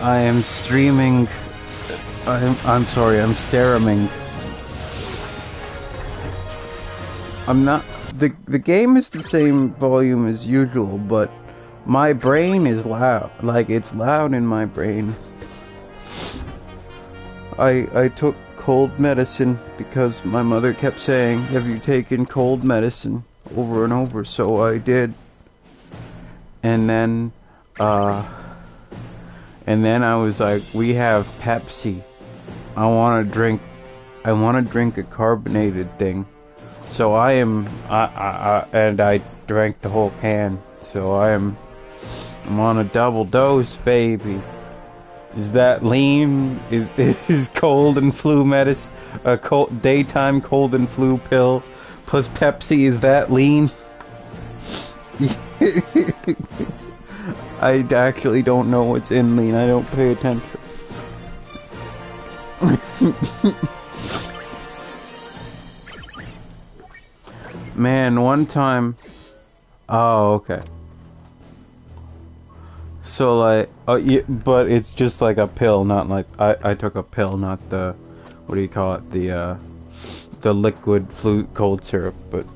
I am streaming. I'm sorry, I'm staring. I'm not. The game is the same volume as usual, but my brain is loud. Like, it's loud in my brain. I took cold medicine because my mother kept saying, "Have you taken cold medicine?" over and over, so I did. And then I was like, "We have Pepsi. I want to drink a carbonated thing." So and I drank the whole can. So I'm on a double dose, baby. Is that lean? Is cold and flu medicine a daytime cold and flu pill plus Pepsi? Is that lean? I actually don't know what's in lean. I don't pay attention. Man, one time. Oh, okay. So like, yeah, but it's just like a pill, not like I took a pill, not the, what do you call it, the liquid flu cold syrup. But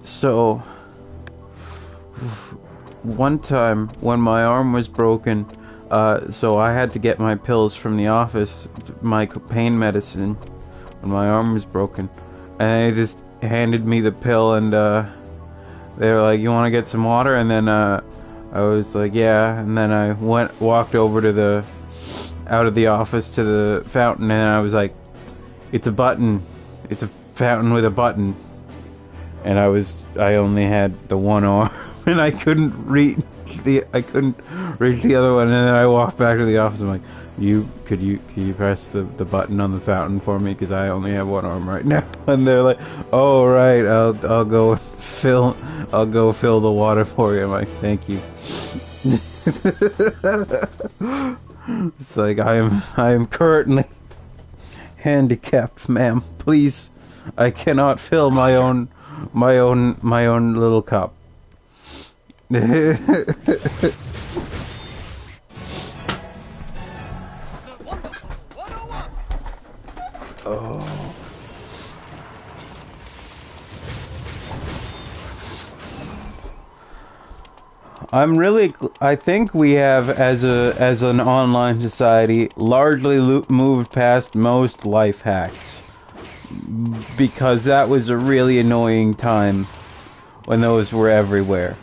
so one time when my arm was broken, so I had to get my pills from the office, my pain medicine, when my arm was broken, and they just handed me the pill and they were like, "You want to get some water?" And then I was like, "Yeah." And then I walked over to out of the office to the fountain, and I was like, "It's a button. It's a fountain with a button." And I only had the one arm, and I couldn't reach the other one. And then I walked back to the office. I'm like, Could you press the button on the fountain for me, because I only have one arm right now? And they're like, "Oh right, I'll go fill the water for you." I'm like, "Thank you." It's like, I am currently handicapped, ma'am. Please, I cannot fill my own little cup. Oh. I think we have, as an online society, largely moved past most life hacks, because that was a really annoying time when those were everywhere.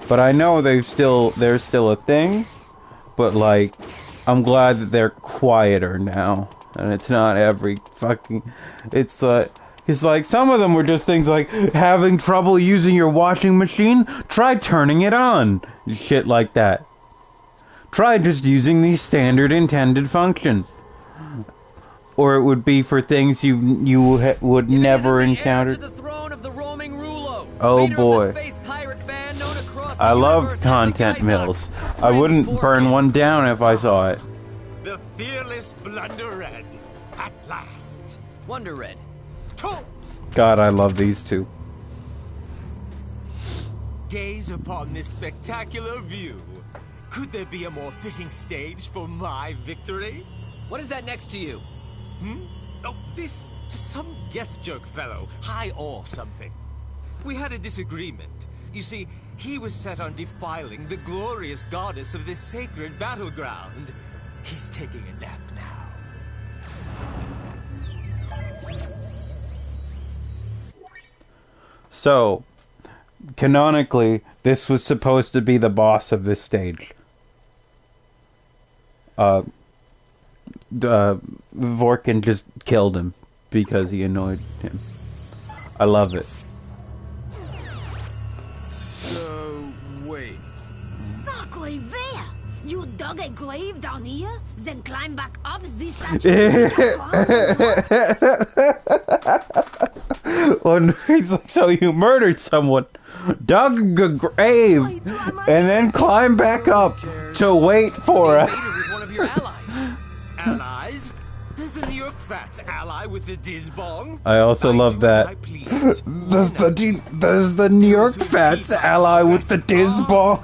But I know they're still a thing, but like, I'm glad that they're quieter now. And it's not every fucking... It's like some of them were just things like, having trouble using your washing machine? Try turning it on. Shit like that. Try just using the standard intended function. Or it would be for things you would never encounter. Oh boy. I love content mills. I wouldn't burn one down if I saw it. The fearless Blunder Red, at last. Wonder Red. God, I love these two. Gaze upon this spectacular view. Could there be a more fitting stage for my victory? What is that next to you? Oh, this, some Geth joke fellow, high or something. We had a disagreement. You see, he was set on defiling the glorious goddess of this sacred battleground. He's taking a nap now. So, canonically, this was supposed to be the boss of this stage. Vorkin just killed him because he annoyed him. I love it. So, wait. Exactly there! You dug a grave down here, then climb back up this statue. Well, he's like, "So you murdered someone, dug a grave, and then climbed back up to wait for us." One of your allies. Allies? Does the New York Fats ally with the Dizbong? I also love that. Does the New York Fats ally with the Dizbong?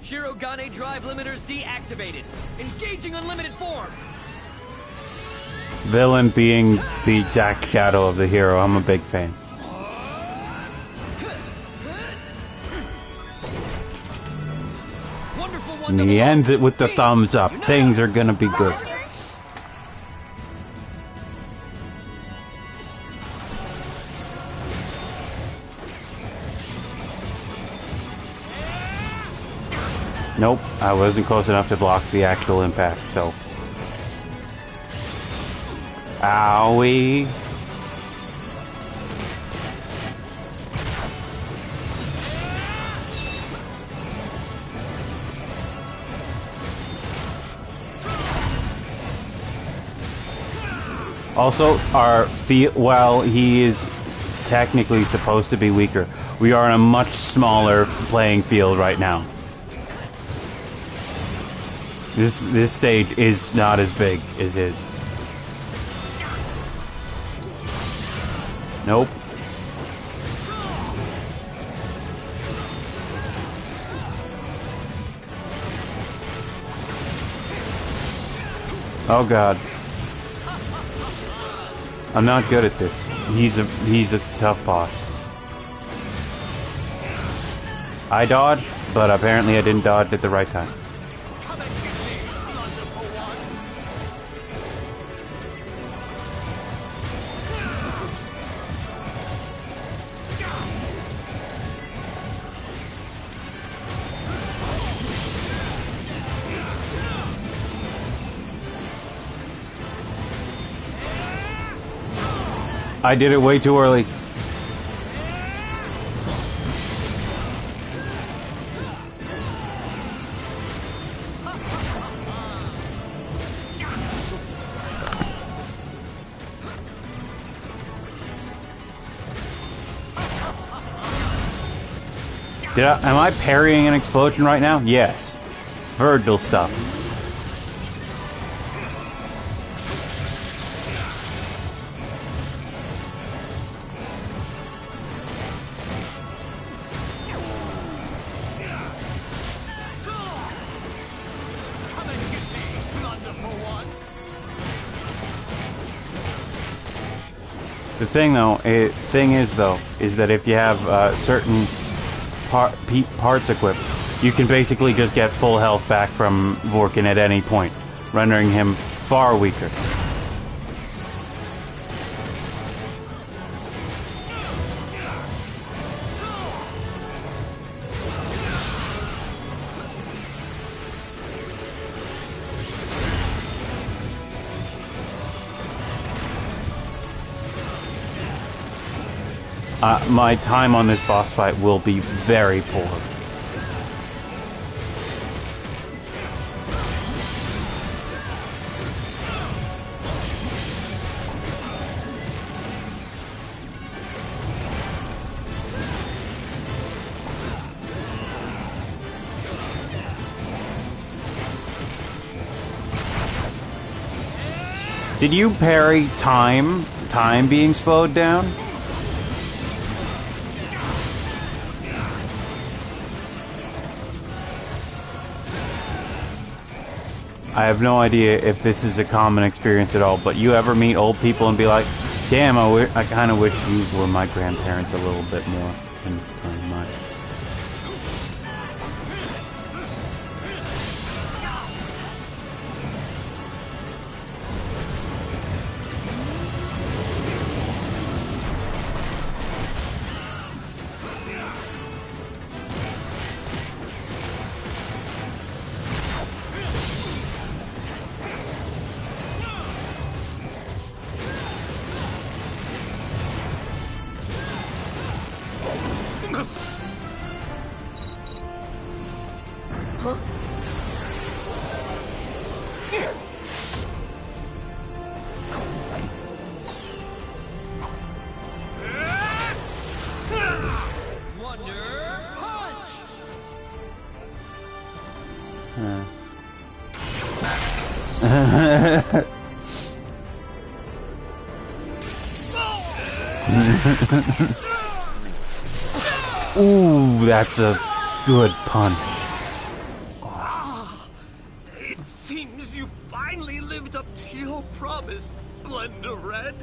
Shirogane drive limiters deactivated. Engaging unlimited form. Villain being the exact shadow of the hero. I'm a big fan. Wonderful And he ends it with the thumbs up. Things are gonna be good. Nope, I wasn't close enough to block the actual impact, so... Owie! Also, while he is technically supposed to be weaker, we are in a much smaller playing field right now. This stage is not as big as his. Nope. Oh god. I'm not good at this. He's a tough boss. I dodged, but apparently I didn't dodge at the right time. I did it way too early. Am I parrying an explosion right now? Yes. Virgil stuff. The thing is that if you have certain parts equipped, you can basically just get full health back from Vorkin at any point, rendering him far weaker. My time on this boss fight will be very poor. Did you parry time being slowed down? I have no idea if this is a common experience at all, but you ever meet old people and be like, damn, I kind of wish you were my grandparents a little bit more than very much. Ooh, that's a good punch. lived up to your promise, Blunder Red.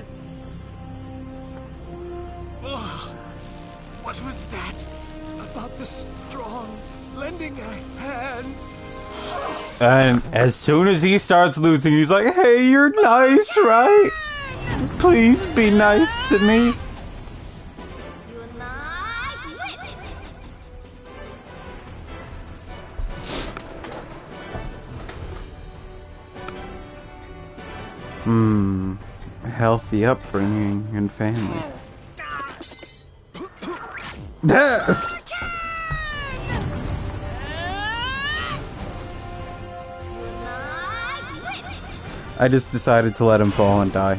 Oh, what was that about the strong lending a hand? And as soon as he starts losing, he's like, "Hey, you're nice, right? Please be nice to me." Unite with. Healthy upbringing and family. Unite with. I just decided to let him fall and die.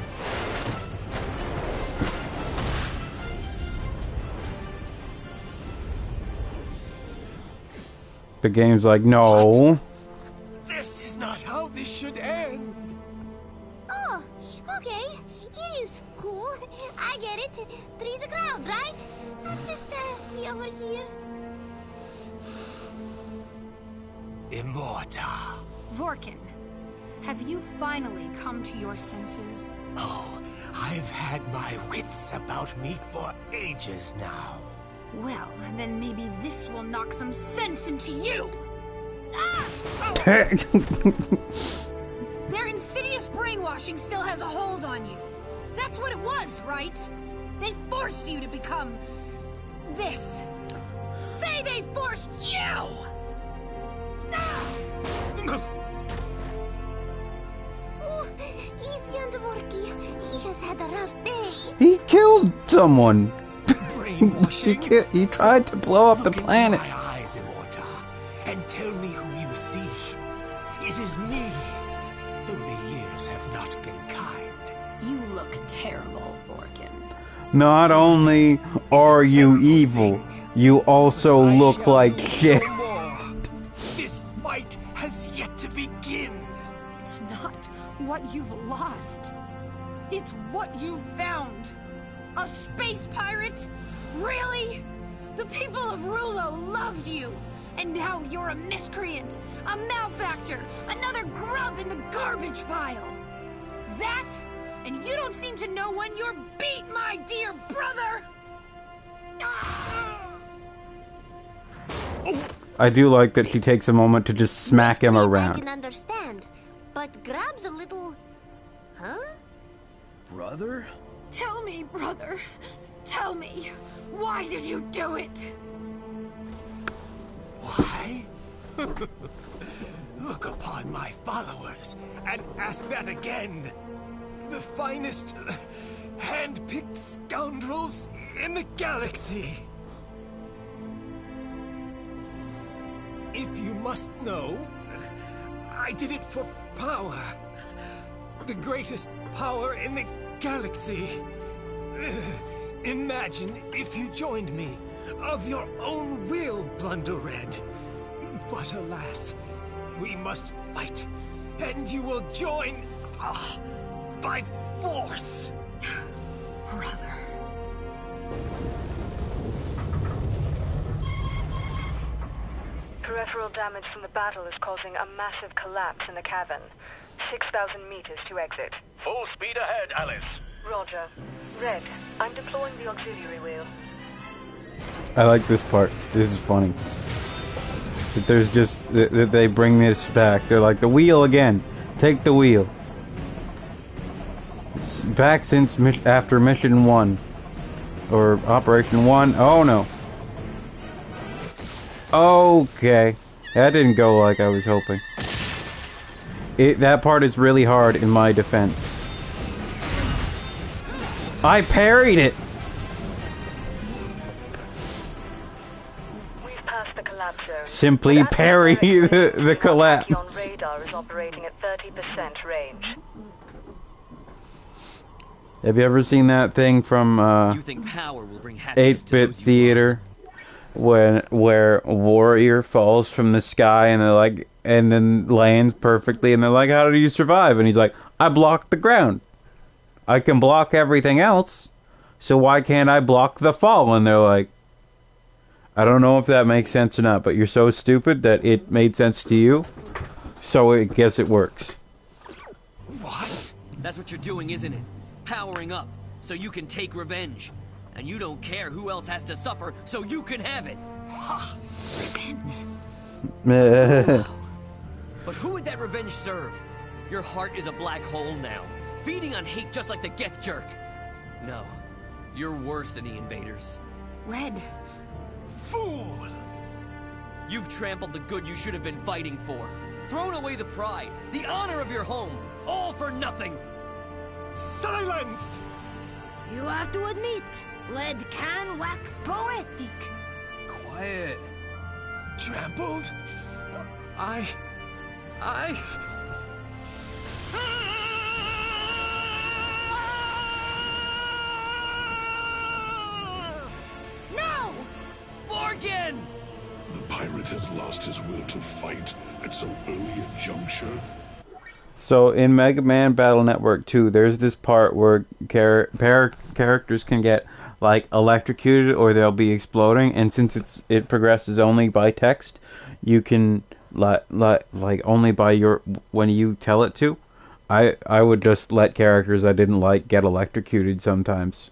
The game's like, no. This is not how this should end. Oh, okay. It is cool. I get it. Three's a crowd, right? Let's just be over here. Immorta. Vorkin, have you finally come to your senses? Oh, I've had my wits about me for ages now. Well, then maybe this will knock some sense into you! Their insidious brainwashing still has a hold on you. That's what it was, right? They forced you to become... this. Say they forced you! Oh, easy on the Vorky. He has had a rough day. He killed someone. Brainwashing? He tried to blow up the Look into planet. my eyes, Immorta, and tell me who you see. It is me, though the years have not been kind. You look terrible, Vorkin. Not only are you evil, you also I look shall like lose shit. no more. This fight has yet to begin. It's not what you've lost. It's what you've found. A space pirate? Really? The people of Rulo loved you. And now you're a miscreant, a malefactor, another grub in the garbage pile. That? And you don't seem to know when you're beat, my dear brother! Ah! I do like that she takes a moment to just smack him I around. can understand, but Grab's a little... Huh? Brother? Tell me, brother. Tell me. Why did you do it? Why? Look upon my followers and ask that again. The finest, hand-picked scoundrels in the galaxy. If you must know, I did it for power. The greatest power in the galaxy. Imagine if you joined me, of your own will, Blunder Red. But alas, we must fight, and you will join by force. Brother. Peripheral damage from the battle is causing a massive collapse in the cavern. 6,000 meters to exit. Full speed ahead, Alice. Roger. Red, I'm deploying the auxiliary wheel. I like this part. This is funny. That there's just that they bring this back. They're like, the wheel again. Take the wheel. It's back since after Mission 1 or Operation 1. Oh no. Okay, that didn't go like I was hoping. That part is really hard in my defense. I parried it. We've passed the collapse zone. Simply But at parry the the collapse. Tachyon radar is operating at 30% range. Have you ever seen that thing from You think power will bring happiness to 8-Bit those you Theater where a warrior falls from the sky and they're like, and then lands perfectly and they're like, how did you survive? And he's like, I blocked the ground. I can block everything else, so why can't I block the fall? And they're like, I don't know if that makes sense or not, but you're so stupid that it made sense to you, so I guess it works. That's what you're doing, isn't it? Powering up, so you can take revenge. And you don't care who else has to suffer, so you can have it. Ha! Revenge. But who would that revenge serve? Your heart is a black hole now, feeding on hate just like the Geth jerk. No, you're worse than the invaders. Red. Fool! You've trampled the good you should have been fighting for. Thrown away the pride, the honor of your home, all for nothing. Silence! You have to admit, Red can wax poetic. Quiet. Trampled? I... No! Vorkin! The pirate has lost his will to fight at so early a juncture. So in Mega Man Battle Network 2, there's this part where characters can get like electrocuted or they'll be exploding, and since it progresses only by text, you can like only by when you tell it to. I would just let characters I didn't like get electrocuted sometimes,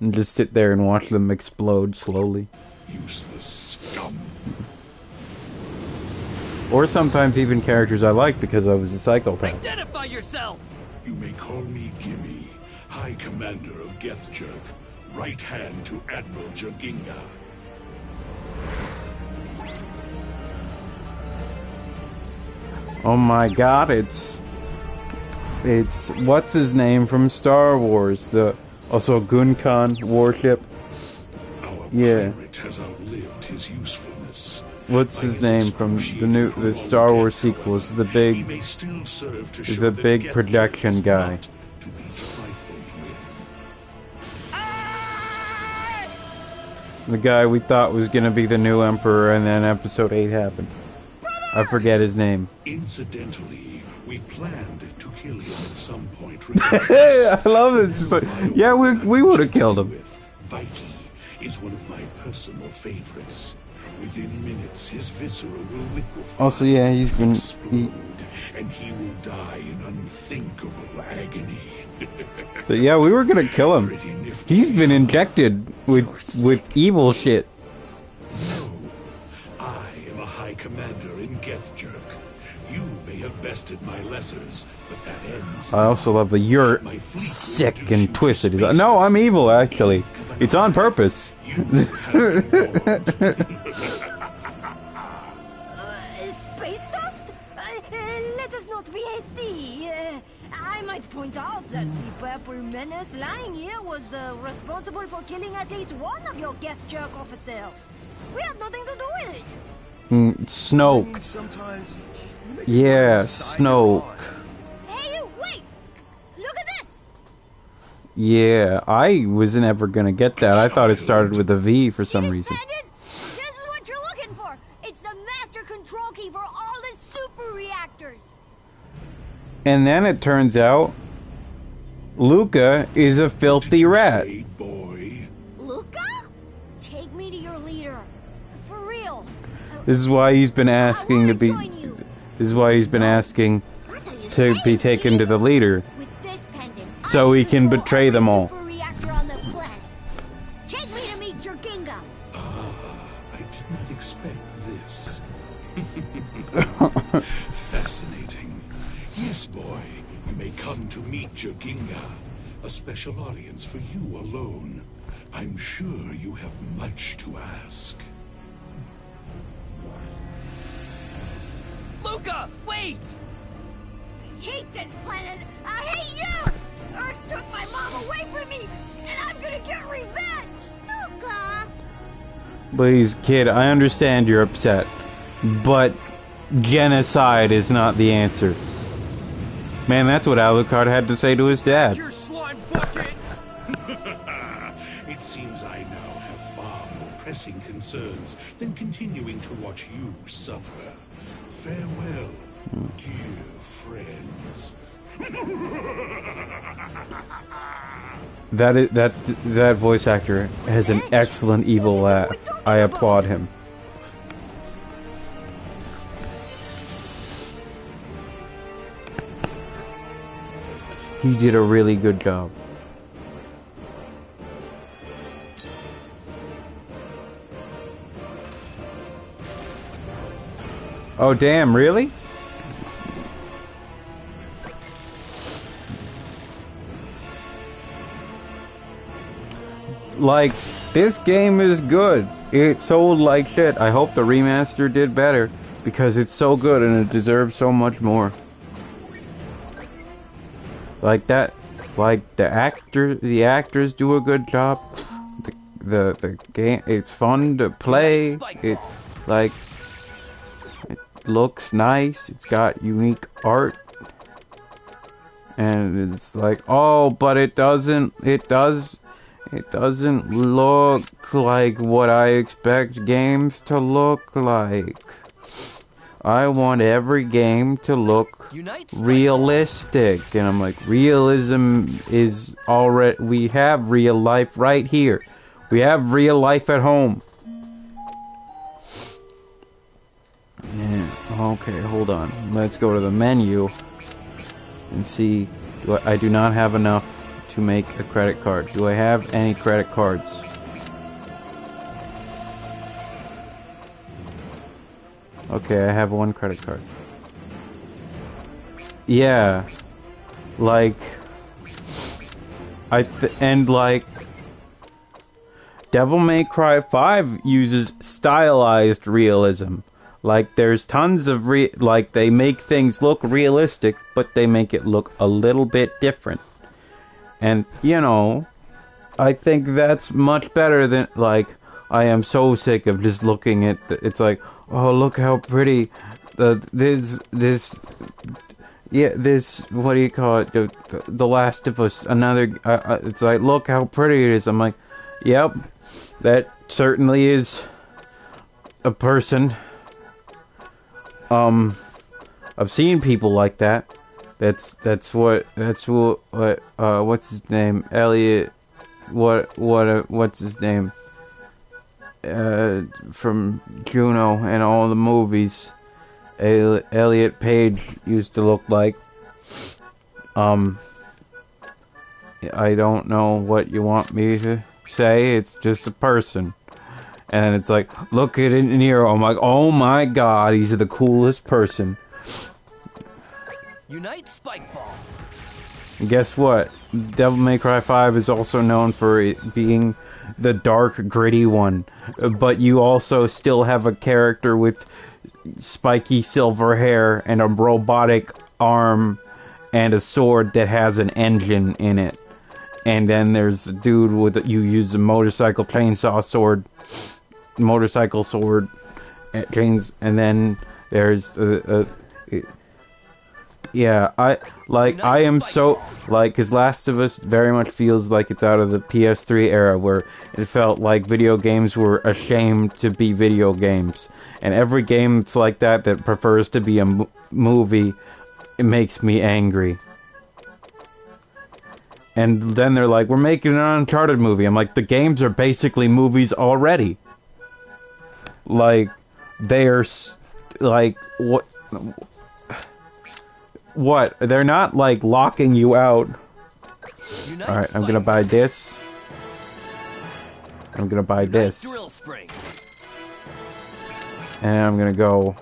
and just sit there and watch them explode slowly. Useless scum. Or sometimes even characters I liked because I was a psychopath. Identify yourself! You may call me Gimme, High Commander of Geth Jerk, right hand to Admiral Jerginga. Oh my god, it's what's his name from Star Wars, the also Gunkan warship. Our Yeah. pirate has outlived his usefulness. What's his name from the Star Wars sequels? The He big may still serve to show the that big Geth projection is guy. not to be trifled with. The guy we thought was gonna be the new Emperor, and then Episode 8 happened. I forget his name. Incidentally, we planned to kill him at some point. I love this. It's like, yeah, we would have killed him. Viking is one of my personal favorites. Within minutes, his viscera will liquefy. Also, yeah, he's been and he will die in unthinkable agony. So yeah, we were gonna kill him. He's been injected with evil shit. No, I am a high commander in Geth Jerk. You may have bested my lessers, but that ends. I also love the you're sick and twisted. He's like, no, I'm evil actually. It's on purpose. Space dust? Let us not be hasty. I might point out that the purple menace lying here was responsible for killing at least one of your Geth Jerk officers. We had nothing to do with it. Snoke. Sometimes... Yeah, Snoke. Hey, you, wait! Look at this! Yeah, I was never gonna get that. I thought it started with a V for some reason. This is what you're looking for. It's the master control key for all the super reactors. And then it turns out Luca is a filthy rat. Boy. Luca? Take me to your leader. For real. This is why he's been asking to be. This is why he's been asking to be taken to the leader, With this pendant, so I he can control betray them every all. super reactor on the planet. Take me to meet Jerginga. I did not expect this. Fascinating. Yes, boy, you may come to meet Jerginga. A special audience for you alone. I'm sure you have much to ask. Luca, wait! I hate this planet. I hate you. Earth took my mom away from me, and I'm gonna get revenge. Luca. Please, kid, I understand you're upset, but genocide is not the answer. Man, that's what Alucard had to say to his dad. Your slime bucket! It seems I now have far more pressing concerns than continuing to watch you suffer. Farewell, dear friends. That voice actor has an excellent evil laugh. I applaud him. He did a really good job. Oh damn, really? Like, this game is good. It sold like shit. I hope the remaster did better, because it's so good and it deserves so much more. Like that, like the actors do a good job. The game, it's fun to play. It like it looks nice. It's got unique art, and it's like, oh, but it doesn't look like what I expect games to look like. I want every game to look realistic. And I'm like, realism is already... We have real life right here. We have real life at home. Yeah, okay, hold on. Let's go to the menu and see... I do not have enough to make a credit card. Do I have any credit cards? Okay, I have one credit card. Yeah. Like... like... Devil May Cry 5 uses stylized realism. Like, there's tons of like, they make things look realistic, but they make it look a little bit different. And, you know, I think that's much better than, like, I am so sick of just looking at it's like, oh, look how pretty this what do you call it, the Last of Us, another it's like, look how pretty it is. I'm like, yep, that certainly is a person. I've seen people like that. That's what what's his name, Elliot, what's his name, from Juno and all the movies, Elliot Page used to look like. I don't know what you want me to say. It's just a person. And it's like, look at Nero. I'm like, oh my god, he's the coolest person. Unite Spike Ball. And guess what? Devil May Cry 5 is also known for it being the dark, gritty one. But you also still have a character with spiky silver hair and a robotic arm and a sword that has an engine in it. And then there's a dude with, you use a motorcycle chainsaw sword, motorcycle sword chains, and then there's yeah, I am so, like, because Last of Us very much feels like it's out of the PS3 era, where it felt like video games were ashamed to be video games, and every game that's like that prefers to be a movie, it makes me angry. And then they're like, we're making an Uncharted movie. I'm like, the games are basically movies already. Like, they're, like, what? They're not, like, locking you out. Alright, I'm gonna buy this. I'm gonna buy this. And I'm gonna go...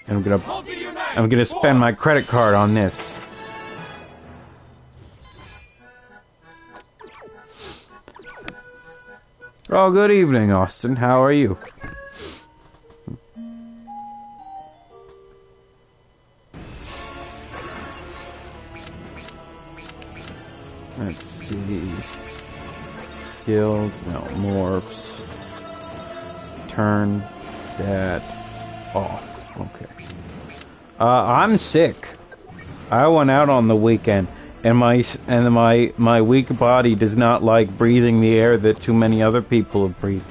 I'm gonna spend my credit card on this. Oh, good evening, Austin. How are you? Let's see. Skills. No, morphs. Turn that off. Okay. I'm sick. I went out on the weekend. And my weak body does not like breathing the air that too many other people have breathed.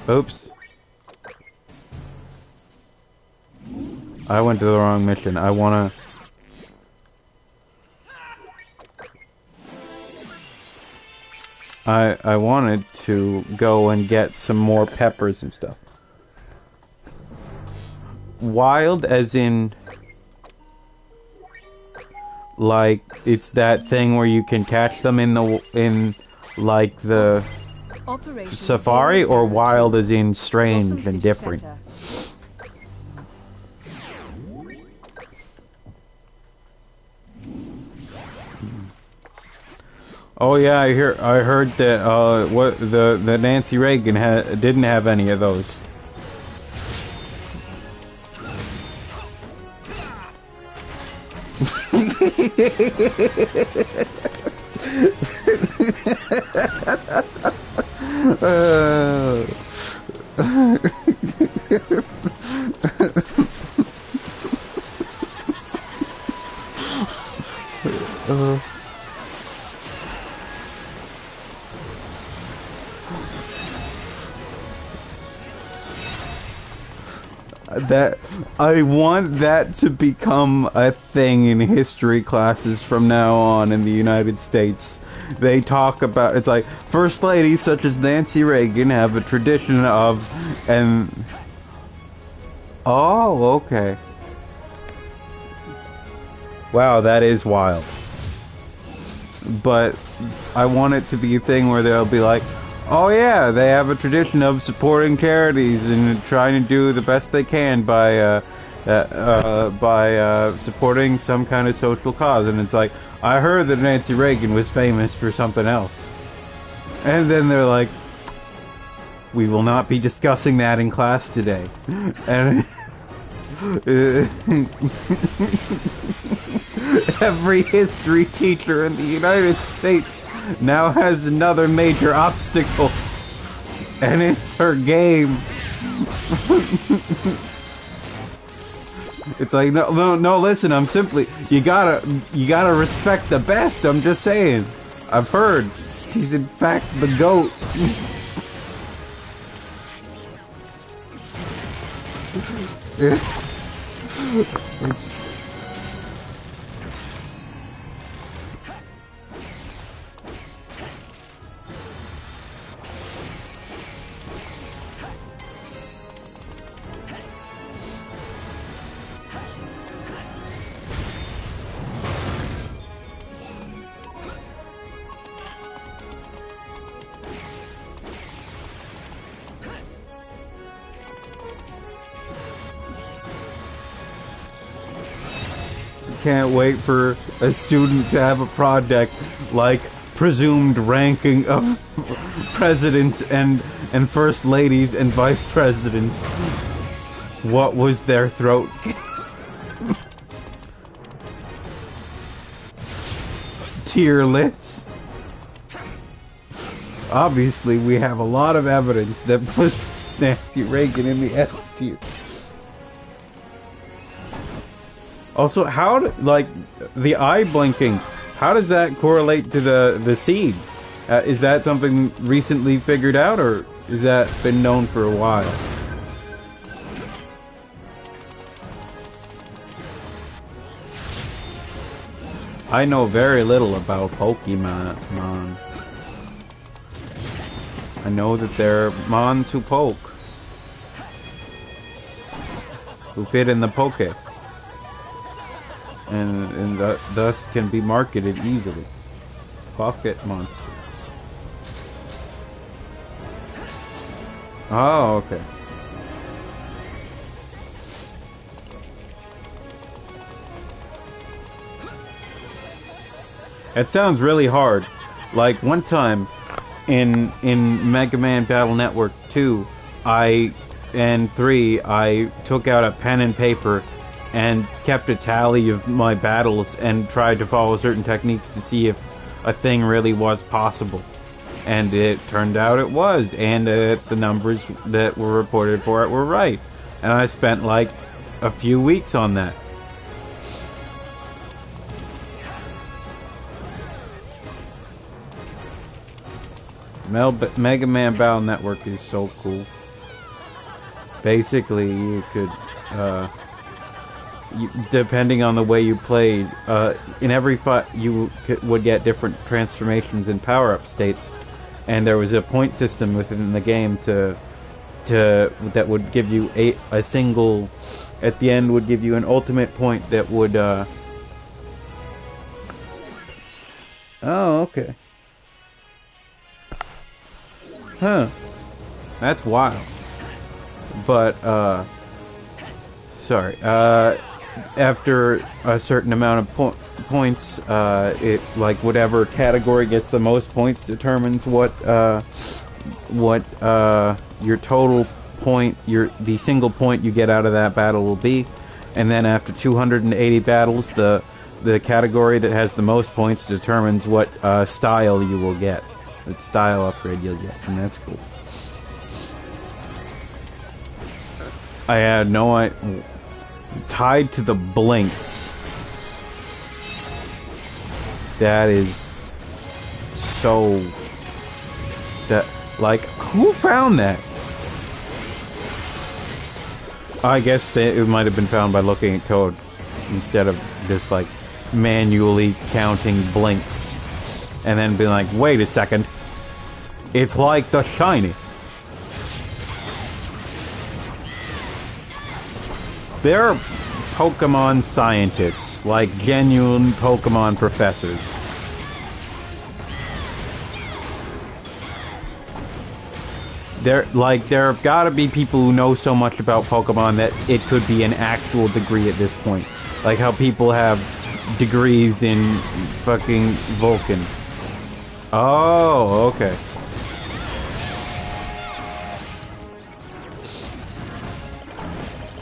Oops. I went to the wrong mission. I wanted to go and get some more peppers and stuff. wild as in, like, it's that thing where you can catch them in the safari, or wild as in strange and different? Oh yeah, I heard that the Nancy Reagan didn't have any of those. That I want that to become a thing in history classes from now on in the United States. They talk about, it's like, first ladies such as Nancy Reagan have a tradition of, and oh, okay. Wow, that is wild. But I want it to be a thing where they'll be like, oh yeah, they have a tradition of supporting charities and trying to do the best they can by supporting some kind of social cause. And it's like, I heard that Nancy Reagan was famous for something else. And then they're like, we will not be discussing that in class today. And every history teacher in the United States now has another major obstacle, and it's her game. It's like, no, listen, I'm simply, you gotta respect the best, I'm just saying. I've heard she's in fact the GOAT. It's... Can't wait for a student to have a project like presumed ranking of presidents and first ladies and vice presidents. What was their throat? Tier lists. Obviously, we have a lot of evidence that puts Nancy Reagan in the S tier. Also, how like the eye blinking? How does that correlate to the seed? Is that something recently figured out, or has that been known for a while? I know very little about Pokemon. I know that they're mons who poke, who fit in the poke. And thus can be marketed easily. Pocket monsters. Oh, okay. It sounds really hard. Like one time in Mega Man Battle Network 2 and 3, I took out a pen and paper and kept a tally of my battles and tried to follow certain techniques to see if a thing really was possible. And it turned out it was, and the numbers that were reported for it were right. And I spent like a few weeks on that. Mega Man Battle Network is so cool. Basically, you could... depending on the way you played, in every fight you would get different transformations and power-up states, and there was a point system within the game that would give you a single at the end would give you an ultimate point that would, Oh, okay. Huh. That's wild. But, sorry, after a certain amount of points, it, like, whatever category gets the most points determines what your total point, the single point you get out of that battle will be. And then after 280 battles, the category that has the most points determines what style you will get. What style upgrade you'll get, and that's cool. I had no idea. Tied to the blinks. That is so... That, like, who found that? I guess it might have been found by looking at code instead of just, like, manually counting blinks. And then being like, wait a second. It's like the shiny. They're Pokemon scientists, like genuine Pokemon professors. There have gotta be people who know so much about Pokemon that it could be an actual degree at this point. Like how people have degrees in fucking Vulcan. Oh, okay.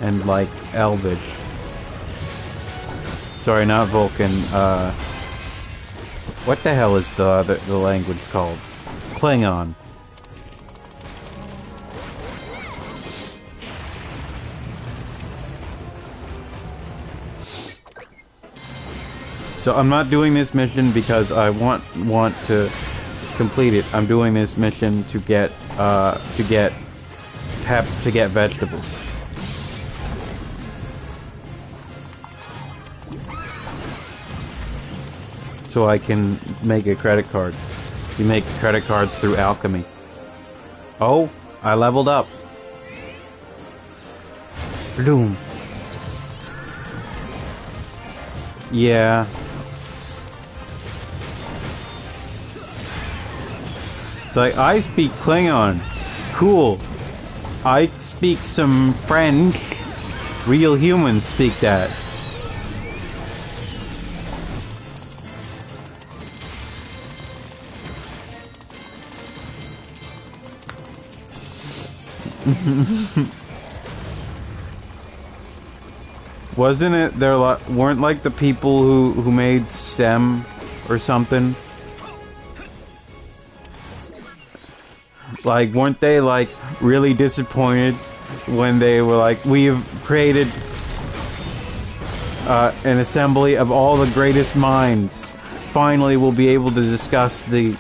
And like Elvish. Sorry, not Vulcan. What the hell is the language called? Klingon. So I'm not doing this mission because I want to complete it. I'm doing this mission to get vegetables. So I can make a credit card. You make credit cards through alchemy. Oh, I leveled up. Bloom. Yeah. It's like, I speak Klingon. Cool. I speak some French. Real humans speak that. Wasn't it there weren't like the people who made STEM or something? Like weren't they like really disappointed when they were like, we've created an assembly of all the greatest minds. Finally we'll be able to discuss the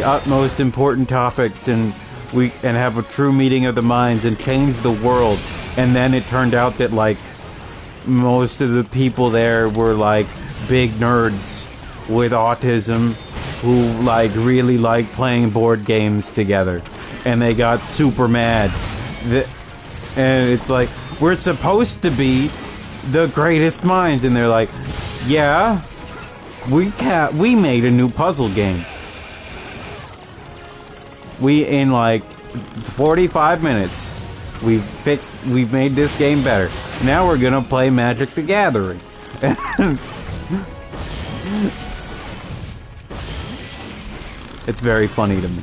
utmost important topics and have a true meeting of the minds and change the world. And then it turned out that like most of the people there were like big nerds with autism who like really like playing board games together, and they got super mad. And it's like, we're supposed to be the greatest minds, and they're like, yeah, we made a new puzzle game. In like 45 minutes, we've made this game better. Now we're gonna play Magic the Gathering. It's very funny to me.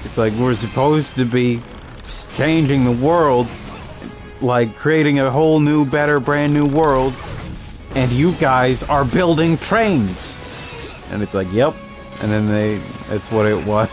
It's like we're supposed to be changing the world, like creating a whole new, better, brand new world, and you guys are building trains. And it's like, yep. And then that's what it was.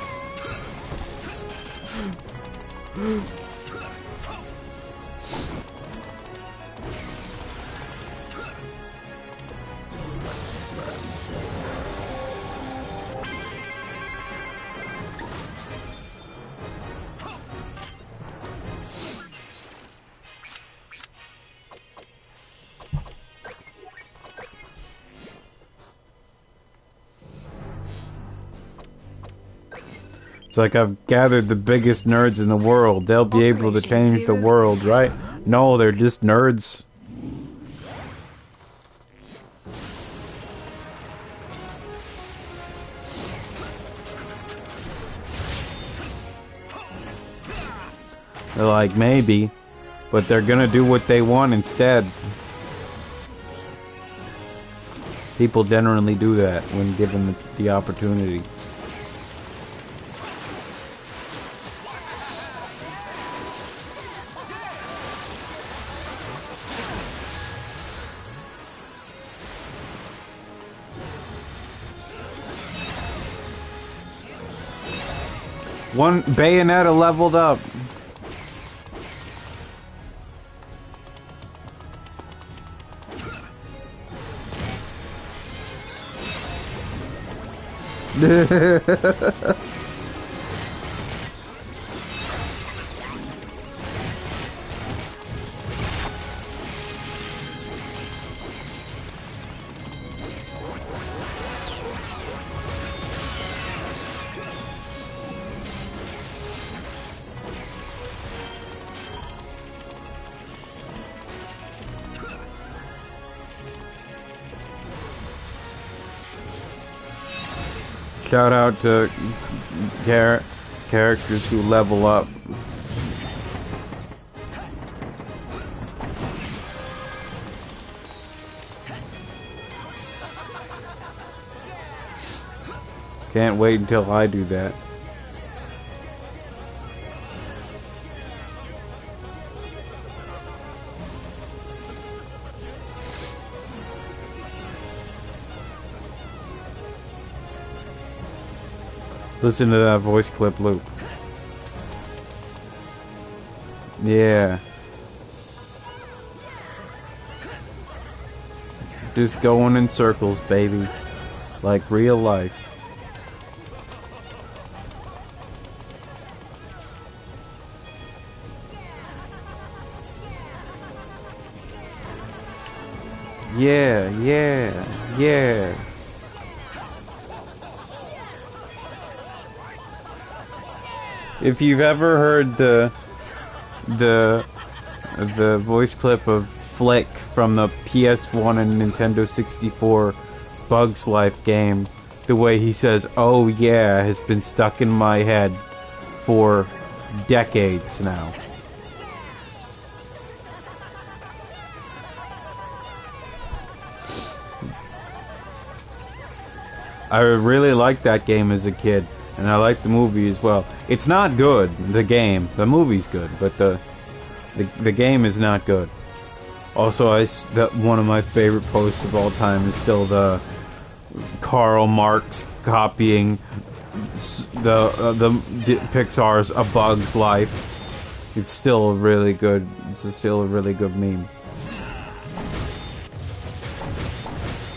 like I've gathered the biggest nerds in the world. They'll be able to change the world, right? No, they're just nerds. They're like, maybe, but they're gonna do what they want instead. People generally do that when given the opportunity. One Bayonetta leveled up. Shout out to characters who level up. Can't wait until I do that. Listen to that voice clip loop. Yeah. Just going in circles, baby. Like real life. Yeah, yeah, yeah. If you've ever heard the voice clip of Flick from the PS1 and Nintendo 64 Bugs Life game, the way he says, "Oh yeah," has been stuck in my head for decades now. I really liked that game as a kid. And I like the movie as well. It's not good, the game. The movie's good, but the game is not good. Also, one of my favorite posts of all time is still the Karl Marx copying the Pixar's A Bug's Life. It's still really good. It's still a really good meme.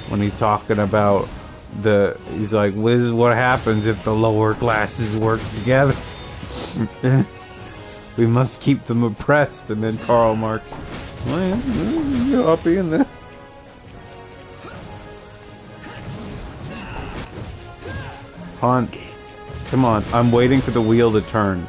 When he's talking about he's like, well, this is what happens if the lower classes work together. We must keep them oppressed. And then Karl Marx, well, you're happy in there. Hunt, come on, I'm waiting for the wheel to turn.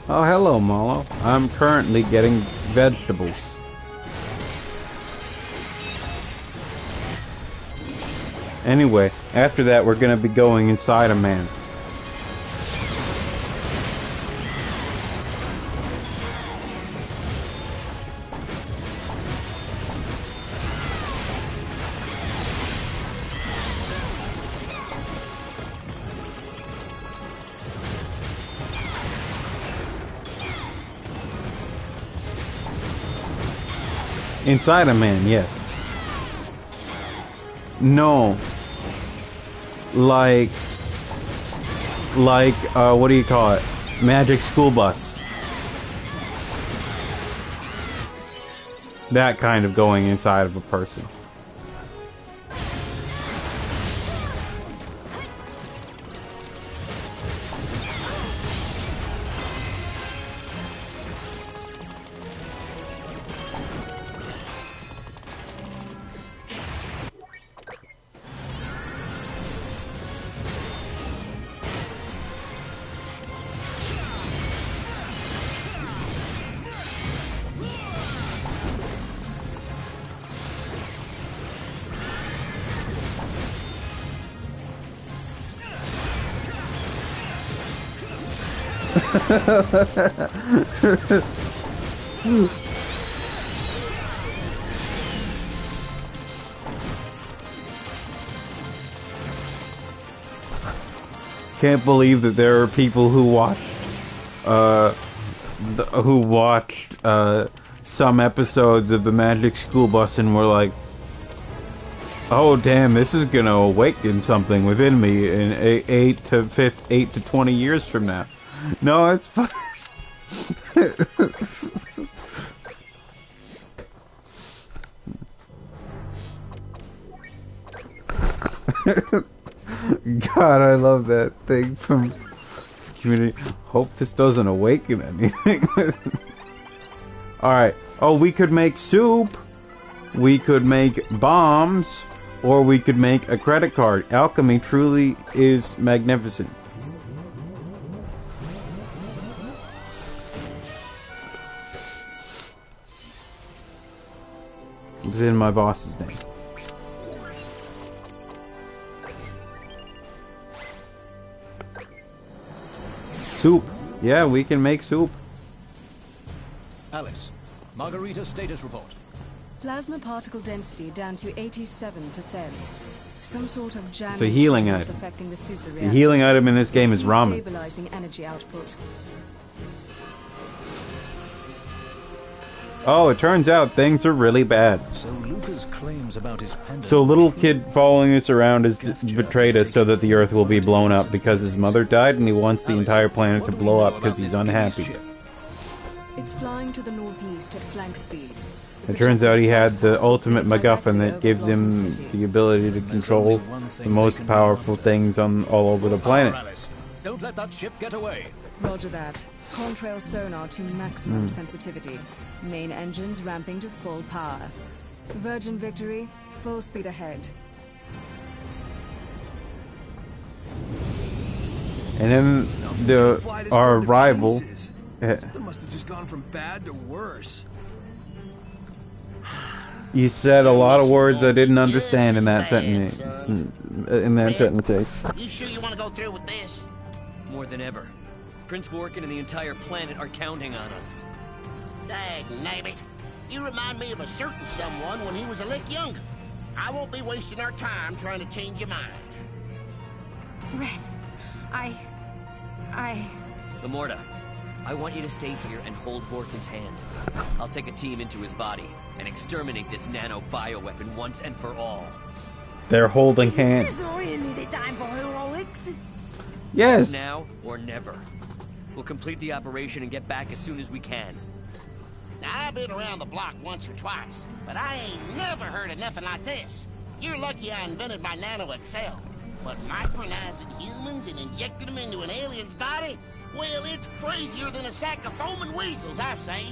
Oh, hello, Molo. I'm currently getting vegetables. Anyway, after that, we're gonna be going inside a man. Inside a man, yes. No. Like, what do you call it? Magic School Bus. That kind of going inside of a person. Can't believe that there are people who watched some episodes of the Magic School Bus and were like, oh damn, this is gonna awaken something within me in 8 to 20 years from now. No, it's fine. God, I love that thing from Community. Hope this doesn't awaken anything. Alright. Oh, we could make soup. We could make bombs. Or we could make a credit card. Alchemy truly is magnificent. It's in my boss's name. Soup. Yeah, we can make soup. Alice, Margarita's status report. Plasma particle density down to 87%. Some sort of jam. It's a healing item. Affecting the super The healing item in this game is ramen. Stabilizing energy output. Oh, it turns out things are really bad. So Luca's claims about his pendant. So little kid following us around has betrayed us so that the Earth will be blown up because his mother died and he wants the entire planet to blow up because he's unhappy. It's flying to the northeast at flank speed. It turns out he had the ultimate MacGuffin that gives him the ability to control the most powerful things on all over the planet. Don't let that ship get away. Roger that. Contrail sonar to maximum sensitivity. Main engines ramping to full power. Virgin Victory, full speed ahead. And then our rival. That must have just gone from bad to worse. You said a lot of words I didn't understand in that sentence. You sure you want to go through with this? More than ever. Prince Vorkin and the entire planet are counting on us. Dag nabbit. You remind me of a certain someone when he was a lick younger. I won't be wasting our time trying to change your mind. Ren, Lamorda, I want you to stay here and hold Vorkin's hand. I'll take a team into his body and exterminate this nano-bioweapon once and for all. They're holding hands. Is this really the time for heroics? Yes. Now or never. We'll complete the operation and get back as soon as we can. Now, I've been around the block once or twice, but I ain't never heard of nothing like this. You're lucky I invented my Nano-XL. But micronizing humans and injecting them into an alien's body? Well, it's crazier than a sack of foaming weasels, I say.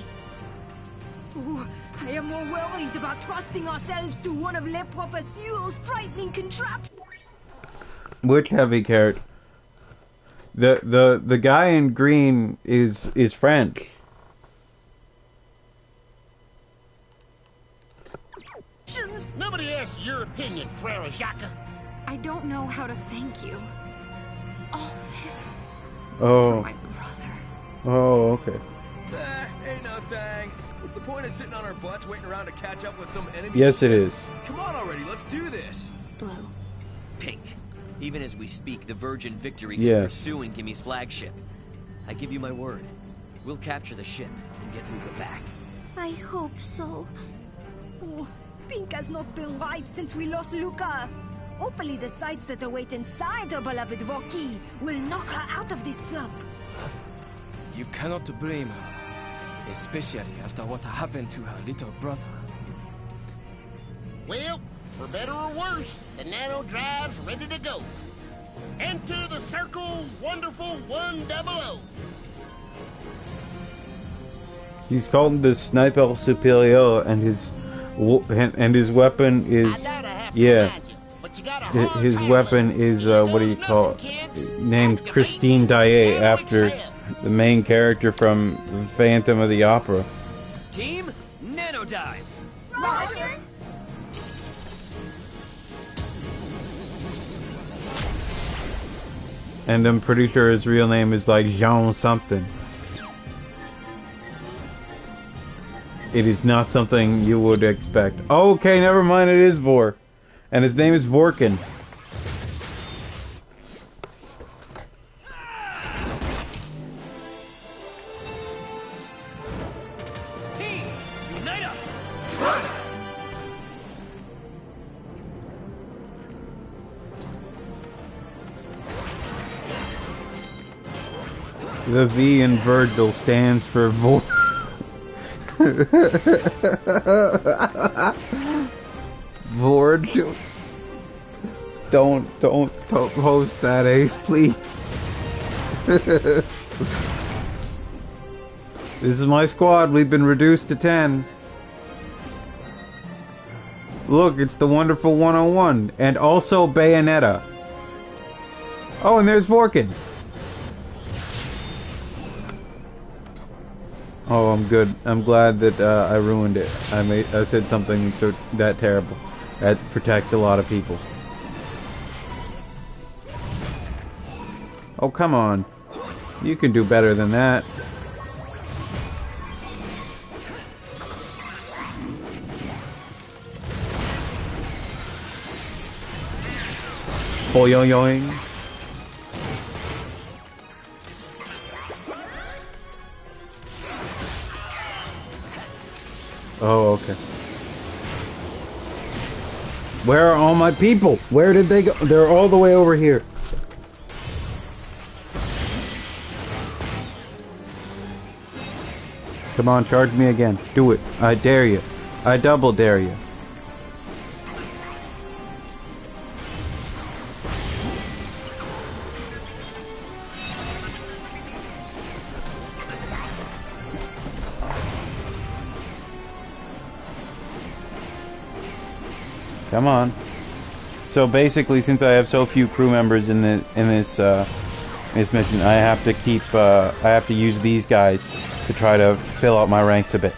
Ooh, I am more worried about trusting ourselves to one of Le Professeur's frightening contraptions. Which heavy character? The guy in green is French. Nobody asks your opinion, Frere Jacques. I don't know how to thank you. All this Oh. for my brother. Oh, okay. Ain't no thing. What's the point of sitting on our butts waiting around to catch up with some enemy? Yes, it is. Come on already, let's do this. Blue. Pink. Even as we speak, the Virgin Victory Yes. is pursuing Gimmy's flagship. I give you my word. We'll capture the ship and get Luca back. I hope so. Oh, Pink has not been right since we lost Luca. Hopefully the sights that await inside her beloved Vorki will knock her out of this slump. You cannot blame her, especially after what happened to her little brother. Well, for better or worse, the nano drive's ready to go. Enter the circle, wonderful 100. He's called the Sniper Superior, and his weapon is his weapon is what do you call it? Named Christine Daae after the main character from Phantom of the Opera. Team Nanodive. Roger. And I'm pretty sure his real name is like Jean something. It is not something you would expect. Okay, never mind, it is Vor. And his name is Vorkin. Team, unite up! The V in Virgil stands for Vor. Virgil. Don't post that, Ace, please. This is my squad. We've been reduced to 10. Look, it's the wonderful 101. And also Bayonetta. Oh, and there's Vorkin. Oh, I'm good. I'm glad that I ruined it. I said something so that terrible. That protects a lot of people. Oh, come on. You can do better than that. Boing. Oh, okay. Where are all my people? Where did they go? They're all the way over here. Come on, charge me again. Do it. I dare you. I double dare you. Come on. So basically, since I have so few crew members in this mission, I have to use these guys to try to fill out my ranks a bit.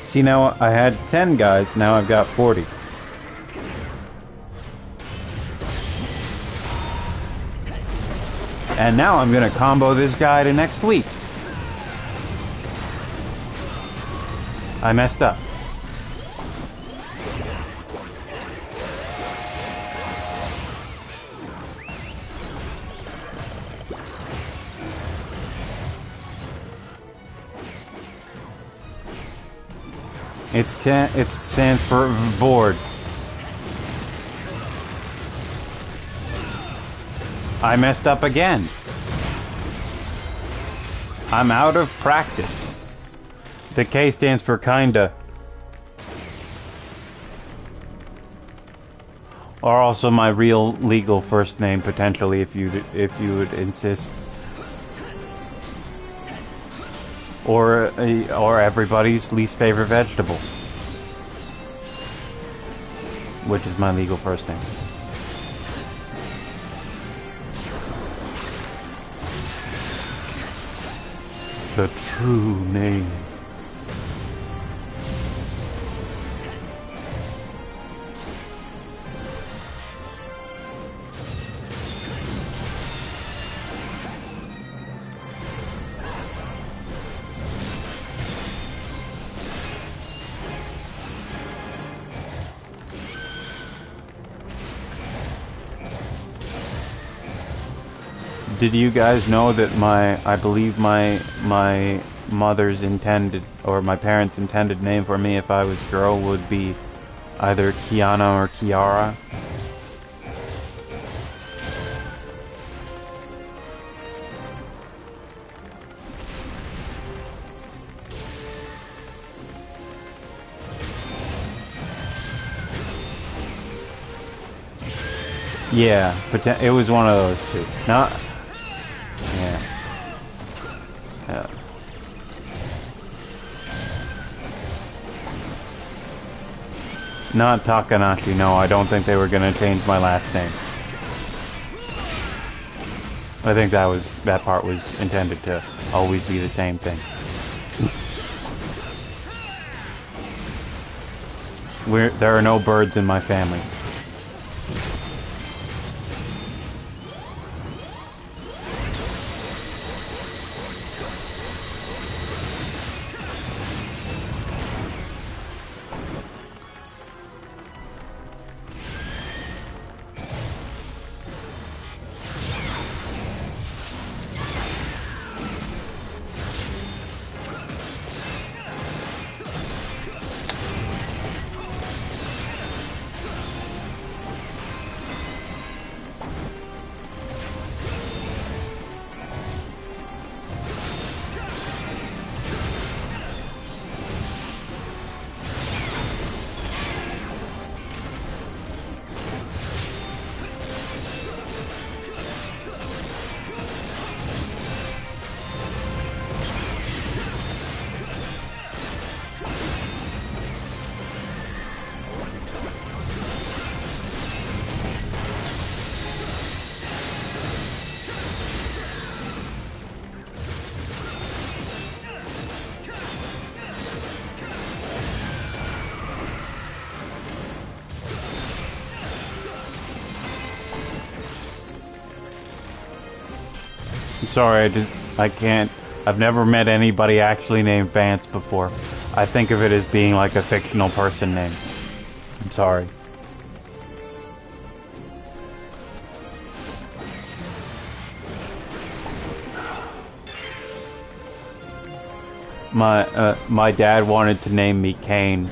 See, now I had 10 guys, now I've got 40. And now I'm gonna combo this guy to next week. I messed up. It stands for board. I messed up again. I'm out of practice. The K stands for kinda. Or also my real legal first name, potentially, if you would insist. Or everybody's least favorite vegetable, which is my legal first name. The true name. Did you guys know that I believe my mother's intended, or my parents' intended name for me if I was a girl would be either Kiana or Kiara? Yeah, it was one of those two. Not... Yeah. Not Takanashi, no, I don't think they were gonna change my last name. I think that part was intended to always be the same thing. There are no birds in my family. Sorry, I can't. I've never met anybody actually named Vance before. I think of it as being like a fictional person name. I'm sorry. My dad wanted to name me Kane.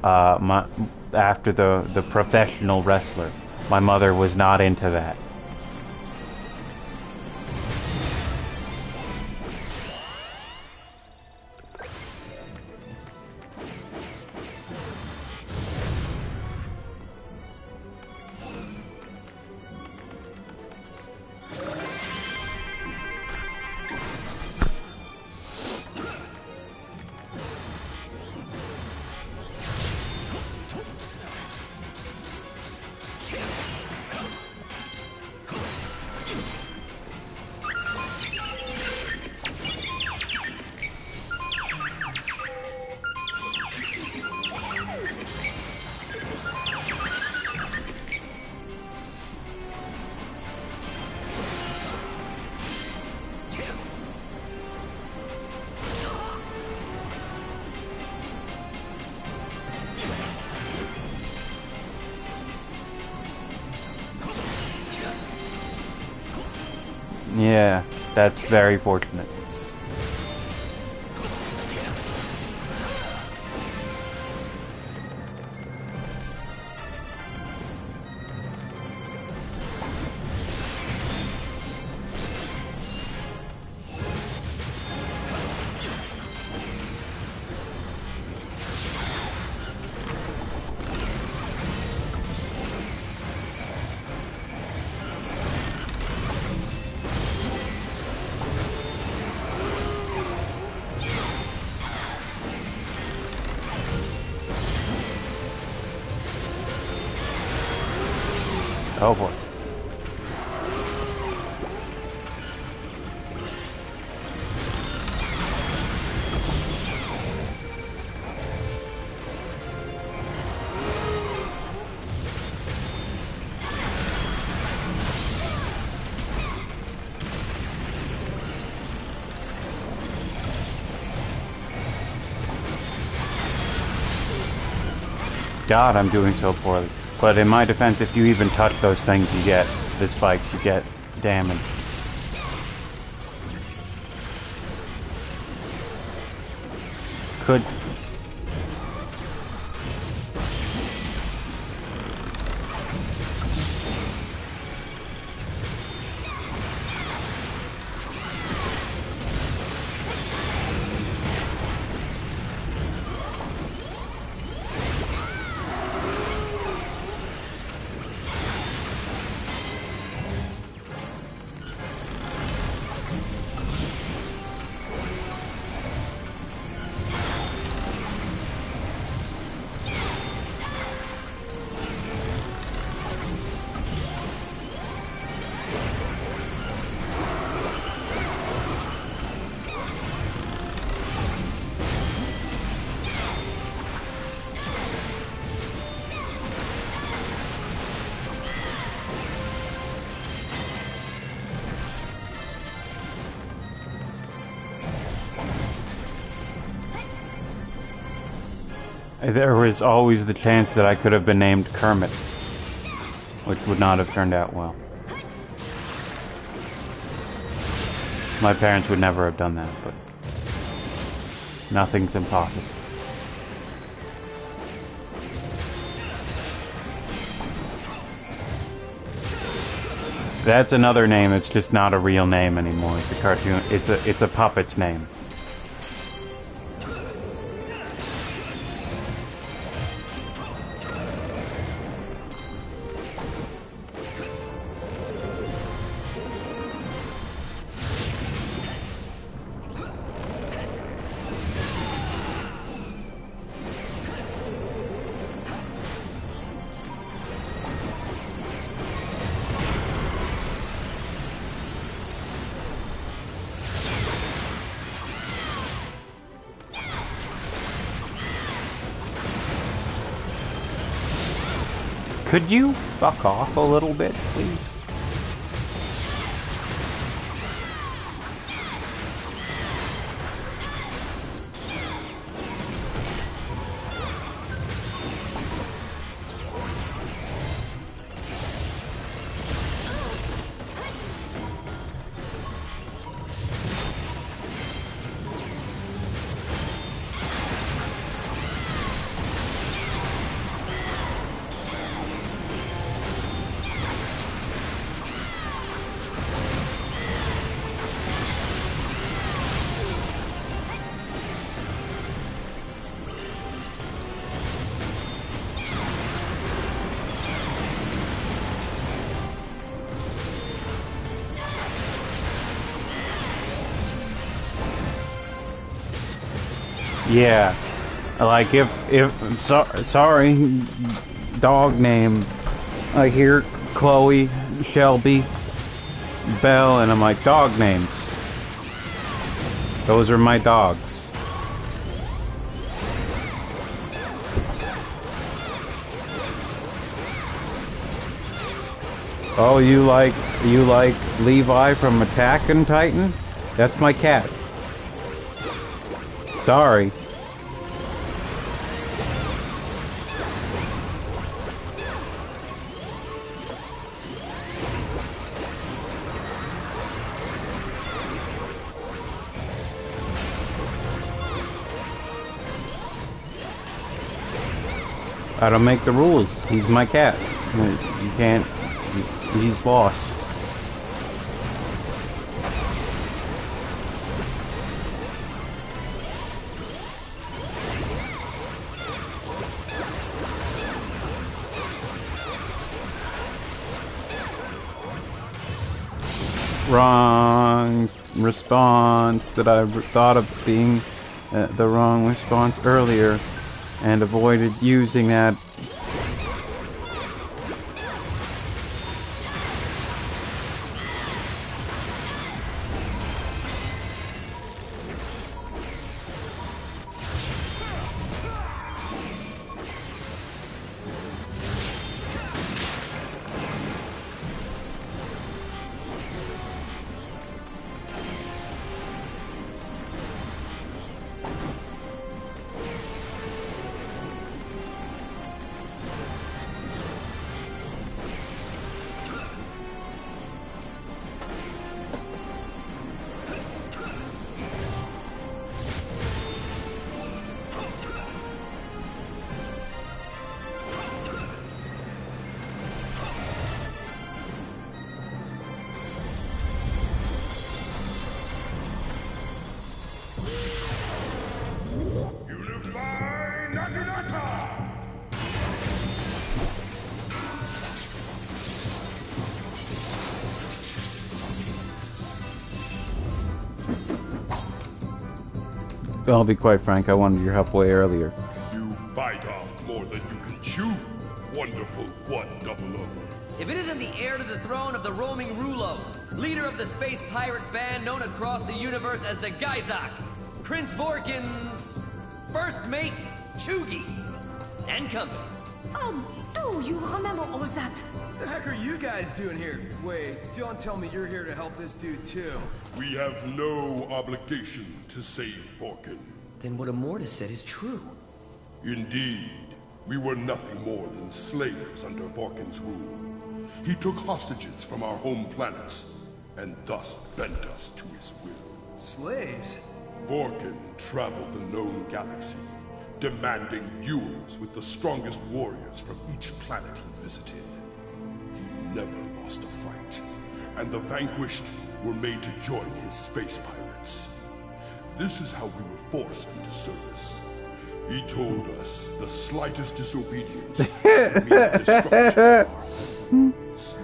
After the professional wrestler. My mother was not into that. Yeah, that's very fortunate. Oh boy. God, I'm doing so poorly. But in my defense, if you even touch those things, you get the spikes, you get damage. Could... There was always the chance that I could have been named Kermit, which would not have turned out well. My parents would never have done that, but nothing's impossible. That's another name. It's just not a real name anymore. It's a cartoon. It's a puppet's name. Could you fuck off a little bit, please? Yeah, like sorry, dog name. I hear Chloe, Shelby, Belle, and I'm like, dog names. Those are my dogs. Oh, you like Levi from Attack on Titan? That's my cat. Sorry. I don't make the rules. He's my cat. You can't... He's lost. Wrong response that I thought of being the wrong response earlier and avoided using that. I'll be quite frank, I wanted your help way earlier. You bite off more than you can chew. Wonderful 100. If it isn't the heir to the throne of the roaming Rulo, leader of the space pirate band known across the universe as the Geizak, Prince Vorkin's first mate, Chugi, and company. Oh, do you remember all that? What the heck are you guys doing here? Wait, don't tell me you're here to help this dude too. We have no obligation to save Vorkin. Then what Immortus said is true. Indeed, we were nothing more than slaves under Vorkin's rule. He took hostages from our home planets, and thus bent us to his will. Slaves? Vorkin traveled the known galaxy, demanding duels with the strongest warriors from each planet he visited. He never lost a fight, and the vanquished were made to join his space pirates. This is how we were forced into service. He told us the slightest disobedience would mean destruction of our homes.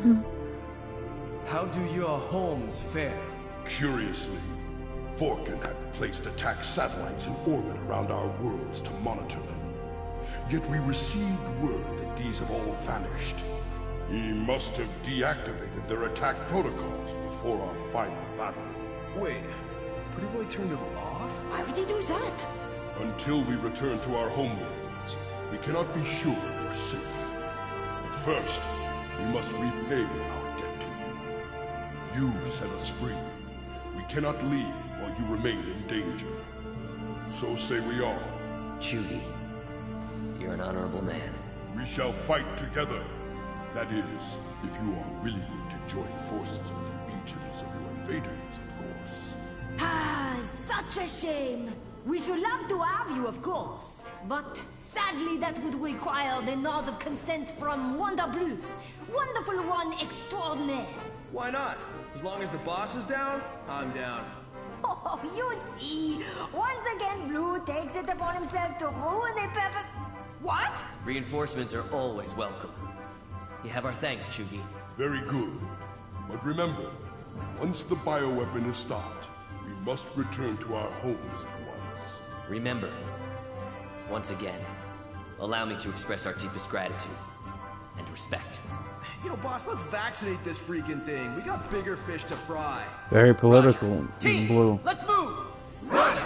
How do your homes fare? Curiously, Vorkin had placed attack satellites in orbit around our worlds to monitor them. Yet we received word that these have all vanished. He must have deactivated their attack protocols before our final battle. Wait, Pretty Boy turned them off? Why would he do that? Until we return to our homeworlds, we cannot be sure we are safe. But first, we must repay our debt to you. You set us free. We cannot leave while you remain in danger. So say we all. Chugi, you're an honorable man. We shall fight together. That is, if you are willing to join forces with the agents of the invaders, of course. Ah, such a shame. We should love to have you, of course. But sadly, that would require the nod of consent from Wanda Blue. Wonderful one extraordinaire. Why not? As long as the boss is down, I'm down. Oh, you see. Once again, Blue takes it upon himself to ruin a perfect... What? Reinforcements are always welcome. You have our thanks, Chugi. Very good. But remember, once the bioweapon is stopped, we must return to our homes at once. Remember, once again, allow me to express our deepest gratitude and respect. Yo, boss, let's vaccinate this freaking thing. We got bigger fish to fry. Very political. Team, Blue. let's move! Run!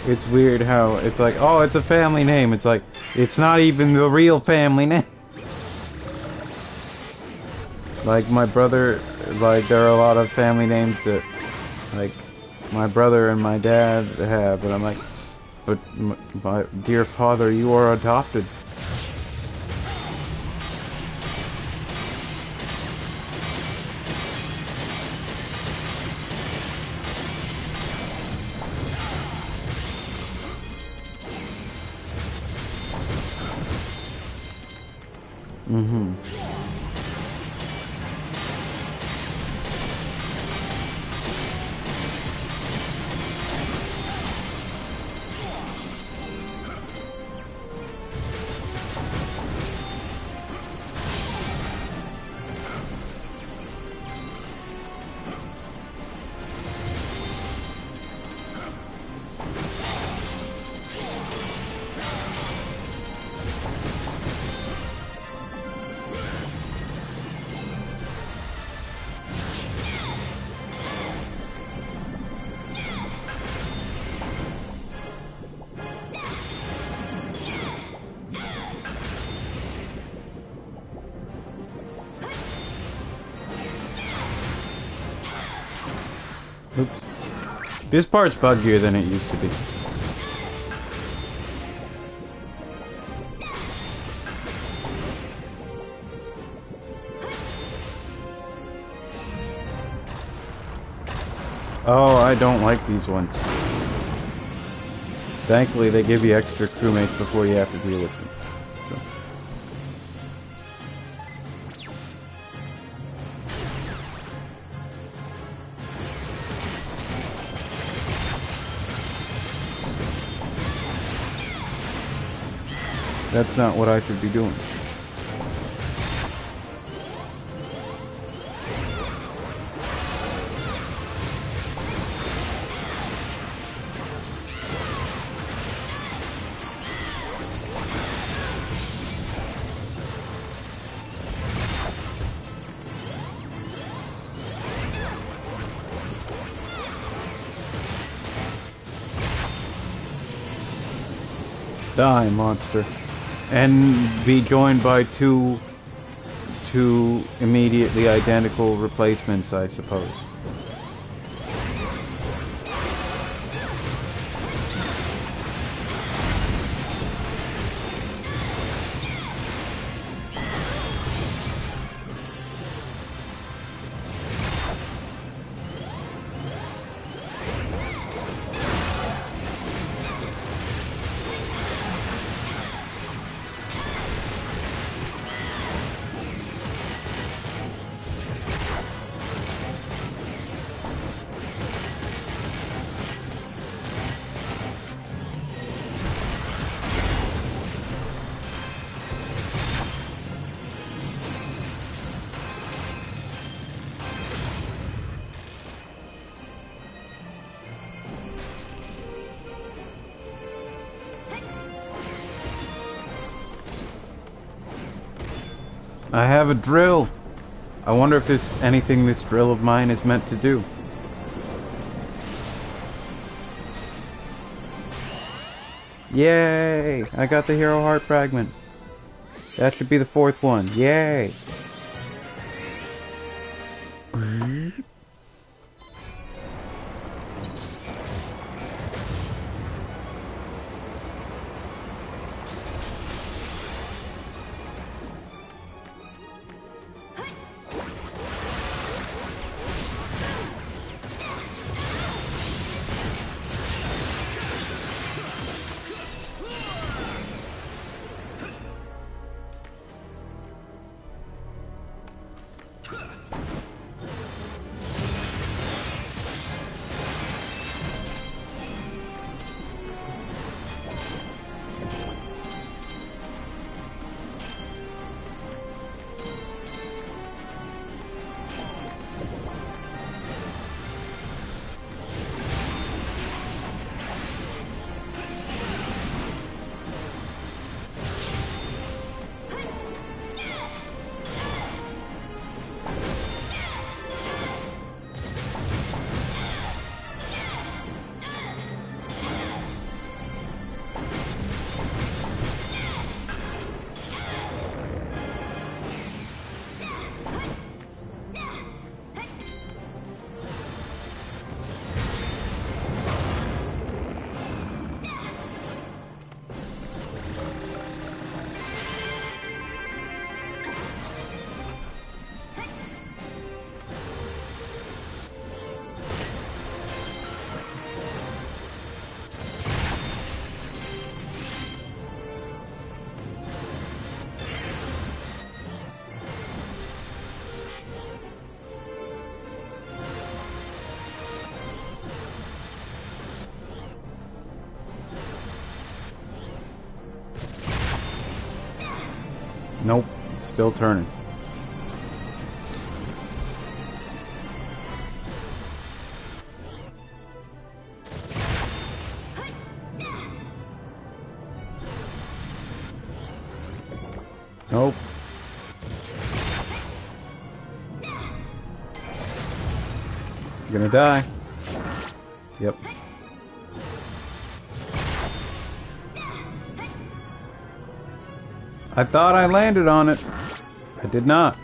It's weird how it's like, oh, it's a family name. It's like, it's not even the real family name. Like my brother, like there are a lot of family names that, like, my brother and my dad have, and I'm like, but my dear father, you are adopted. Oops. This part's buggier than it used to be. Oh, I don't like these ones. Thankfully, they give you extra crewmates before you have to deal with them. So. That's not what I should be doing. Die, monster. And be joined by two immediately identical replacements, I suppose. I have a drill. I wonder if there's anything this drill of mine is meant to do. Yay! I got the hero heart fragment. That should be the fourth one. Yay! Nope, it's still turning. Nope. You're gonna die. Yep. I thought I landed on it. I did not.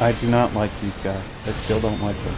I do not like these guys. I still don't like them.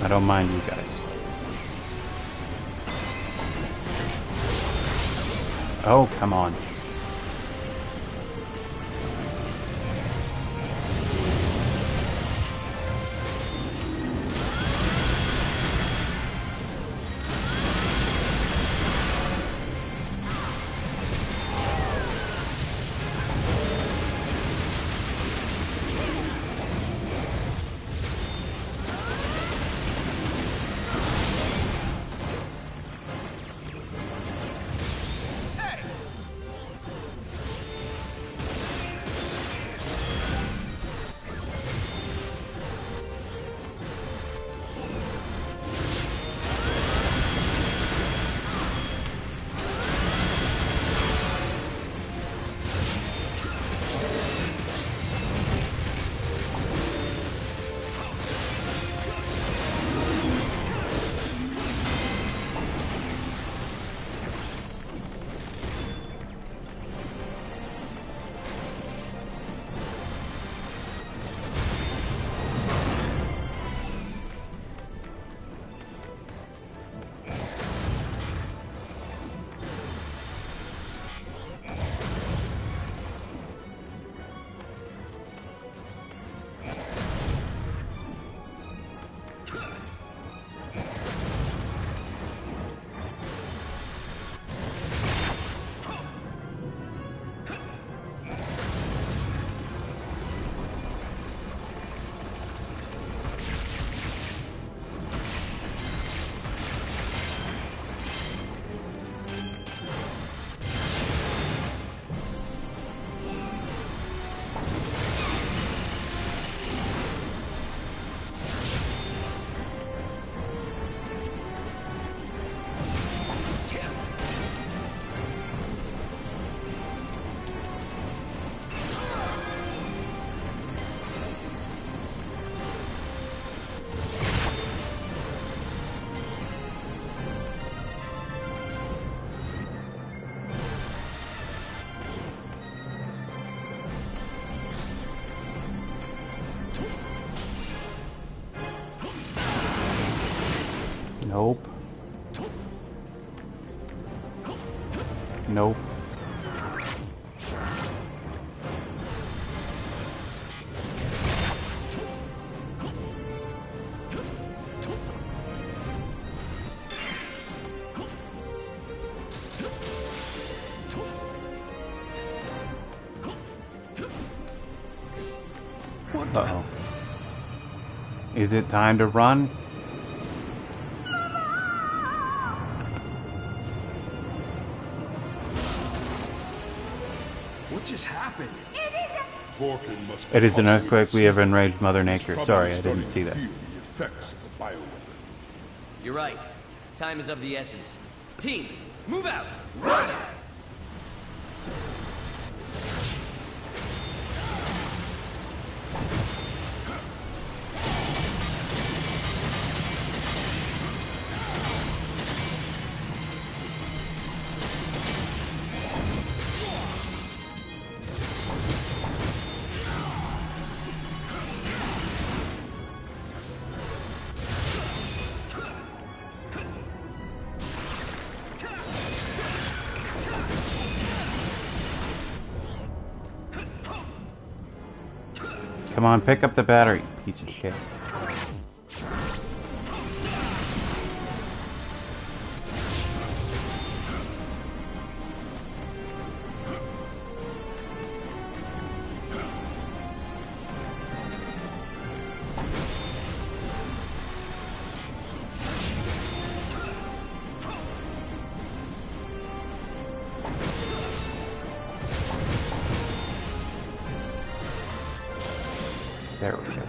I don't mind you guys. Oh, come on. Nope. Nope. Uh-oh. Is it time to run? What just happened? Vorkin must It is an possibly earthquake. We have seen enraged Mother Nature. Probably Sorry, I starting didn't see to that. feel the effects of the bioweapon. You're right. Time is of the essence. Team, move out! Run! Come on, pick up the battery, piece of shit. There we go.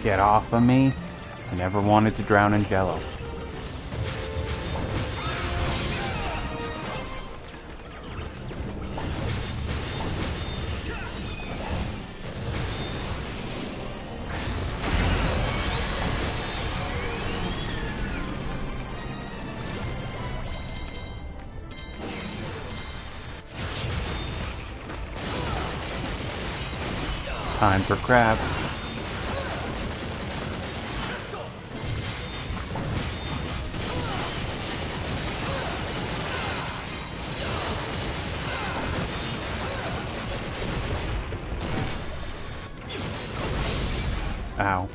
Get off of me. I never wanted to drown in Jello. Time for crab. Ow.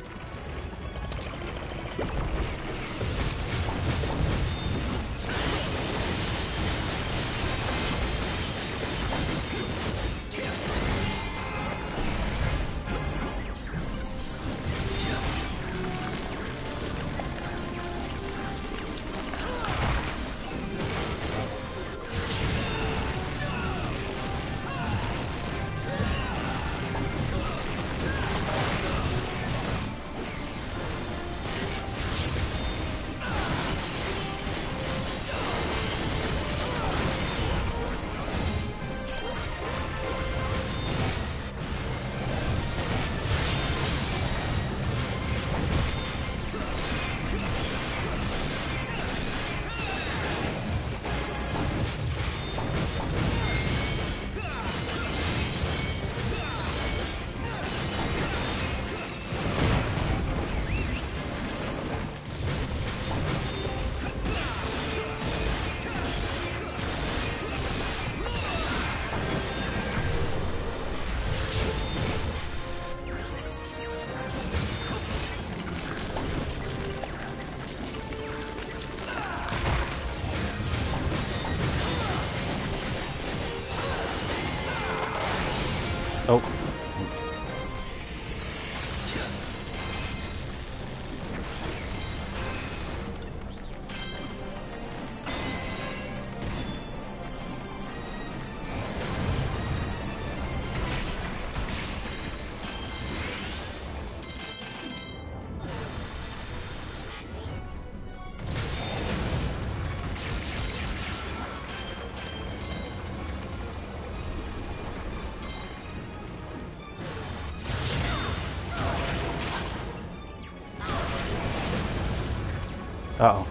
Oh. Uh-oh.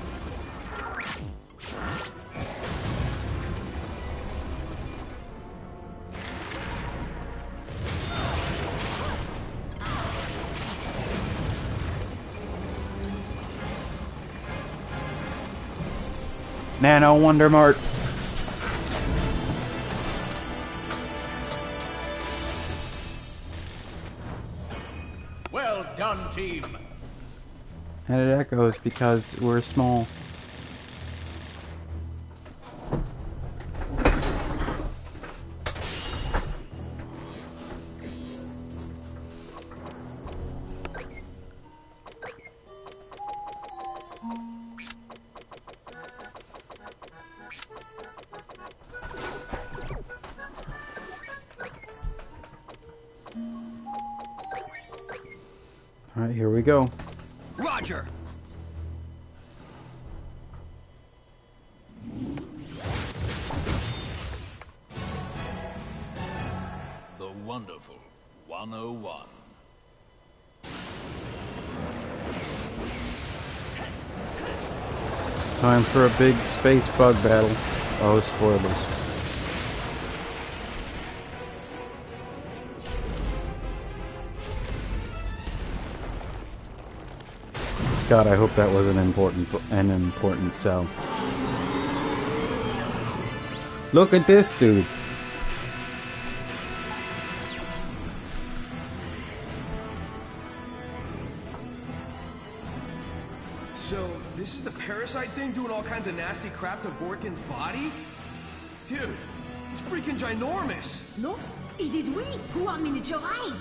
Nano Wonder Mart. Well done, team. And it echoes because we're small. All right, here we go. Roger. The wonderful 101. Time for a big space bug battle. Oh, spoilers. God, I hope that was an important cell. Look at this dude. So, this is the parasite thing doing all kinds of nasty crap to Vorkin's body? Dude, it's freaking ginormous! No, it is we who are miniaturized.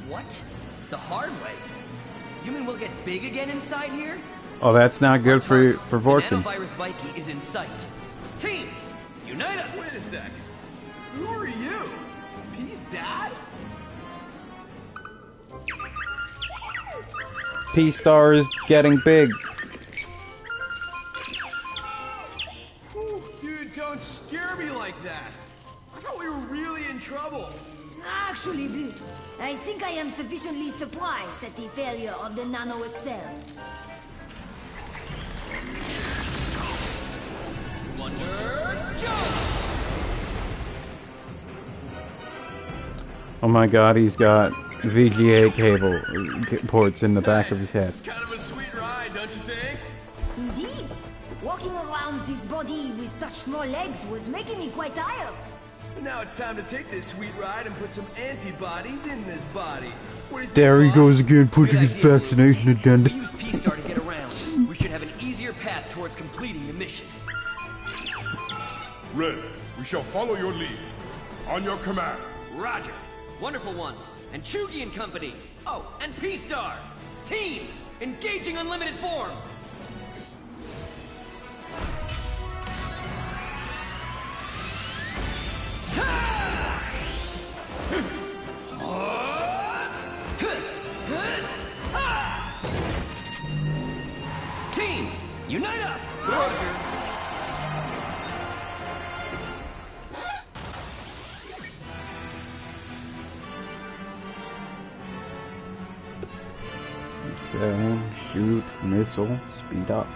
What? The hard way? You mean we'll get big again inside here? Oh, that's not good for Vorkin. The nanovirus Viking is in sight. Team, unite up! Wait a sec. Who are you? Peace Dad? P-Star is getting big. Ooh, dude, don't scare me like that. I thought we were really in trouble. Actually, Blue, I think I am sufficiently surprised at the failure of the Nano Excel. Wonder Jump! Oh my god, he's got VGA cable ports in the back of his head. It's kind of a sweet ride, don't you think? Indeed. Walking around this body with such small legs was making me quite tired. But now it's time to take this sweet ride and put some antibodies in this body. What do you think, There he boss? goes again, pushing his vaccination agenda. We use P-Star to get around. We should have an easier path towards completing the mission. Red, we shall follow your lead. On your command. Roger. Wonderful Ones, and Chugi and Company. Oh, and P-Star. Team, engaging unlimited form. Team, unite up! Roger. Okay, shoot, missile, speed up.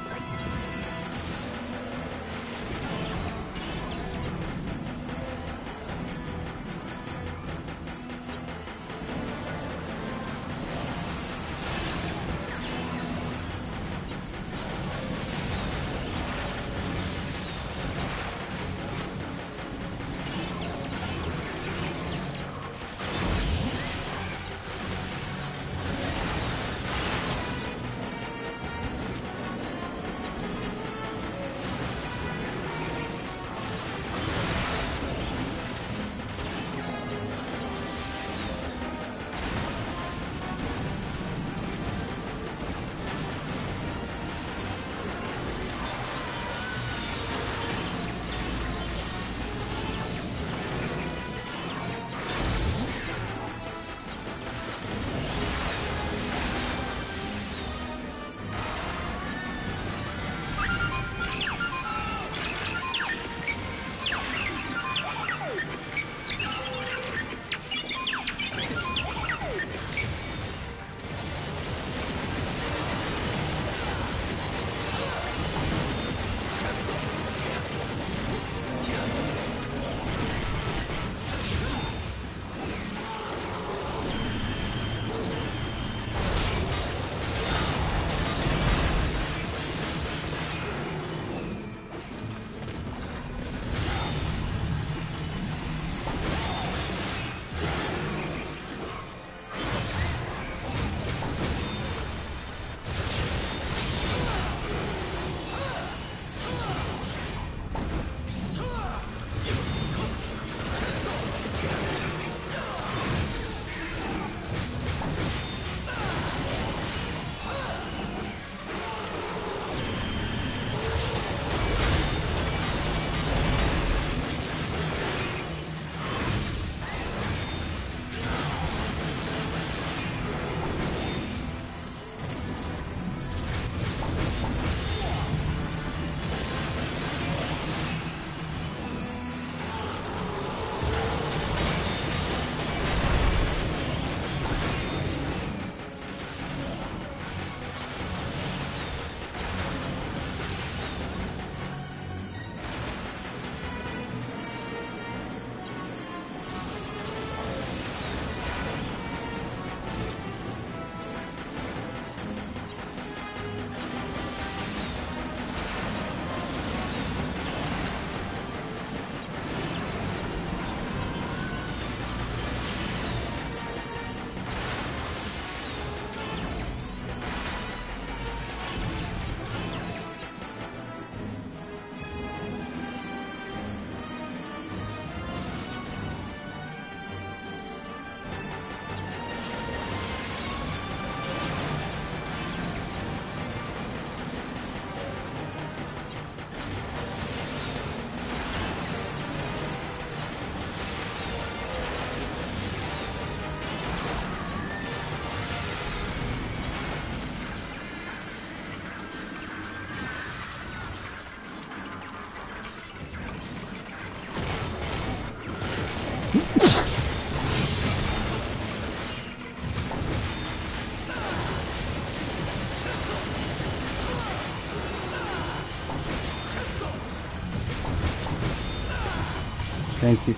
Thank you.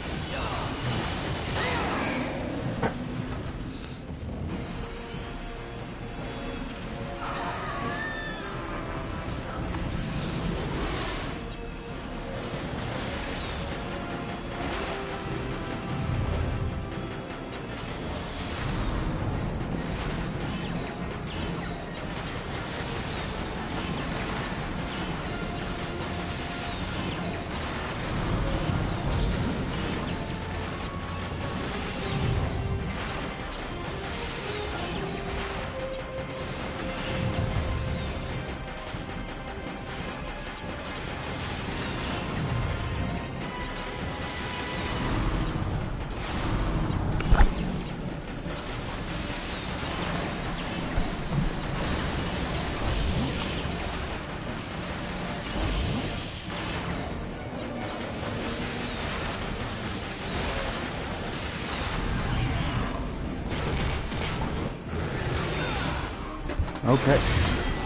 Okay.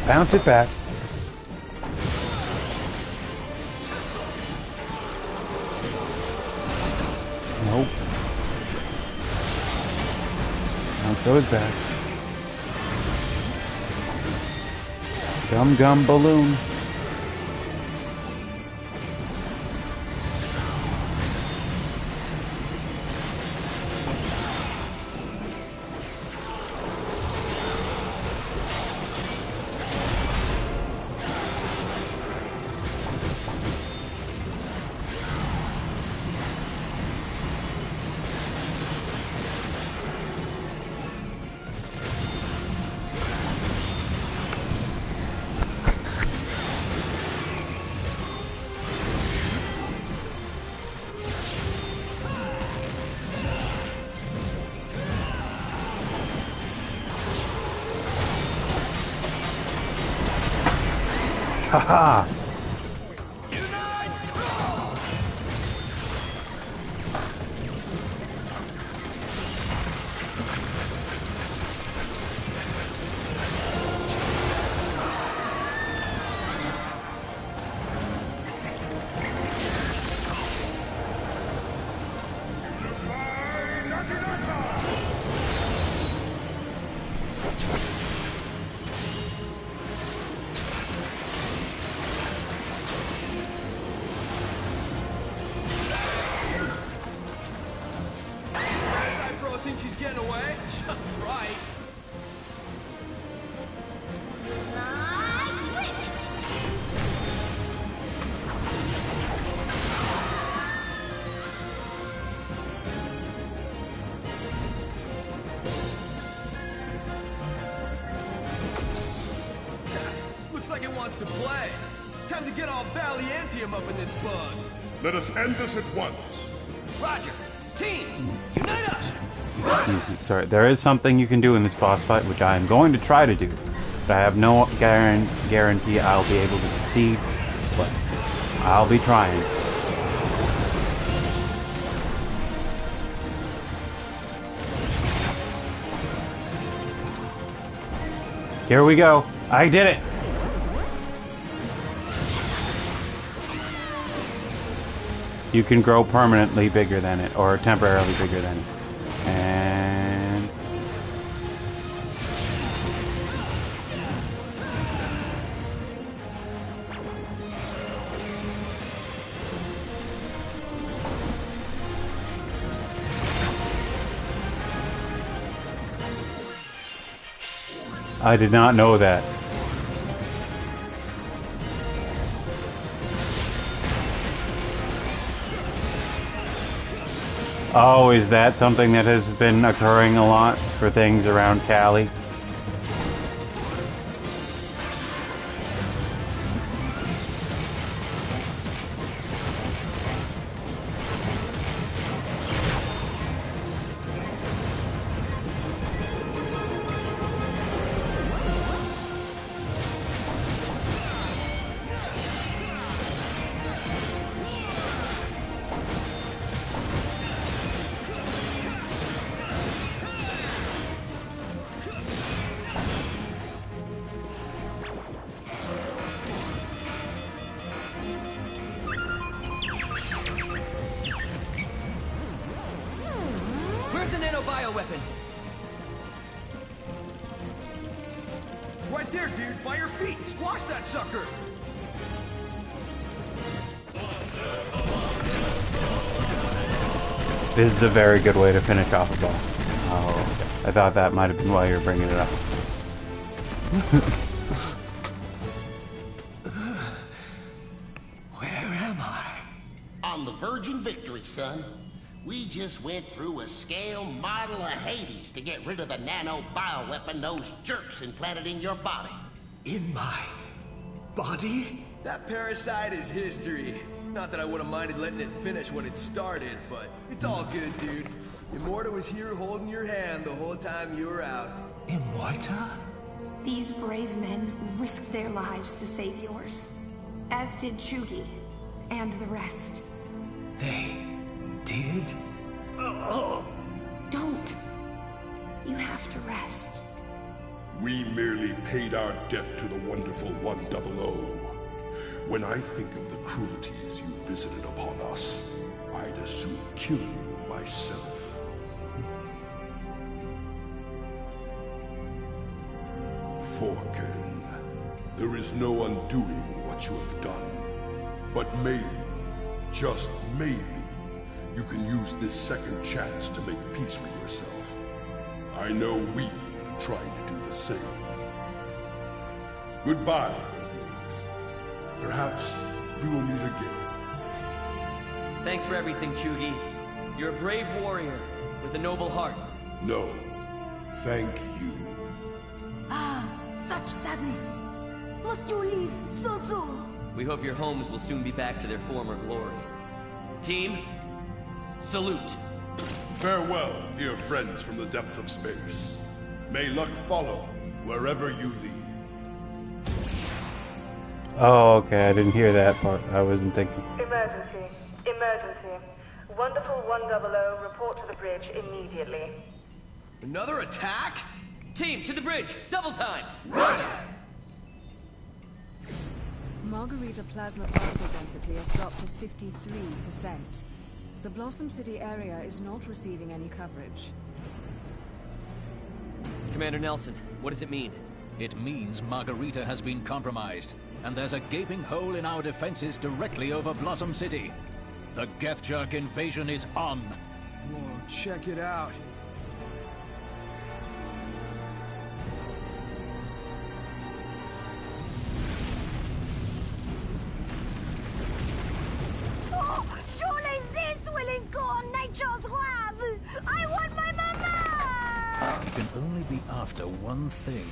Bounce it back. Nope. Bounce those back. Gum Gum Balloon. Haha! To play. Time to get all Valiantium up in this bug. Let us end this at once. Roger. Team, unite us. Sorry, there is something you can do in this boss fight, which I am going to try to do. But I have no guarantee I'll be able to succeed. But I'll be trying. Here we go. I did it. You can grow permanently bigger than it, or temporarily bigger than it. And... I did not know that. Oh, is that something that has been occurring a lot for things around Cali? happen? Right there, dude, by your feet. Squash that sucker. This is a very good way to finish off a boss. Oh, I thought that might have been why you were bringing it up. Where am I? On the Virgin Victory, son. We just went through a scale model of Hades to get rid of the nano bioweapon those jerks implanted in your body. In my body? That parasite is history. Not that I would have minded letting it finish what it started, but it's all good, dude. Immorta was here holding your hand the whole time you were out. Immorta? These brave men risked their lives to save yours. As did Chugi. And the rest. They did? Don't. You have to rest. We merely paid our debt to the wonderful 100. When I think of the cruelties you visited upon us, I'd as soon kill you myself. Forken, there is no undoing what you have done. But maybe, just maybe, you can use this second chance to make peace with yourself. I know we will be trying to do the same. Goodbye, Earthlings. Perhaps we will meet again. Thanks for everything, Chugi. You're a brave warrior with a noble heart. No, thank you. Ah, such sadness. Must you leave so soon? We hope your homes will soon be back to their former glory. Team, salute. Farewell, dear friends from the depths of space. May luck follow wherever you lead. Oh, okay, I didn't hear that part. I wasn't thinking. Emergency. Emergency. Wonderful 100, report to the bridge immediately. Another attack? Team, to the bridge! Double time! Run! Margarita plasma particle density has dropped to 53%. The Blossom City area is not receiving any coverage. Commander Nelson, what does it mean? It means Margarita has been compromised, and there's a gaping hole in our defenses directly over Blossom City. The Gethjerk invasion is on. Whoa, check it out. Oh, surely this will encore nature's rave! I want my mama! You can only be after one thing.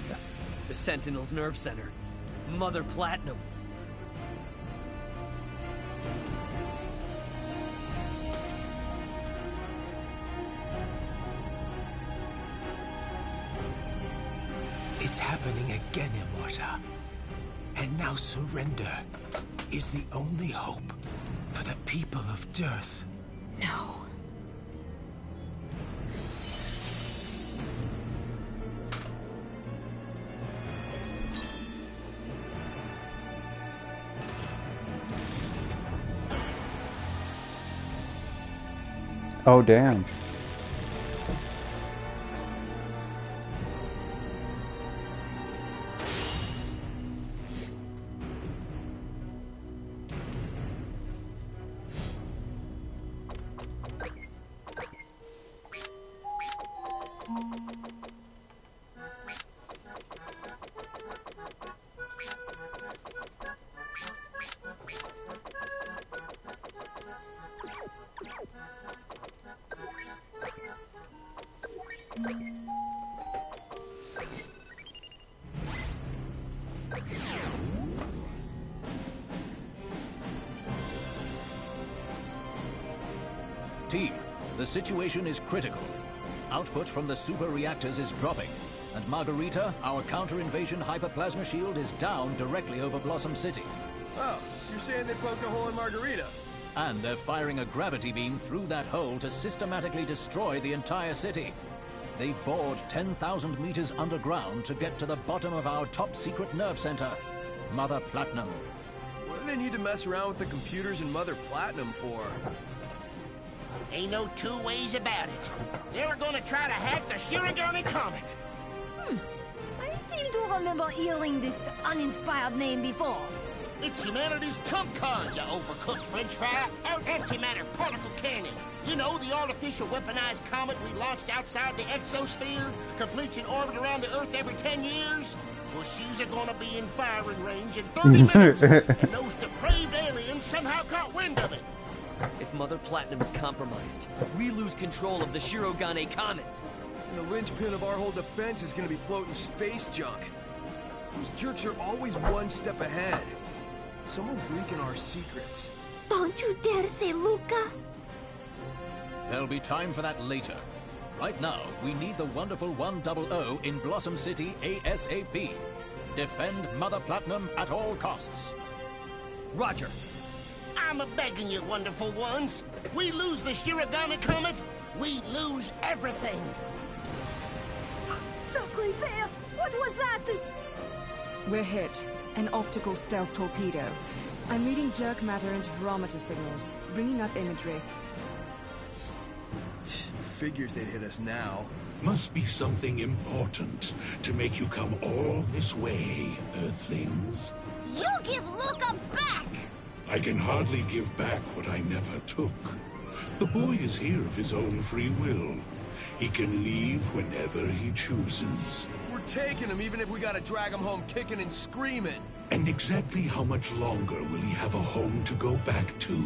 The Sentinel's nerve center. Mother Platinum. It's happening again, Immorta. And now surrender is the only hope for the people of Dearth. No. Oh, damn. Team, the situation is critical. Output from the super reactors is dropping, and Margarita, our counter-invasion hyperplasma shield, is down directly over Blossom City. Oh, you're saying they poked a hole in Margarita? And they're firing a gravity beam through that hole to systematically destroy the entire city. They've bored 10,000 meters underground to get to the bottom of our top-secret nerve center, Mother Platinum. What do they need to mess around with the computers in Mother Platinum for? Ain't no two ways about it. They were gonna try to hack the Shirogane Comet. I seem to remember hearing this uninspired name before. It's humanity's trump card, you overcooked french fry. Our antimatter particle cannon. You know, the artificial weaponized comet we launched outside the exosphere, completes an orbit around the Earth every 10 years? Well, she's gonna be in firing range in 30 minutes, and those depraved aliens somehow caught wind of it. If Mother Platinum is compromised, we lose control of the Shirogane Comet. And the linchpin of our whole defense is gonna be floating space junk. Those jerks are always one step ahead. Someone's leaking our secrets. Don't you dare say Luca. There'll be time for that later. Right now, we need the wonderful 100 in Blossom City ASAP. Defend Mother Platinum at all costs. Roger. I'm a-begging you, wonderful ones. We lose the Shirogane Comet, we lose everything. Sacré Père, what was that? We're hit. An optical stealth torpedo. I'm reading jerk matter interferometer signals, bringing up imagery. Figures they'd hit us now. Must be something important to make you come all this way, Earthlings. You give Luca back! I can hardly give back what I never took. The boy is here of his own free will. He can leave whenever he chooses. We're taking him even if we gotta drag him home kicking and screaming. And exactly how much longer will he have a home to go back to?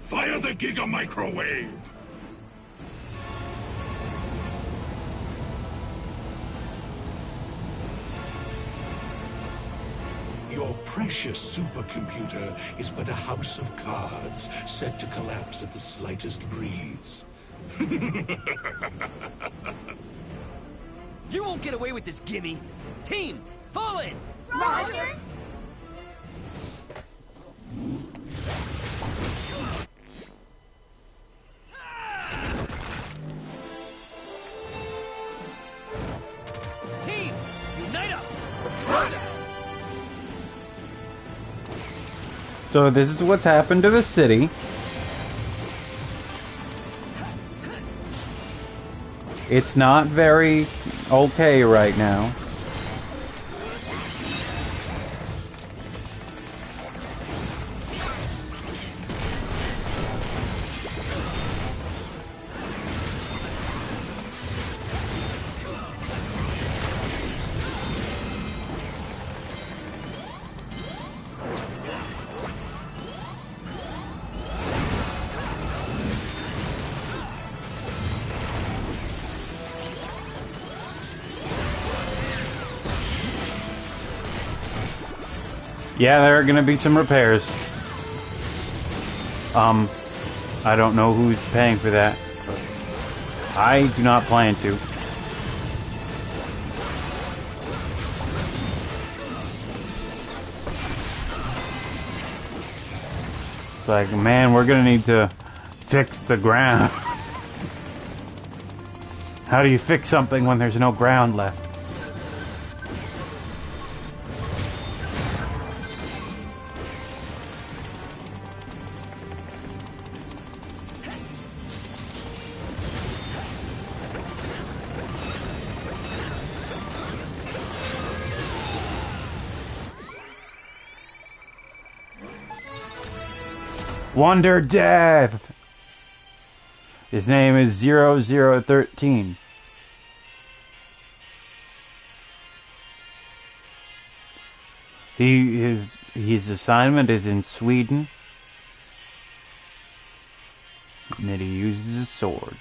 Fire the Giga Microwave! Your precious supercomputer is but a house of cards set to collapse at the slightest breeze. You won't get away with this, gimme. Team, fall in! Roger! Team, unite up! So this is what's happened to the city. It's not very okay right now. Yeah, there are gonna be some repairs. I don't know who's paying for that, but I do not plan to. It's like, man, we're gonna need to fix the ground. How do you fix something when there's no ground left? Wonder Death! His name is 0013. His assignment is in Sweden. And that he uses a sword.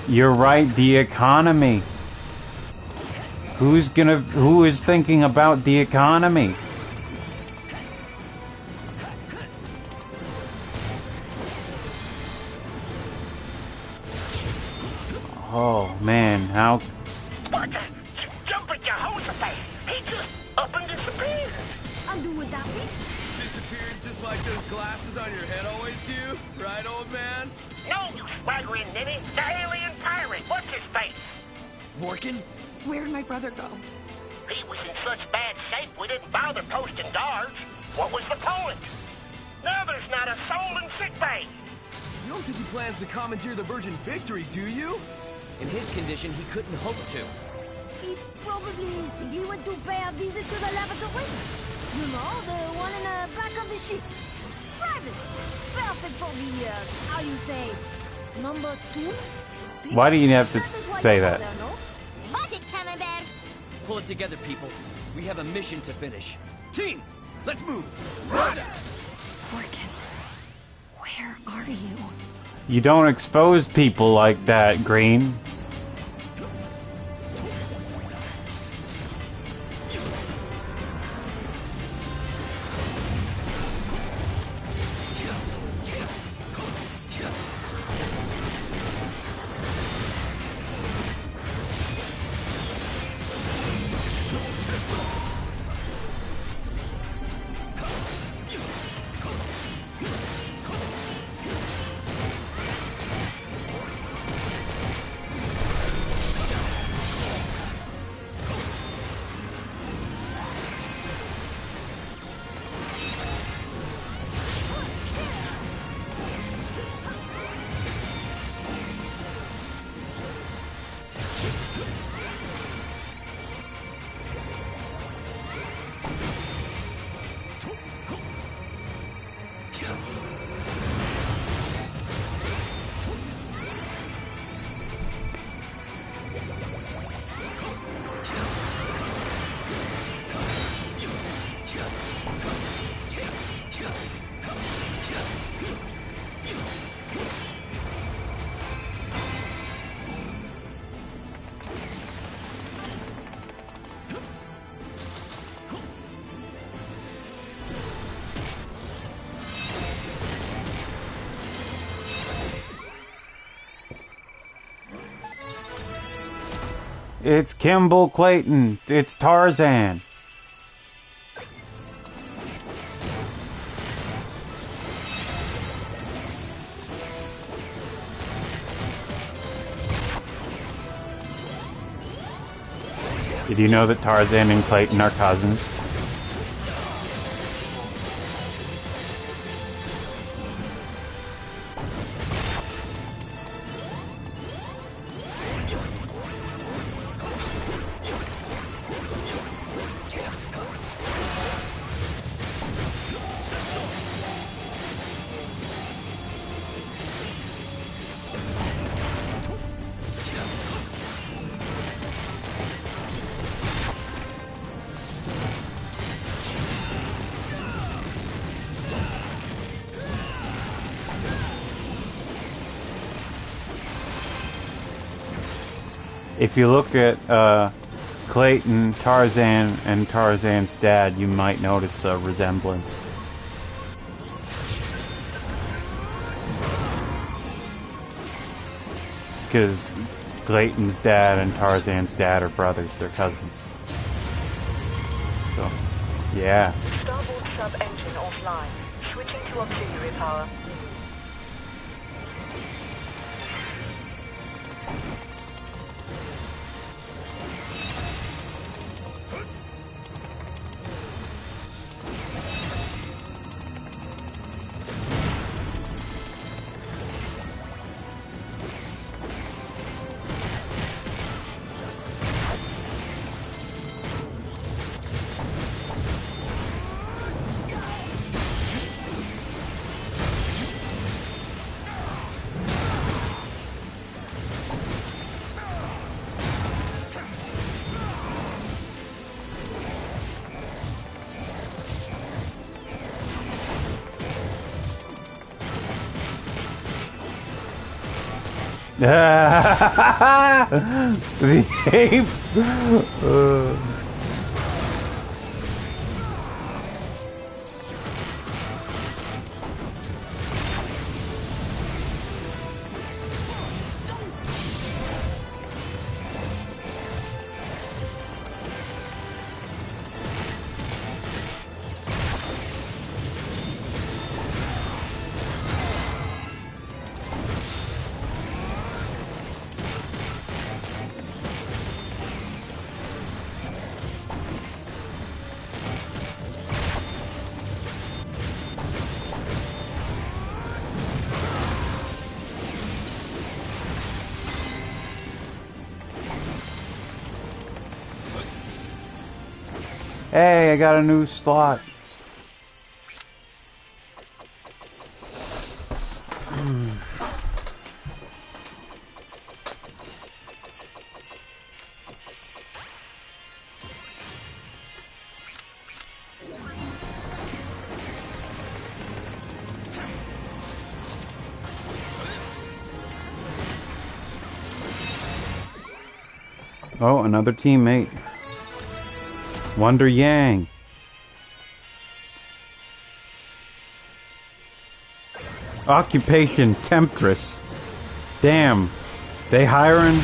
You're right, the economy. Who is thinking about the economy? Oh man, how? What? Jump at your host, he just up and disappeared. Undo with that. Disappeared just like those glasses on your head always do, right, old man? No, you swaggering ninny. The alien pirate. What's his face? Vorkin? Where'd my brother go? He was in such bad shape we didn't bother posting guards. What was the point? Now there's not a soul in sickbay. You don't think he plans to commandeer the Virgin Victory, do you? In his condition, he couldn't hope to. He probably simply went to pay a visit to the laboratory. You know, the one in the back of the ship. Private. Perfect for the, how you say, number 2? Why do you have to say that? Budget, Camembert. Pull it together, people. We have a mission to finish. Team, let's move. Vorkin, where are you? You don't expose people like that, Green. It's Kimball Clayton. It's Tarzan. Did you know that Tarzan and Clayton are cousins? If you look at Clayton, Tarzan, and Tarzan's dad, you might notice a resemblance. It's because Clayton's dad and Tarzan's dad are brothers. They're cousins. So, yeah. Starboard sub-engine offline. Switching to auxiliary power. The ape. Hey, I got a new slot. Oh, another teammate. Wonder Yang. Occupation Temptress. Damn. They hiring?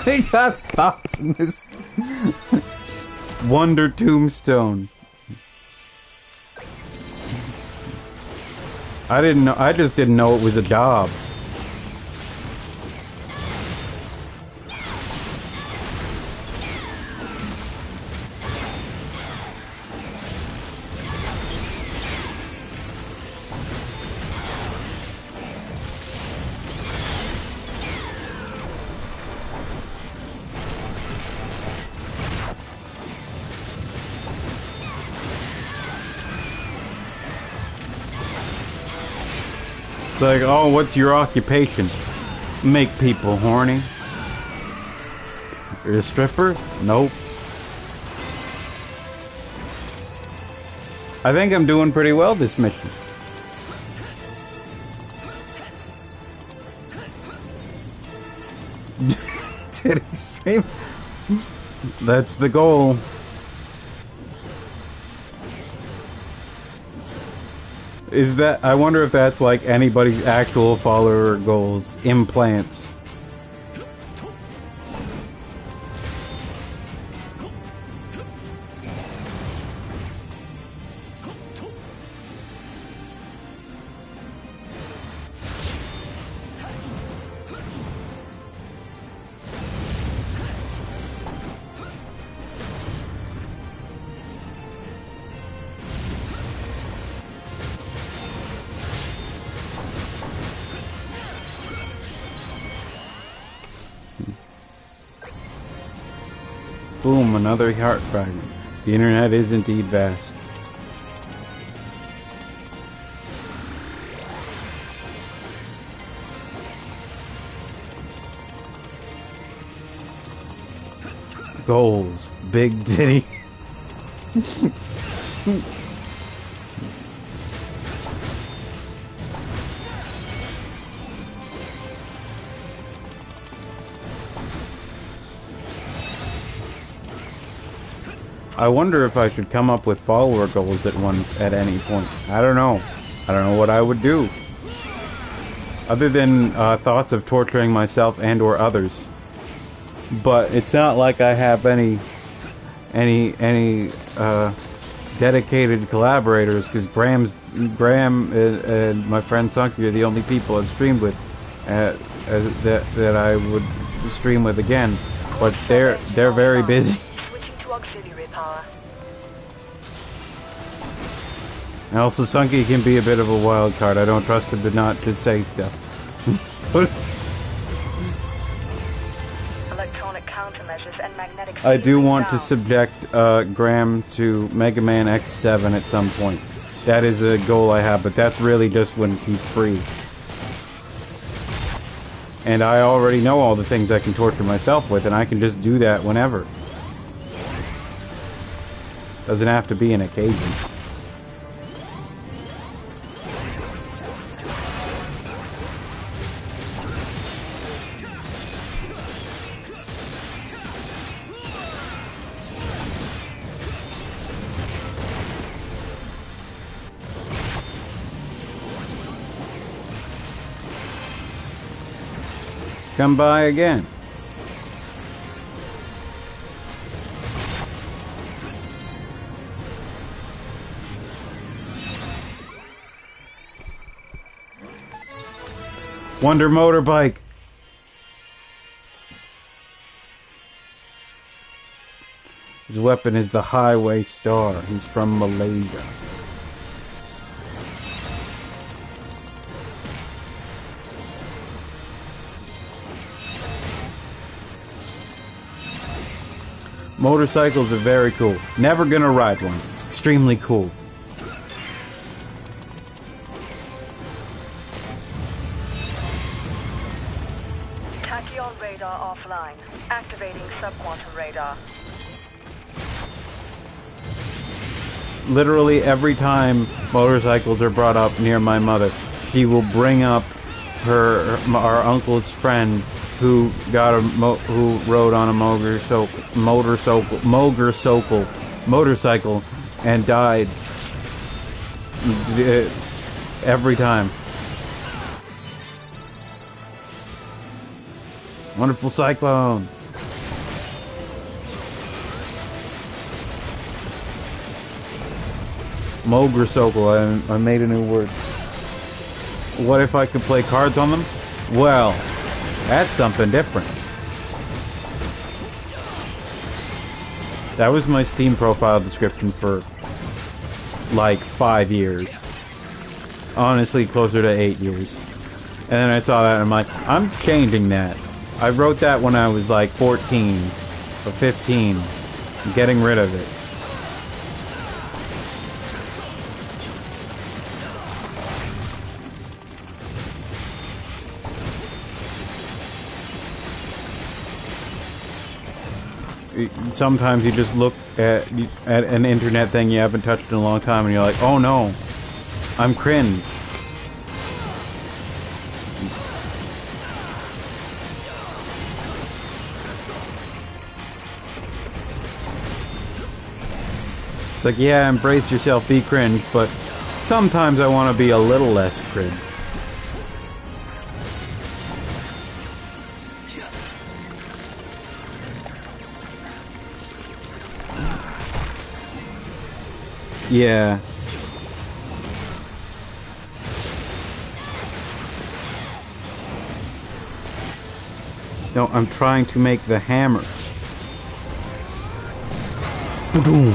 They got thoughts in this. Wonder Tombstone. I didn't know. I just didn't know it was a job. It's like, oh, what's your occupation? Make people horny. You're a stripper? Nope. I think I'm doing pretty well this mission. Did he stream? That's the goal. Is that, I wonder if that's like anybody's actual follower goals. Implants. Boom, another heart fragment. The internet is indeed vast. Goals. Big Diddy. I wonder if I should come up with follower goals at any point. I don't know. I don't know what I would do. Other than thoughts of torturing myself and or others. But it's not like I have any dedicated collaborators, because Graham and my friend Sunky are the only people I've streamed with that I would stream with again. But they're very busy. And also, Sunky can be a bit of a wild card. I don't trust him to not just say stuff. Electronic countermeasures and magnetic I do want to subject Graham to Mega Man X7 at some point. That is a goal I have, but that's really just when he's free. And I already know all the things I can torture myself with, and I can just do that whenever. Doesn't have to be an occasion. Come by again. Wonder Motorbike. His weapon is the Highway Star. He's from Malaysia. Motorcycles are very cool. Never gonna ride one. Extremely cool. Tachyon radar offline. Activating subquantum radar. Literally every time motorcycles are brought up near my mother, she will bring up our uncle's friend who got who rode on a motorcycle and died every time. Wonderful cyclone. Motorcycle. I made a new word. What if I could play cards on them? Well, that's something different. That was my Steam profile description for like 5 years. Honestly, closer to 8 years. And then I saw that and I'm like, I'm changing that. I wrote that when I was like 14 or 15. I'm getting rid of it. Sometimes you just look at an internet thing you haven't touched in a long time and you're like, oh no, I'm cringe. It's like, yeah, embrace yourself, be cringe, but sometimes I want to be a little less cringe. Yeah. No, I'm trying to make the hammer. Boom.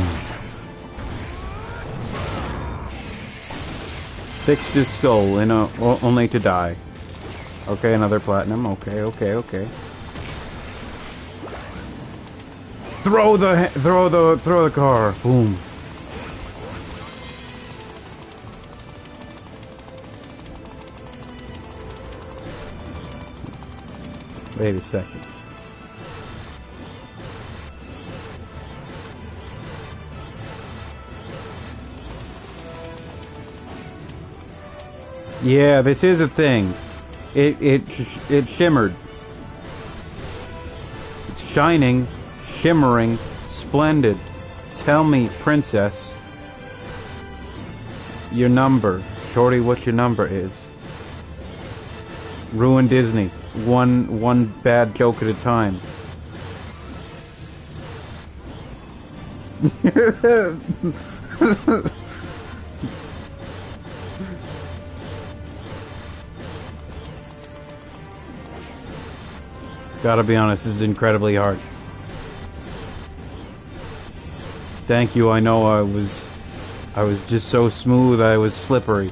Fixed his skull in only to die. Okay, another platinum. Okay. Throw the car. Boom. Wait a second. Yeah, this is a thing. It shimmered. It's shining, shimmering, splendid. Tell me, princess, your number. Shorty, what your number is. Ruin Disney. One bad joke at a time. Gotta be honest, this is incredibly hard. Thank you, I know I was just so smooth, I was slippery.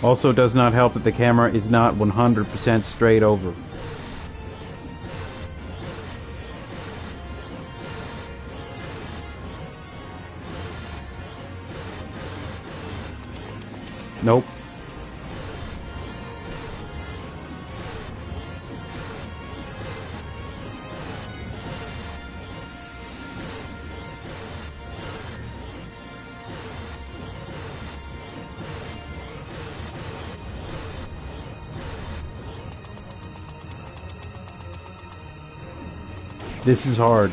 Also does not help that the camera is not 100% straight over. Nope. This is hard.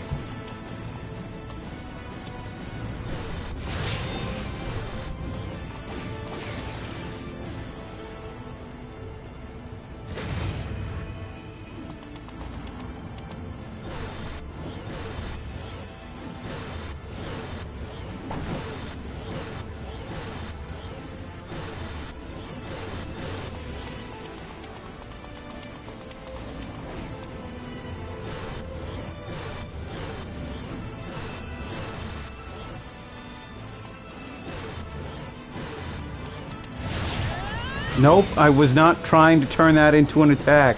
Nope, I was not trying to turn that into an attack.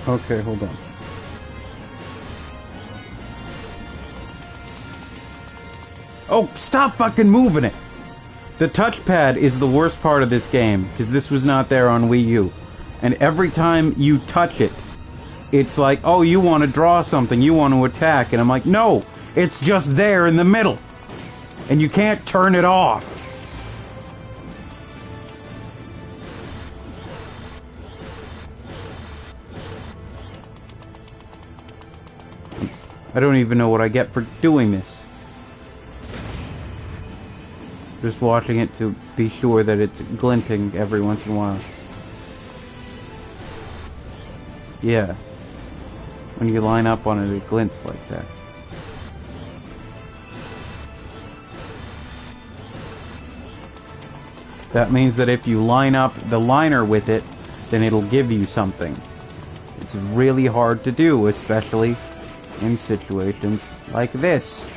Okay, hold on. Oh, stop fucking moving it! The touchpad is the worst part of this game, because this was not there on Wii U. And every time you touch it, it's like, oh, you want to draw something, you want to attack, and I'm like, no! It's just there in the middle! And you can't turn it off! I don't even know what I get for doing this. Just watching it to be sure that it's glinting every once in a while. Yeah. When you line up on it, it glints like that. That means that if you line up the liner with it, then it'll give you something. It's really hard to do, especially in situations like this.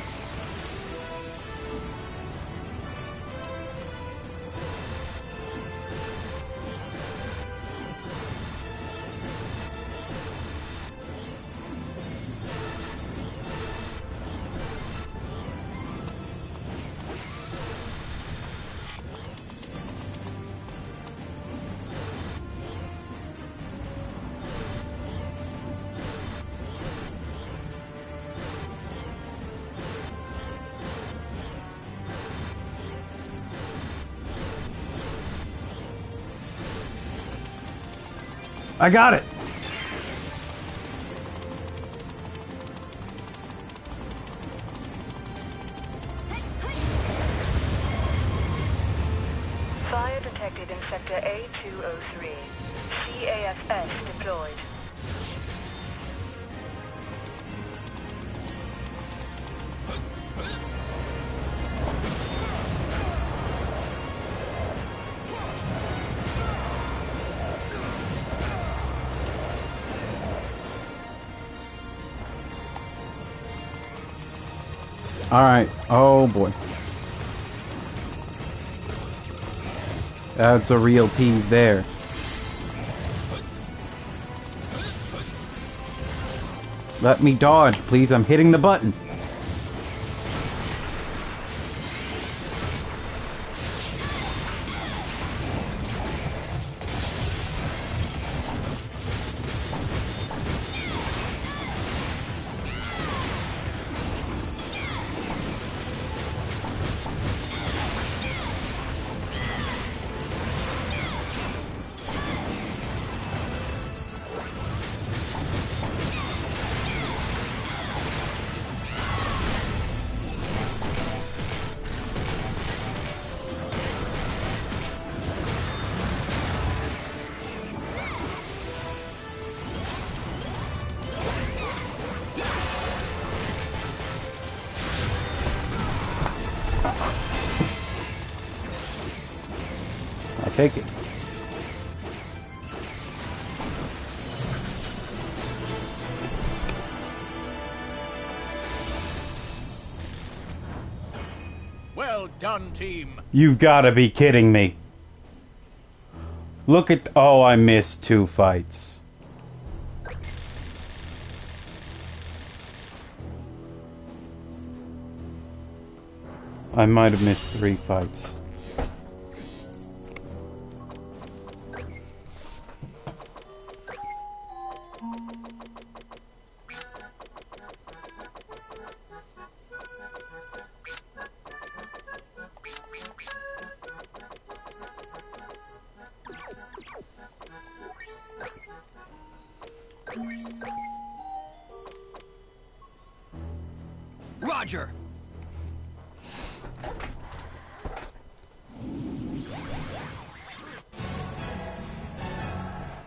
I got it! Fire detected in Sector A203. CAFS deployed. Alright. Oh boy. That's a real tease there. Let me dodge, please. I'm hitting the button. Take it. Well done, team. You've got to be kidding me. Look at... Oh, I missed 2 fights. I might have missed 3 fights. Roger!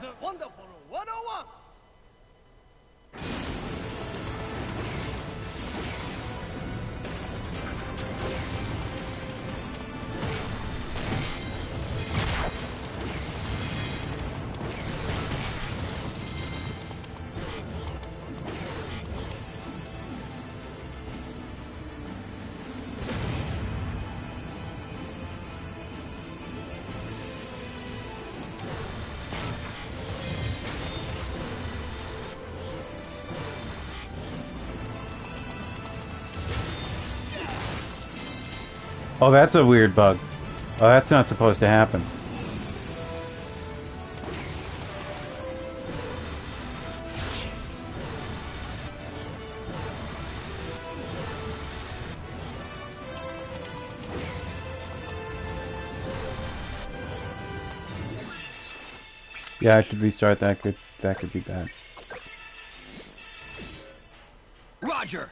The wonderful 101! Oh, that's a weird bug. Oh, that's not supposed to happen. Yeah, I should restart. That could be bad. Roger.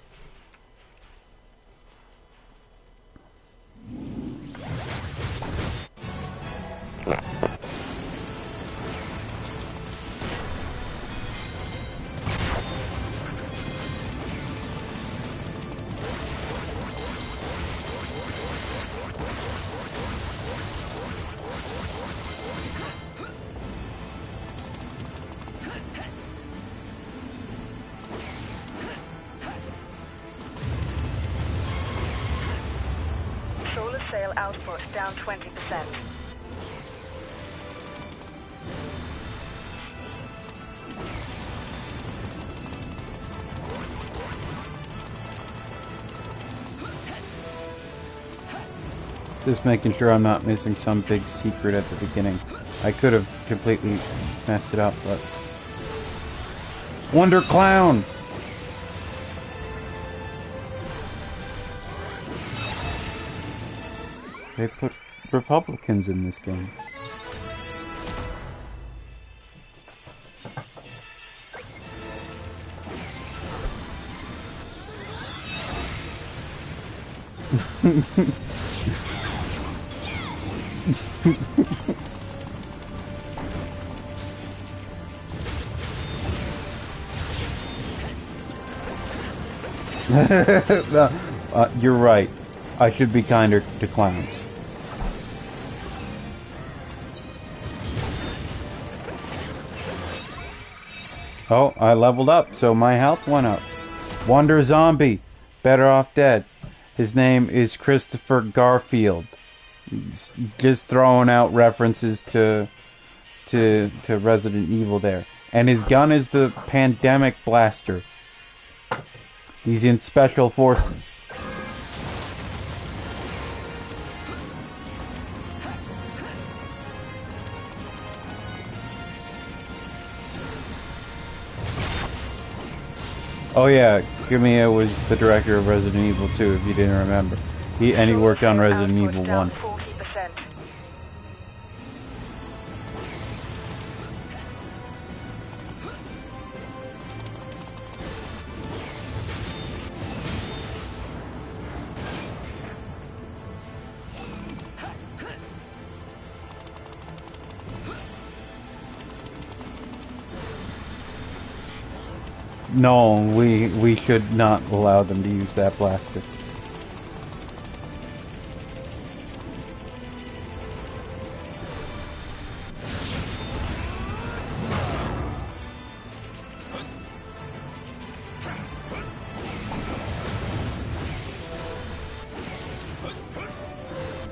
Solar sail output down 20%. Just making sure I'm not missing some big secret at the beginning. I could have completely messed it up, but... Wonder Clown! They put Republicans in this game. No, you're right. I should be kinder to clowns. Oh, I leveled up, so my health went up. Wonder Zombie. Better off dead. His name is Christopher Garfield. It's just throwing out references to Resident Evil there. And his gun is the Pandemic Blaster. He's in Special Forces. Oh yeah, Kamiya was the director of Resident Evil 2, if you didn't remember. He worked on Resident Evil 1. No, we should not allow them to use that blaster.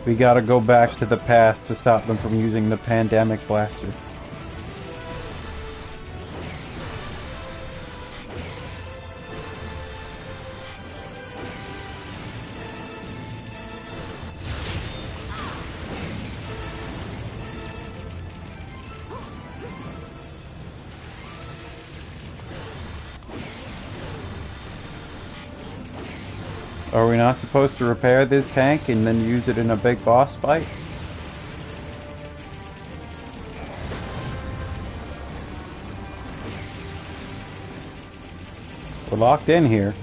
We gotta go back to the past to stop them from using the Pandemic Blaster. Are we not supposed to repair this tank and then use it in a big boss fight? We're locked in here.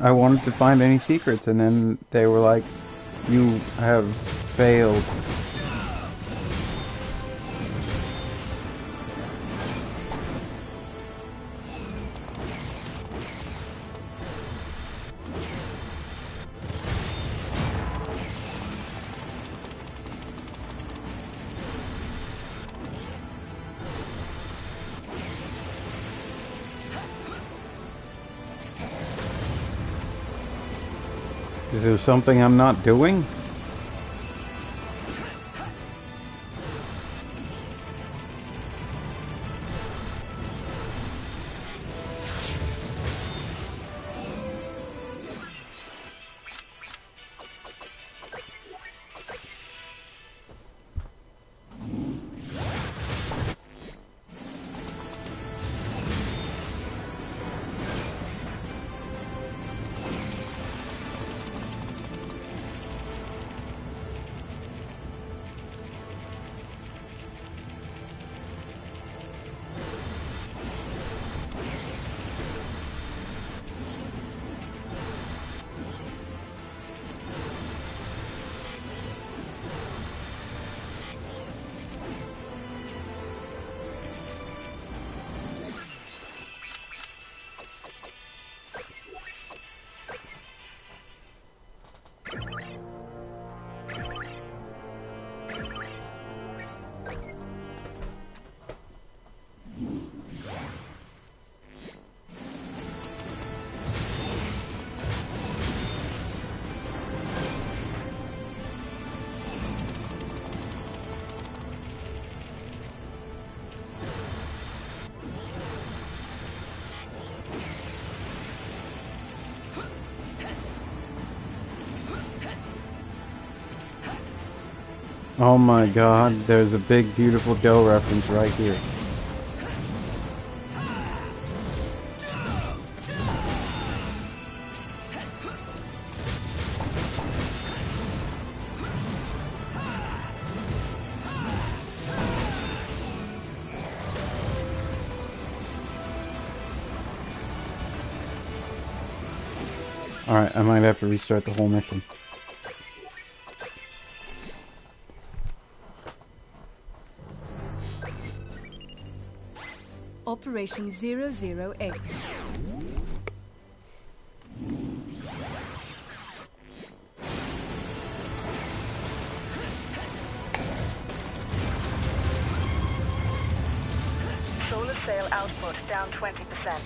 I wanted to find any secrets, and then they were like, "You have failed." Is there something I'm not doing? Oh my god, there's a big beautiful Doe reference right here. Alright, I might have to restart the whole mission. Operation 008. Solar sail output down 20%.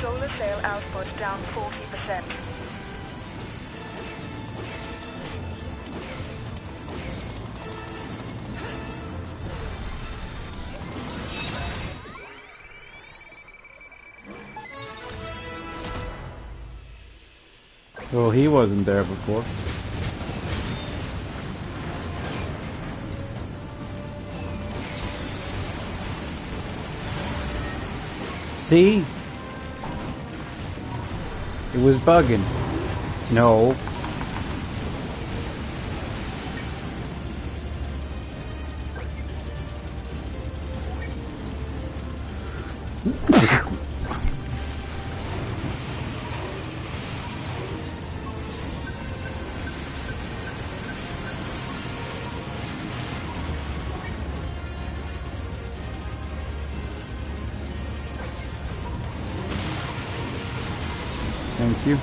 Solar sail output down 40%. Well, he wasn't there before. See? It was bugging. No. Thank you.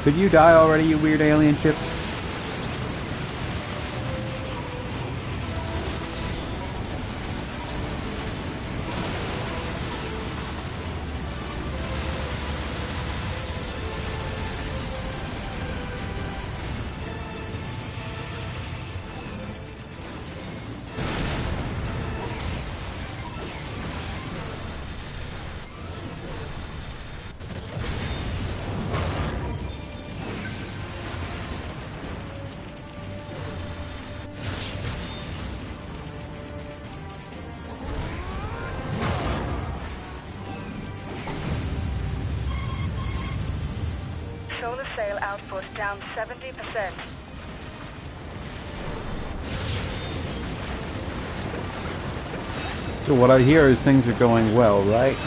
Could you die already, you weird alien ship? Solar sail output down 70%. So what I hear is things are going well, right?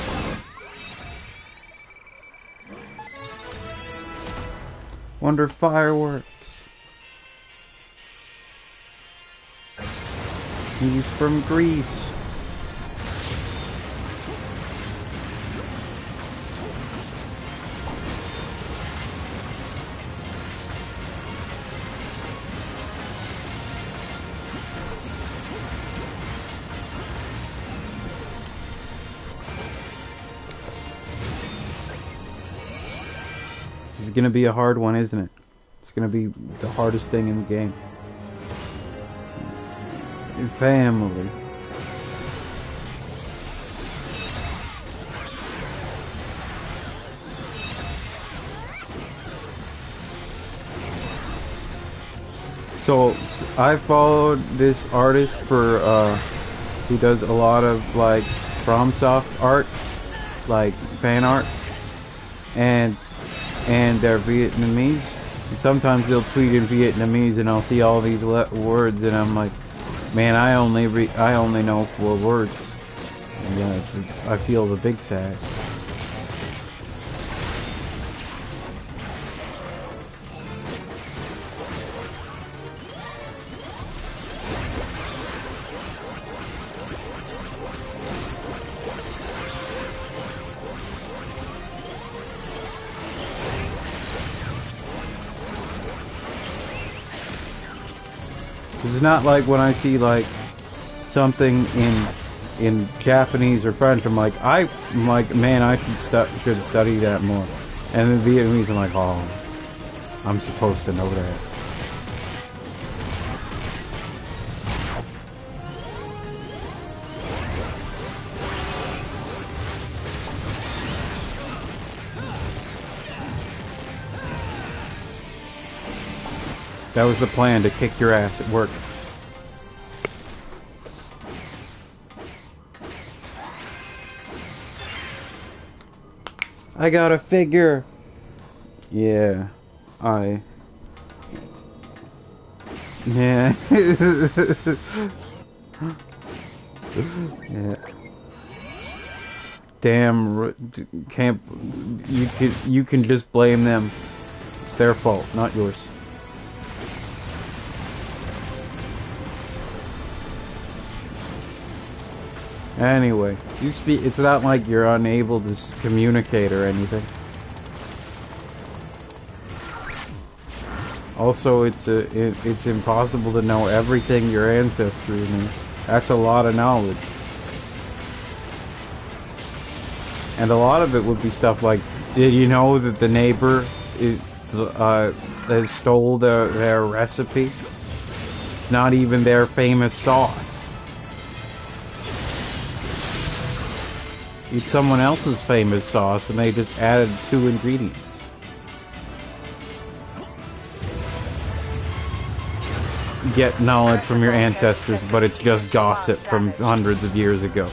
Wonder fireworks. He's from Greece. This is gonna be a hard one, isn't it? It's gonna be the hardest thing in the game. Family. So I followed this artist for who does a lot of like FromSoft art, like fan art, and they're Vietnamese. And sometimes they'll tweet in Vietnamese, and I'll see all these words, and I'm like, man, I only know 4 words. And yeah, I feel the big sad. It's not like when I see like something in Japanese or French, I'm like, man, I should study that more. And in Vietnamese, I'm like, oh, I'm supposed to know that. That was the plan, to kick your ass at work. I got a figure. Yeah. Yeah. Yeah. Damn, can't you can just blame them. It's their fault, not yours. Anyway, it's not like you're unable to communicate or anything. Also, it's impossible to know everything your ancestry knew. That's a lot of knowledge. And a lot of it would be stuff like, did you know that the neighbor has stole their recipe? It's not even their famous sauce. It's someone else's famous sauce, and they just added 2 ingredients. Get knowledge from your ancestors, but it's just gossip from hundreds of years ago.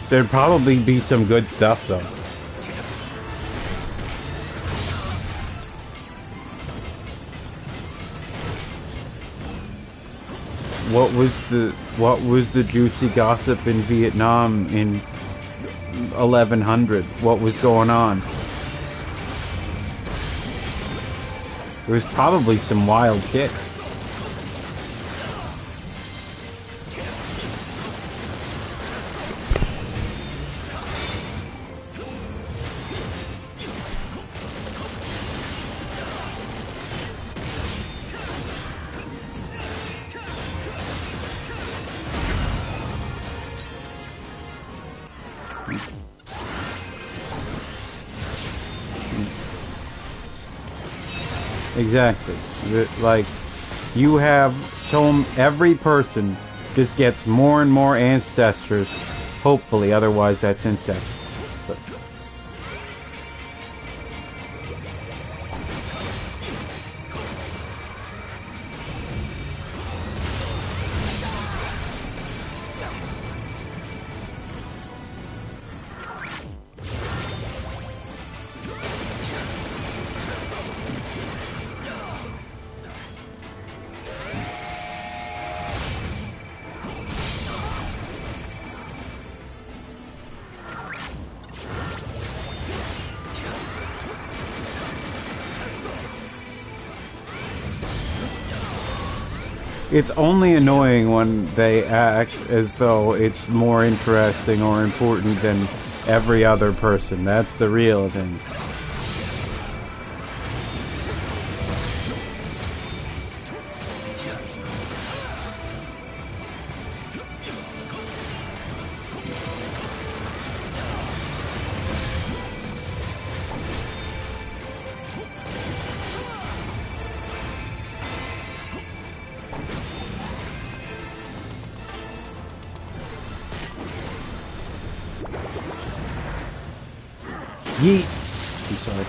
There'd probably be some good stuff, though. What was the juicy gossip in Vietnam in 1100? What was going on? There was probably some wild shit. Exactly. Like, you have every person just gets more and more ancestors. Hopefully, otherwise that's incest. But it's only annoying when they act as though it's more interesting or important than every other person. That's the real thing. Yeet! I'm sorry.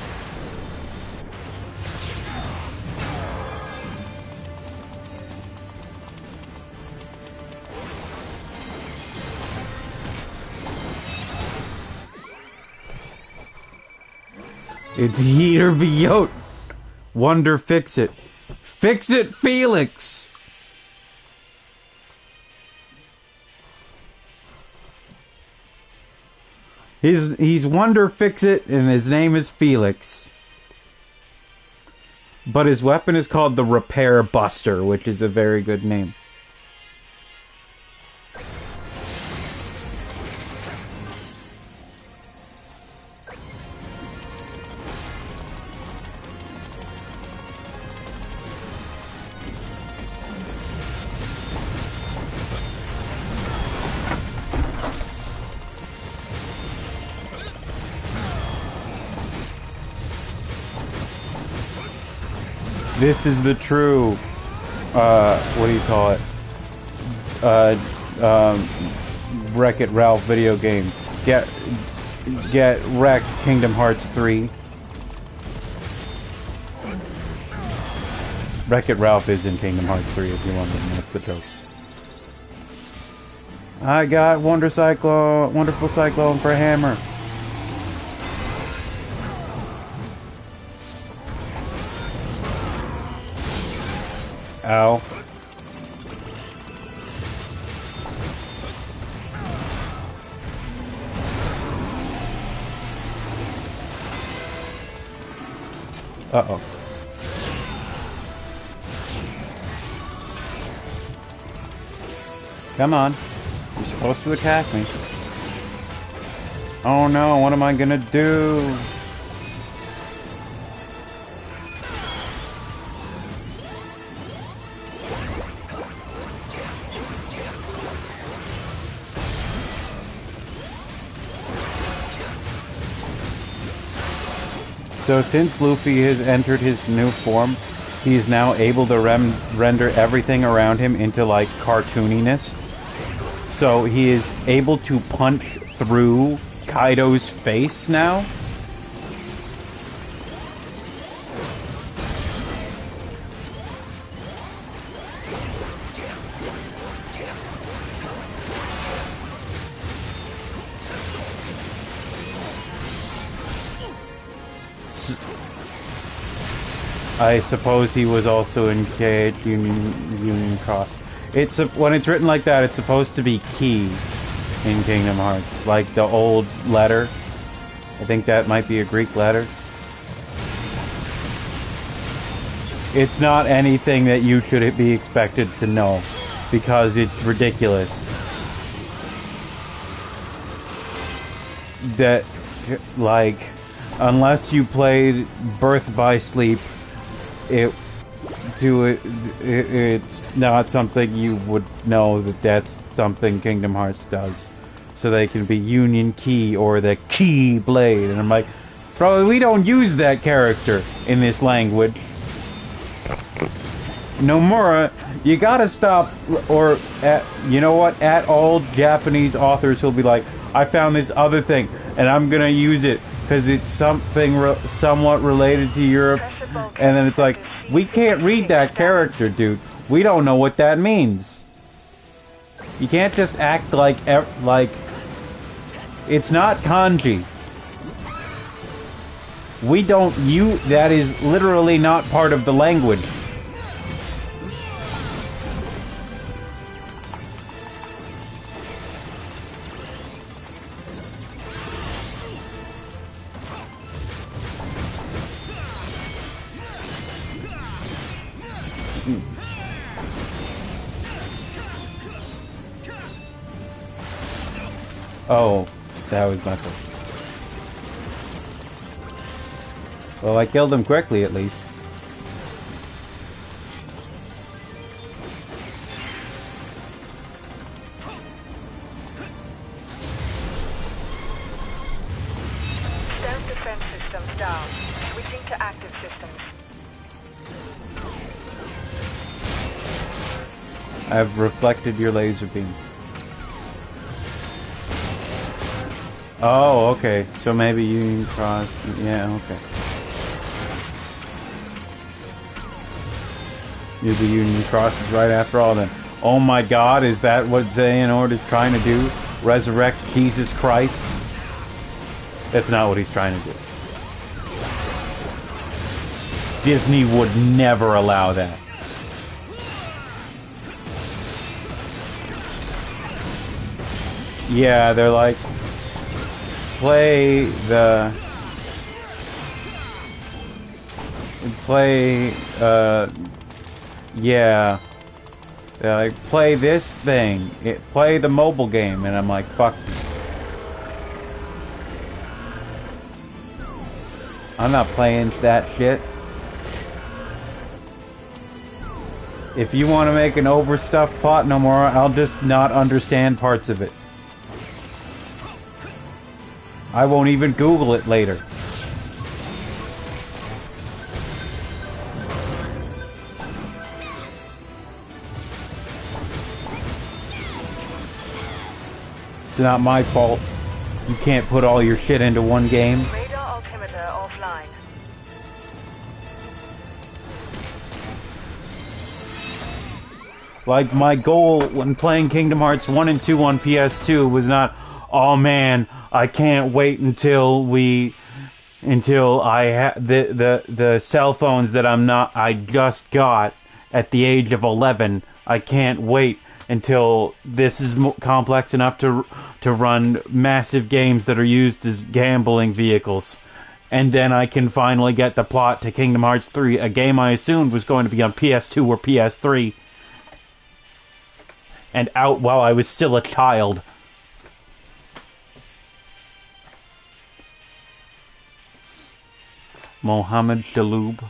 It's yeet or be yote. Wonder fix it. Fix it, Felix! He's Wonder Fix-It, and his name is Felix. But his weapon is called the Repair Buster, which is a very good name. This is the true, what do you call it? Wreck-It Ralph video game. Get wrecked, Kingdom Hearts 3. Wreck-It Ralph is in Kingdom Hearts 3 if you're wondering, that's the joke. I got Wonderful Cyclone for Hammer. Ow. Uh-oh. Come on. You're supposed to attack me. Oh no, what am I gonna do? So since Luffy has entered his new form, he is now able to render everything around him into, like, cartooniness. So he is able to punch through Kaido's face now. I suppose he was also engaged Union Cross. When it's written like that, it's supposed to be key in Kingdom Hearts, like the old letter. I think that might be a Greek letter. It's not anything that you should be expected to know, because it's ridiculous. That, like, unless you played Birth by Sleep, it's not something you would know that's something Kingdom Hearts does. So they can be Union Key or the Key Blade. And I'm like, bro, we don't use that character in this language. Nomura, you gotta stop, or you know what? At all Japanese authors who'll be like, I found this other thing, and I'm gonna use it because it's something somewhat related to Europe, and then it's like, we can't read that character, dude. We don't know what that means. You can't just act like it's not kanji. We don't use that. Is literally not part of the language. Oh, that was my fault. Well, I killed him quickly, at least. Stealth defense systems down. Switching to active systems. I've reflected your laser beam. Oh, okay. So maybe Union Cross. Yeah, okay. You're the Union Cross is right after all then. Oh my god, is that what Xehanort is trying to do? Resurrect Jesus Christ? That's not what he's trying to do. Disney would never allow that. Yeah, they're like, yeah. They're like, play this thing. Play the mobile game. And I'm like, fuck you. I'm not playing that shit. If you want to make an overstuffed plot no more, I'll just not understand parts of it. I won't even Google it later. It's not my fault. You can't put all your shit into one game. Radar altimeter offline. Like, my goal when playing Kingdom Hearts 1 and 2 on PS2 was not, oh man, I can't wait until I have the cell phones that I just got at the age of 11. I can't wait until this is complex enough to run massive games that are used as gambling vehicles. And then I can finally get the plot to Kingdom Hearts 3, a game I assumed was going to be on PS2 or PS3. And out while I was still a child. Mohammed Shaloub.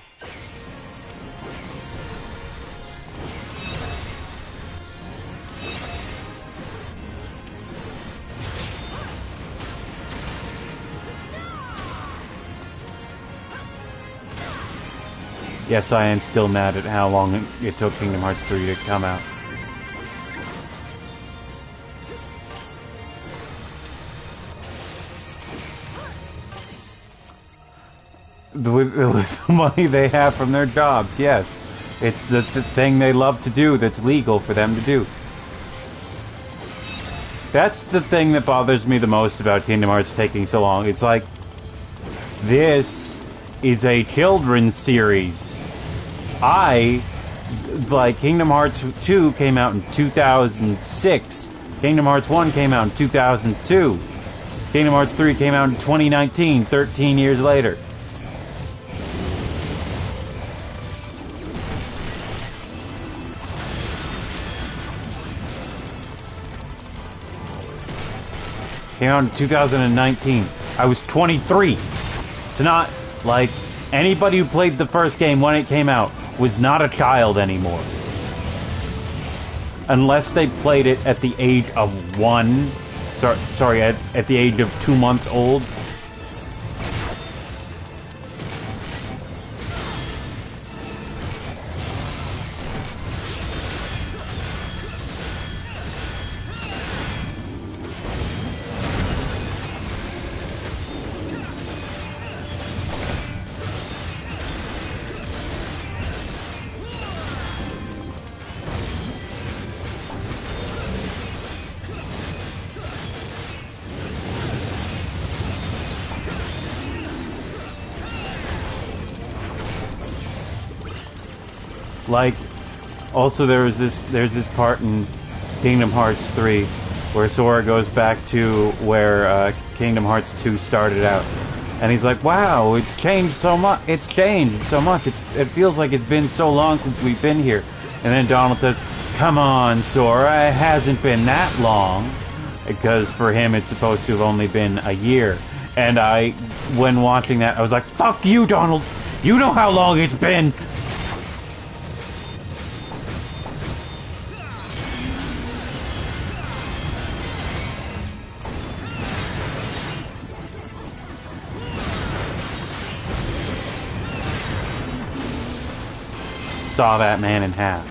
Yes, I am still mad at how long it took Kingdom Hearts 3 to come out. With the money they have from their jobs, yes. It's the thing they love to do that's legal for them to do. That's the thing that bothers me the most about Kingdom Hearts taking so long. It's like, this is a children's series. Kingdom Hearts 2 came out in 2006. Kingdom Hearts 1 came out in 2002. Kingdom Hearts 3 came out in 2019, 13 years later. Came out in 2019. I was 23. It's not like anybody who played the first game when it came out was not a child anymore. Unless they played it at the age of 1. Sorry, at the age of 2 months old. like, also there's this part in Kingdom Hearts 3 where Sora goes back to where Kingdom Hearts 2 started out. And he's like, wow, it's changed so much. It feels like it's been so long since we've been here. And then Donald says, come on, Sora, it hasn't been that long. Because for him, it's supposed to have only been a year. And when watching that, I was like, fuck you, Donald. You know how long it's been. Saw that man in half.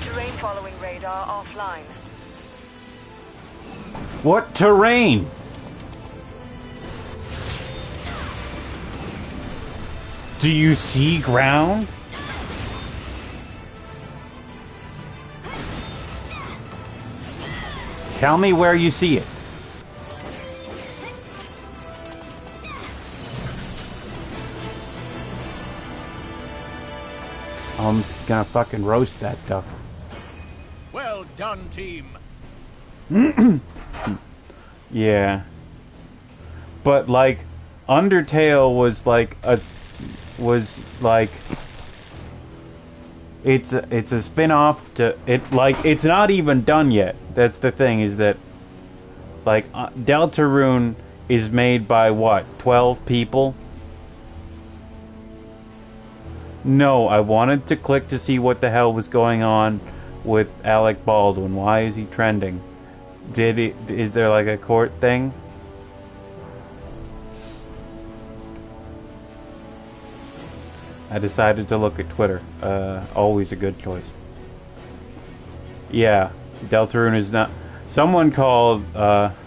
Terrain following radar offline. What terrain? Do you see ground? Tell me where you see it. I'm gonna fucking roast that duck. Well done, team. Yeah. But like Undertale was like it's a spin-off to it, like it's not even done yet. That's the thing, is that like Deltarune is made by what, 12 people? No, I wanted to click to see what the hell was going on with Alec Baldwin. Why is he trending? Is there like a court thing? I decided to look at Twitter. Always a good choice. Yeah, Deltarune is not. Someone called Undertale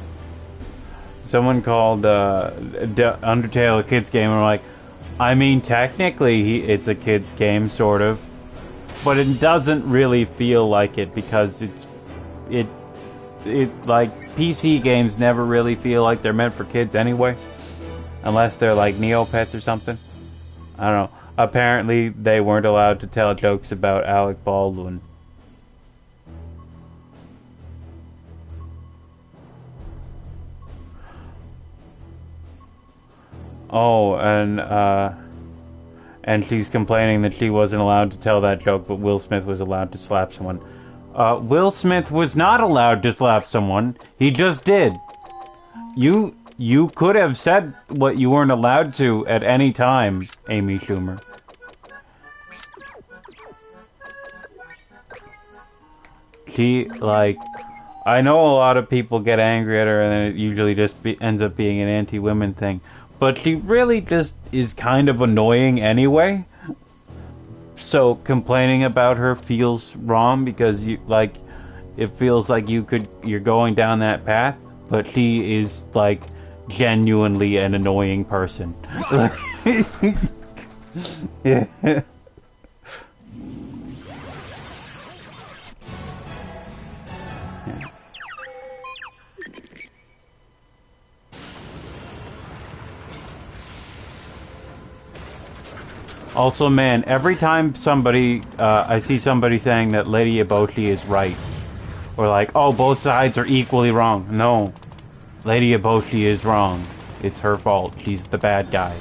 a kids game, and I'm like, I mean, technically it's a kids game, sort of, but it doesn't really feel like it, because it like PC games never really feel like they're meant for kids anyway, unless they're like Neopets or something. I don't know. Apparently, they weren't allowed to tell jokes about Alec Baldwin. Oh, and she's complaining that she wasn't allowed to tell that joke, but Will Smith was allowed to slap someone. Will Smith was not allowed to slap someone. He just did. You could have said what you weren't allowed to at any time, Amy Schumer. She, like, I know a lot of people get angry at her, and then it usually just ends up being an anti-women thing. But she really just is kind of annoying anyway. So complaining about her feels wrong, because it feels like you're going down that path. But she is like genuinely an annoying person. Yeah. Also, man, every time I see somebody saying that Lady Eboshi is right, or like, oh, both sides are equally wrong. No, Lady Eboshi is wrong. It's her fault. She's the bad guy.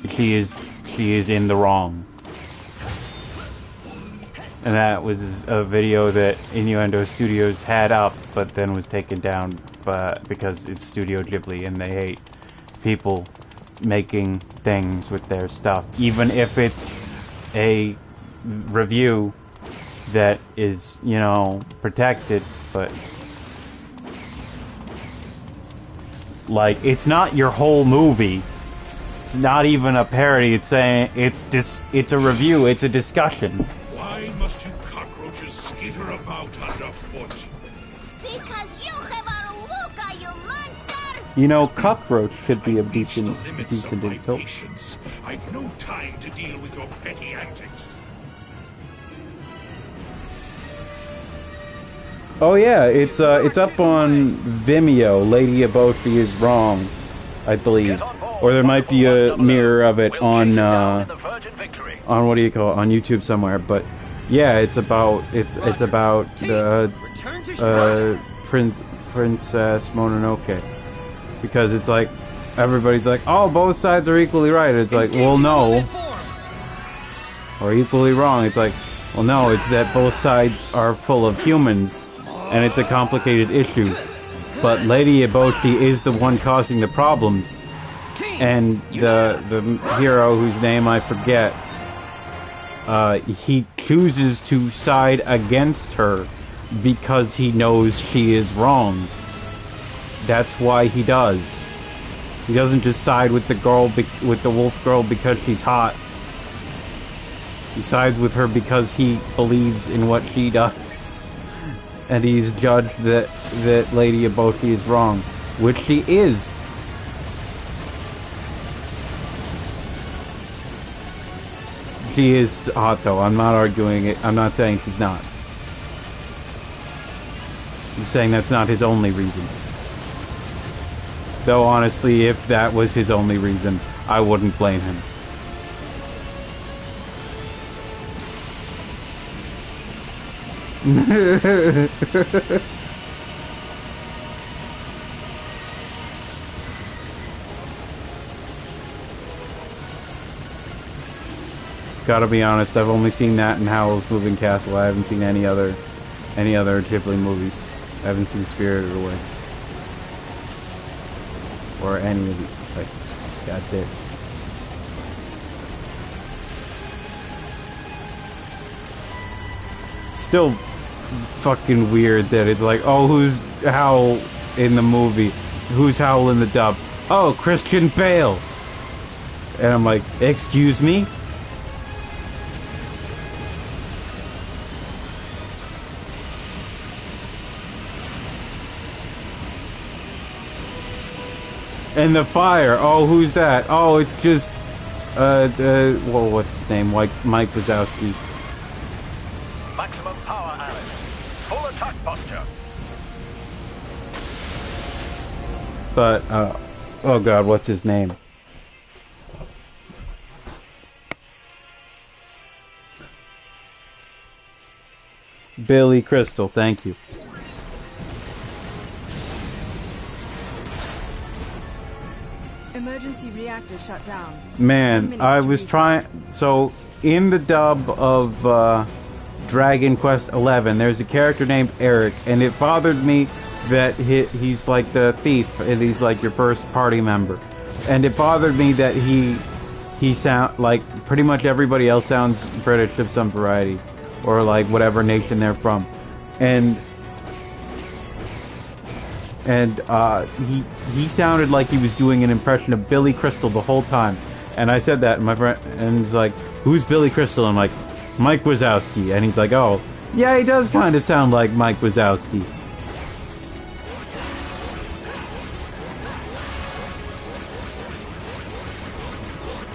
She is in the wrong. And that was a video that Innuendo Studios had up, but then was taken down because it's Studio Ghibli, and they hate people making things with their stuff, even if it's a review that is, you know, protected. But like, it's not your whole movie. It's not even a parody. It's saying it's a review. It's a discussion. Why must you cockroaches skitter about underfoot? Because you have a Luca, you monster! You know, cockroach could be a decent insult. I've no time to deal with your petty antics. Oh yeah, it's up on Vimeo. Lady Eboshi is wrong, I believe, or there might be a mirror of it on what do you call it, on YouTube somewhere. But yeah, it's about Princess Mononoke, because it's like everybody's like, oh, both sides are equally right. It's like, well, no, or equally wrong. It's like, well, no, it's that both sides are full of humans. And it's a complicated issue. But Lady Eboshi is the one causing the problems. And the hero whose name I forget, he chooses to side against her because he knows she is wrong. That's why he does. He doesn't just side with the girl, with the wolf girl, because she's hot. He sides with her because he believes in what she does. And he's judged that Lady Eboshi is wrong, which she is. She is hot, though. I'm not arguing it. I'm not saying she's not. I'm saying that's not his only reason. Though, honestly, if that was his only reason, I wouldn't blame him. Gotta be honest, I've only seen that in Howl's Moving Castle. I haven't seen any other Ghibli movies. I haven't seen Spirited Away. Or any of these. Like, that's it. Still fucking weird that it's like, oh, who's Howl in the movie? Who's Howl in the dub? Oh, Christian Bale! And I'm like, excuse me? And the fire, oh, who's that? Oh, it's just, well, what's his name? Like, Mike Wazowski. Maximum power, Alice. Full attack posture. But, oh god, what's his name? Billy Crystal, thank you. Emergency reactor shut down. Man, I was trying... So, in the dub of Dragon Quest XI, there's a character named Eric, and it bothered me that he's like the thief, and he's like your first party member. And it bothered me that he sound like pretty much everybody else sounds British of some variety, or like whatever nation they're from. And he sounded like he was doing an impression of Billy Crystal the whole time. And I said that, and my friend, and he's like, who's Billy Crystal? I'm like, Mike Wazowski. And he's like, oh, yeah, he does kind of sound like Mike Wazowski.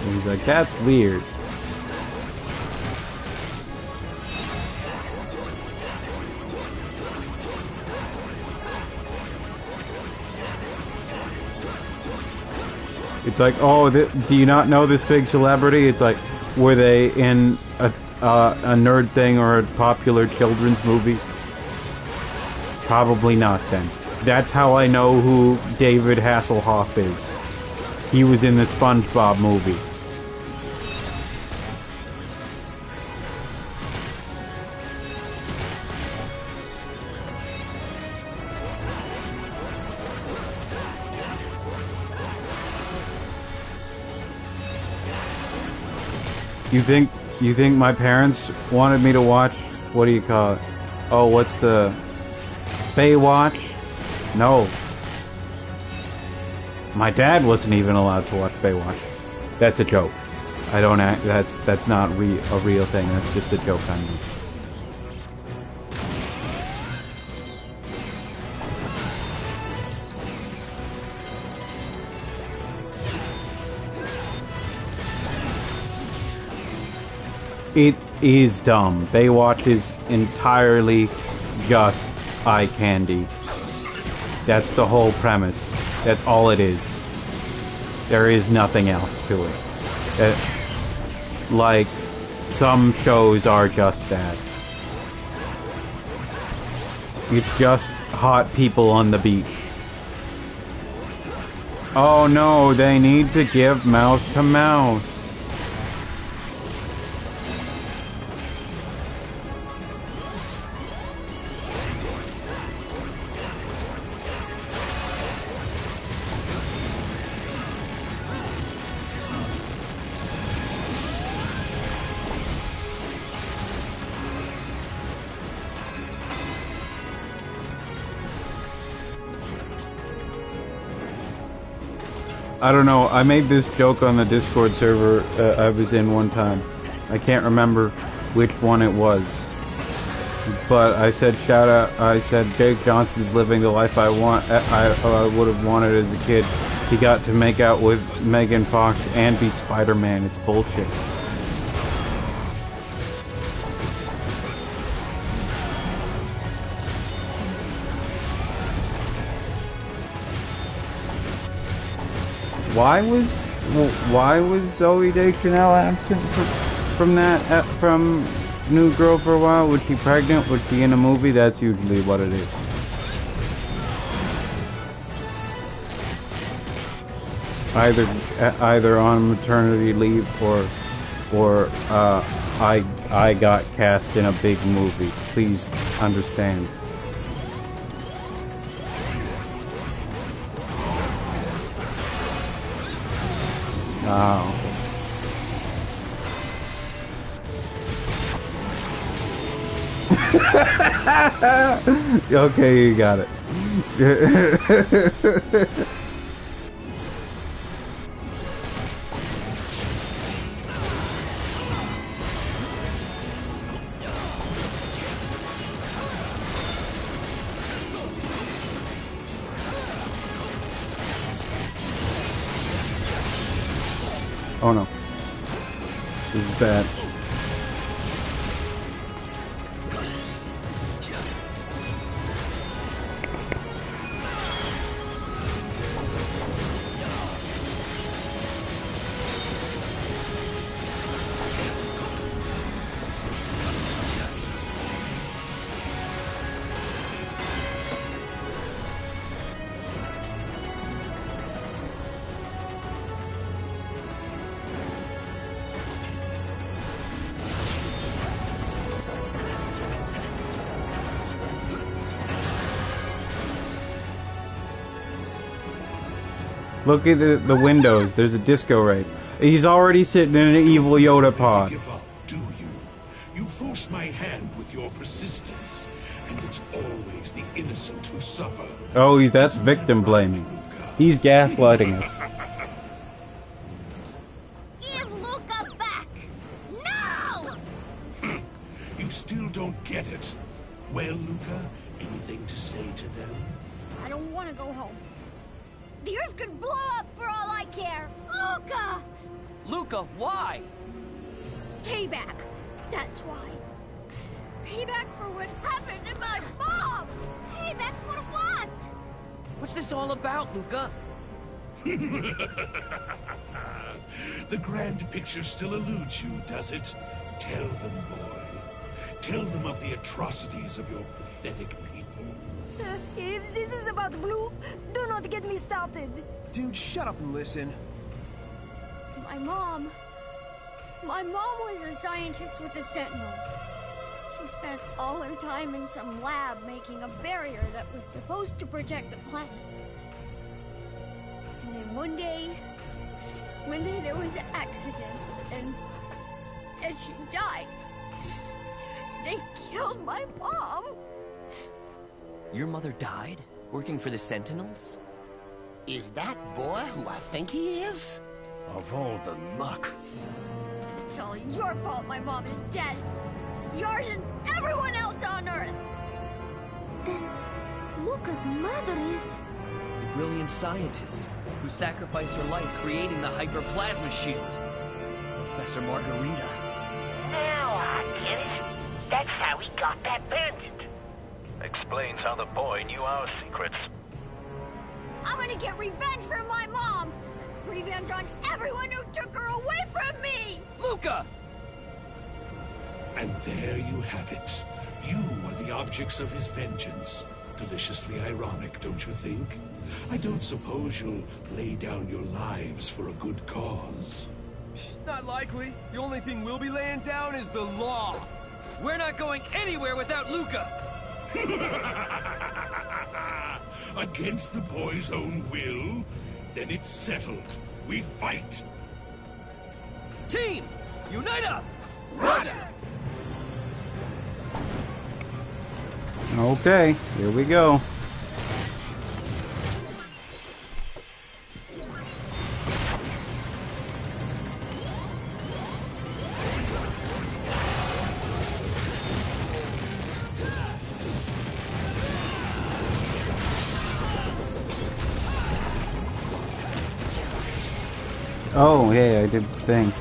And he's like, that's weird. It's like, oh, do you not know this big celebrity? It's like, were they in a nerd thing or a popular children's movie? Probably not then. That's how I know who David Hasselhoff is. He was in the SpongeBob movie. You think my parents wanted me to watch, what do you call it? Oh, what's the Baywatch? No. My dad wasn't even allowed to watch Baywatch. That's a joke. I don't act, that's not a real thing. That's just a joke I made. It is dumb. Baywatch is entirely just eye candy. That's the whole premise. That's all it is. There is nothing else to it. Like, some shows are just that. It's just hot people on the beach. Oh no, they need to give mouth to mouth. I don't know, I made this joke on the Discord server I was in one time. I can't remember which one it was. But I said, I said, Jake Johnson's living the life I want, I would have wanted as a kid. He got to make out with Megan Fox and be Spider-Man. It's bullshit. Why was Zoe Deschanel absent from New Girl for a while? Was she pregnant? Was she in a movie? That's usually what it is. Either on maternity leave or I got cast in a big movie. Please understand. Wow. Okay, you got it. Oh no. This is bad. Look at the windows. There's a disco rape. He's already sitting in an evil Yoda pod. You give up, do you? You force my hand with your persistence, and it's always the innocent who suffer. Oh, that's victim blaming. He's gaslighting us. Give Luca back! No! You still don't get it. Well, Luca, anything to say to them? I don't want to go home. The Earth could blow up for all I care. Luca! Luca, why? Payback. That's why. Payback for what happened to my mom! Payback for what? What's this all about, Luca? The grand picture still eludes you, does it? Tell them, boy. Tell them of the atrocities of your pathetic people. If this is about Blue, do not get me started. Dude, shut up and listen. My mom was a scientist with the Sentinels. She spent all her time in some lab making a barrier that was supposed to protect the planet. And then one day there was an accident, and she died. They killed my mom. Your mother died? Working for the Sentinels? Is that boy who I think he is? Of all the luck. It's all your fault my mom is dead. Yours and everyone else on Earth. Then Luca's mother is... The brilliant scientist who sacrificed her life creating the hyperplasma shield. Professor Margarita. Now I get it. That's how he got that bandit. explains how the boy knew our secrets. I'm gonna get revenge for my mom! Revenge on everyone who took her away from me! Luca! And there you have it. You are the objects of his vengeance. Deliciously ironic, don't you think? I don't suppose you'll lay down your lives for a good cause. Not likely. The only thing we'll be laying down is the law. We're not going anywhere without Luca! Against the boy's own will? Then it's settled. We fight. Team, unite up! Run! Okay, here we go. Oh, yeah, I did the thing.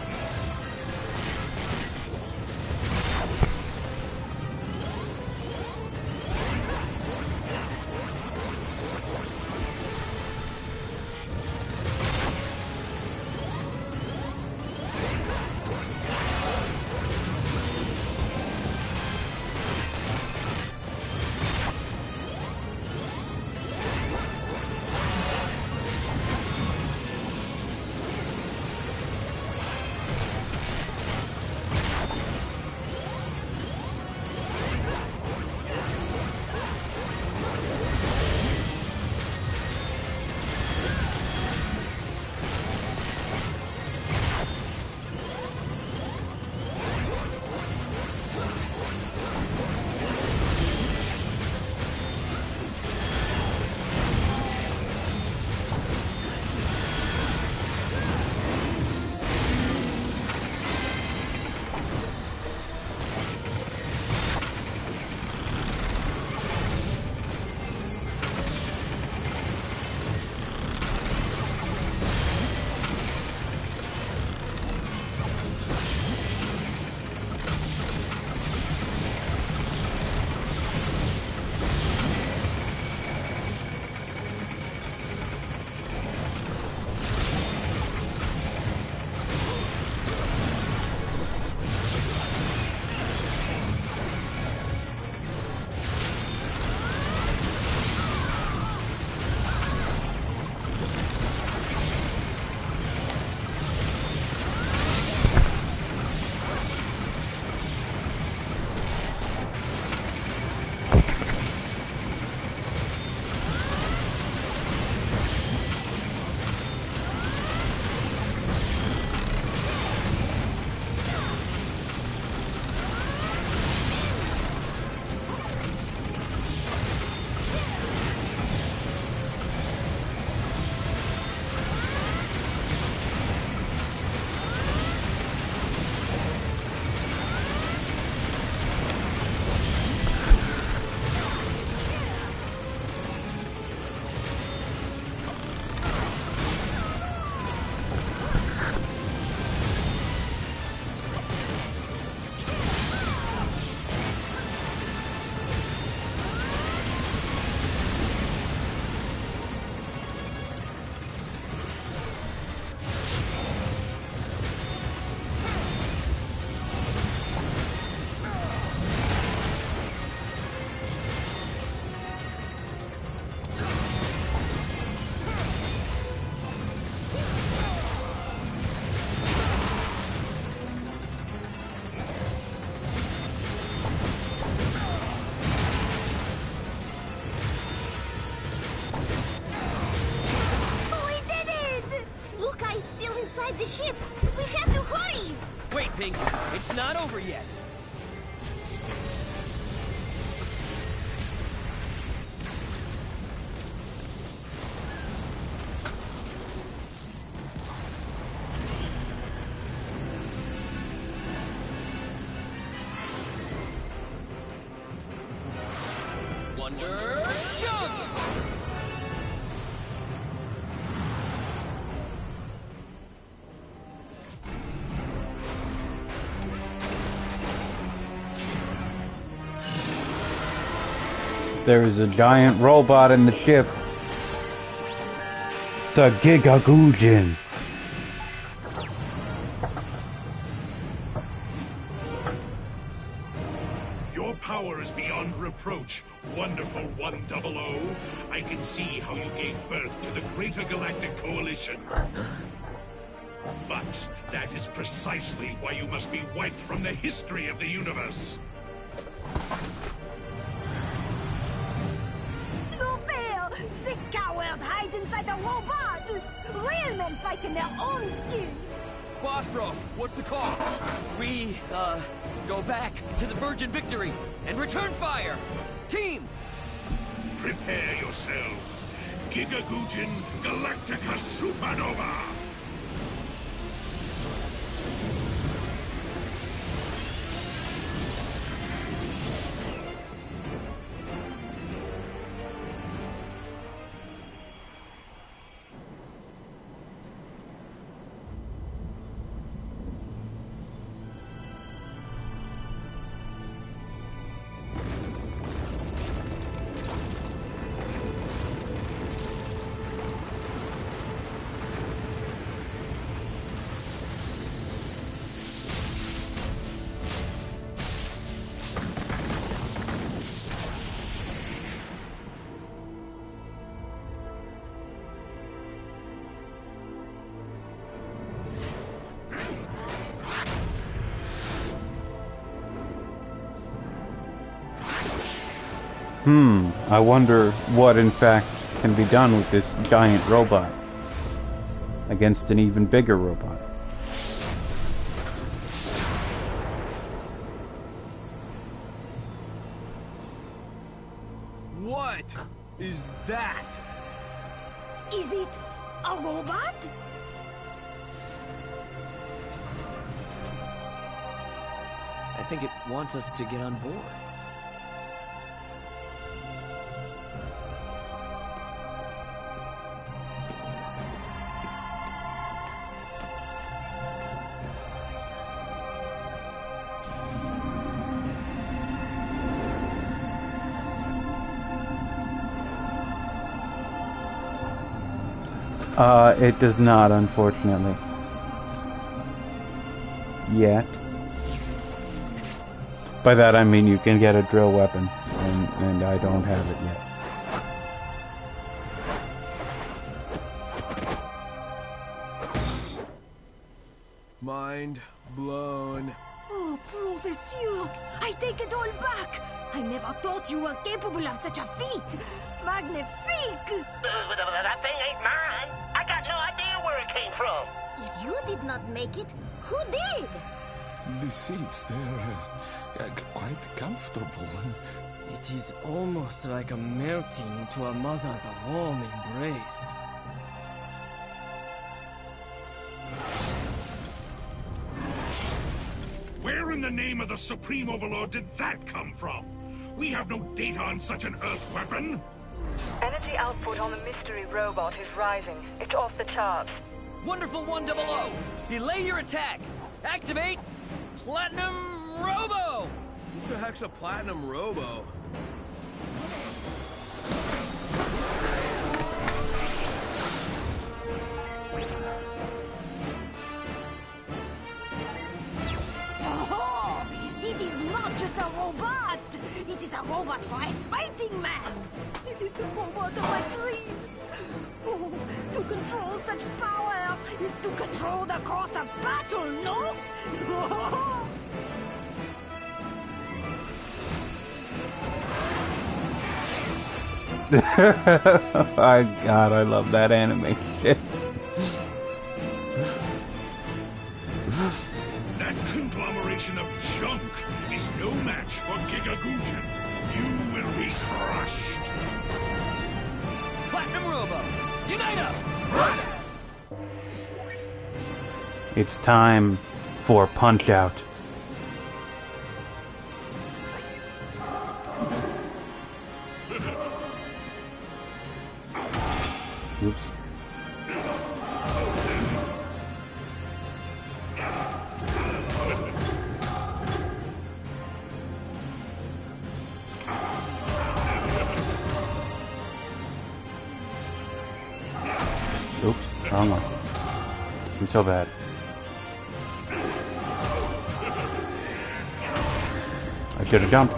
The ship! We have to hurry! Wait, Pink. It's not over yet. Wonder Jump! There's a giant robot in the ship. The Giga Gujin. Your power is beyond reproach, wonderful 100. I can see how you gave birth to the Greater Galactic Coalition. But that is precisely why you must be wiped from the history of the universe. No fair! The coward hides inside a robot! Real men fight in their own skin! Boss bro, what's the call? We, go back to the Virgin Victory and return fire! Team! Prepare yourselves. Giga Gujin Galactica Supernova! I wonder what in fact can be done with this giant robot against an even bigger robot. What is that? Is it a robot? I think it wants us to get on board. It does not, unfortunately. Yet. By that I mean you can get a drill weapon, and I don't have it yet. Mind blown. Oh, Professeur! I take it all back! I never thought you were capable of such a feat! Magnifique! That thing ain't mine. I got no idea where it came from. If you did not make it, who did? The seats, they're quite comfortable. It is almost like a melting into a mother's warm embrace. Where in the name of the Supreme Overlord did that come from? We have no data on such an Earth weapon. Energy output on the mystery robot is rising. It's off the charts. Wonderful 100! Delay your attack! Activate Platinum Robo! What the heck's a Platinum Robo? Oh, it is not just a robot! It is a robot for a fighting man! It is the robot of my dreams! Oh, to control such power is to control the course of battle, no? God, I love that animation. That conglomeration of junk is no match for Giga Gujin. You will be crushed. Platinum Robo, unite up! It's time for Punch-Out. Oops. Oops, wrong one. I'm so bad. I should have jumped.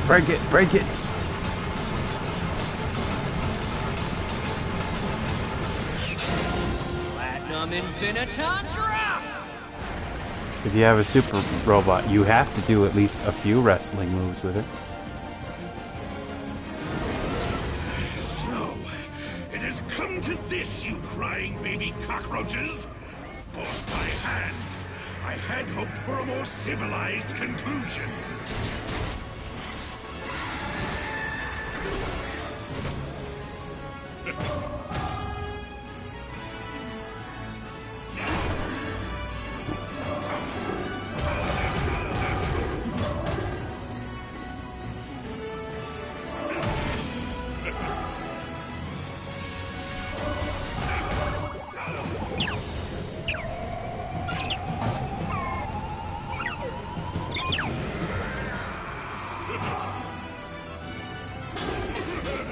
Break it, break it. Platinum Infinitandra! If you have a super robot, you have to do at least a few wrestling moves with it. So, it has come to this, you crying baby cockroaches. Force my hand. I had hoped for a more civilized conclusion.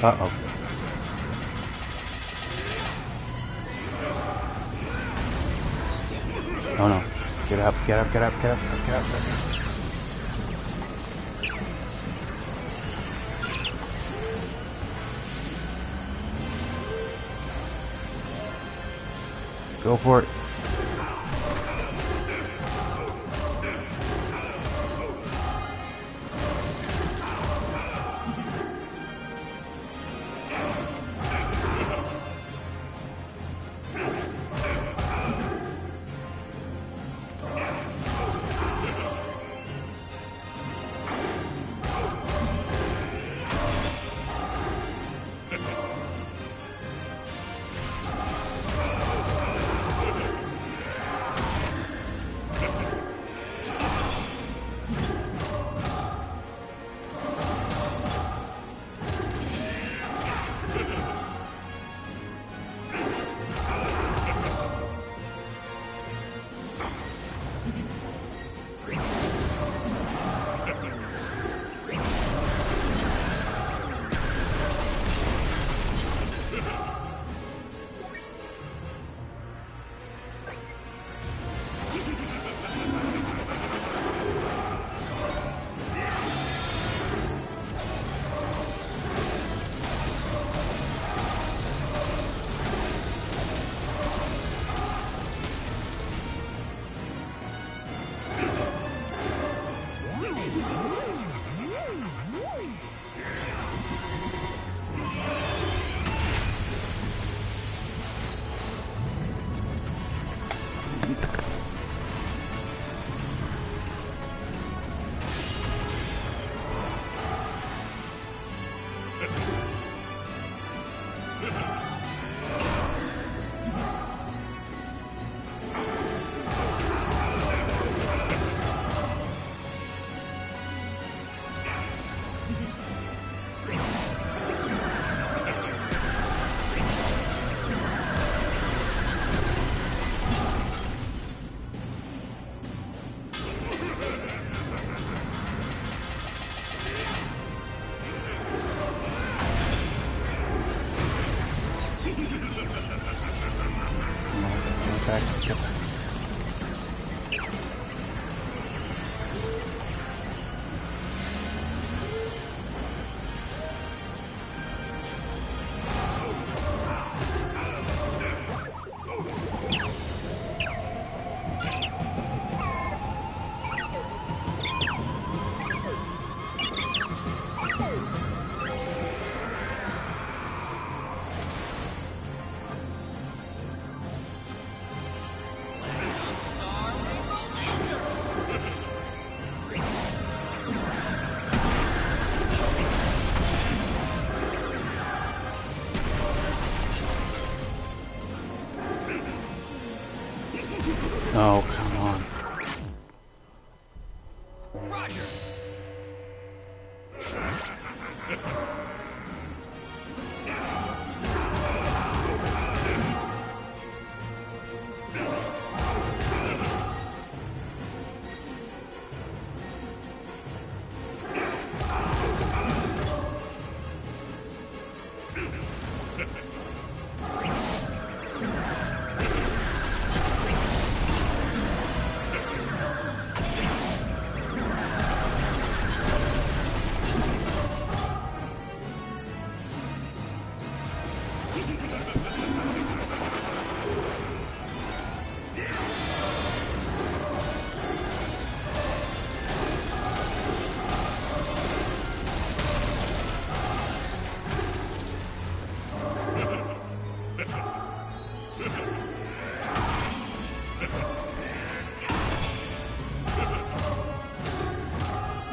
Uh-oh. Oh no. Get up, get up, get up, get up, get up, get up. Go for it.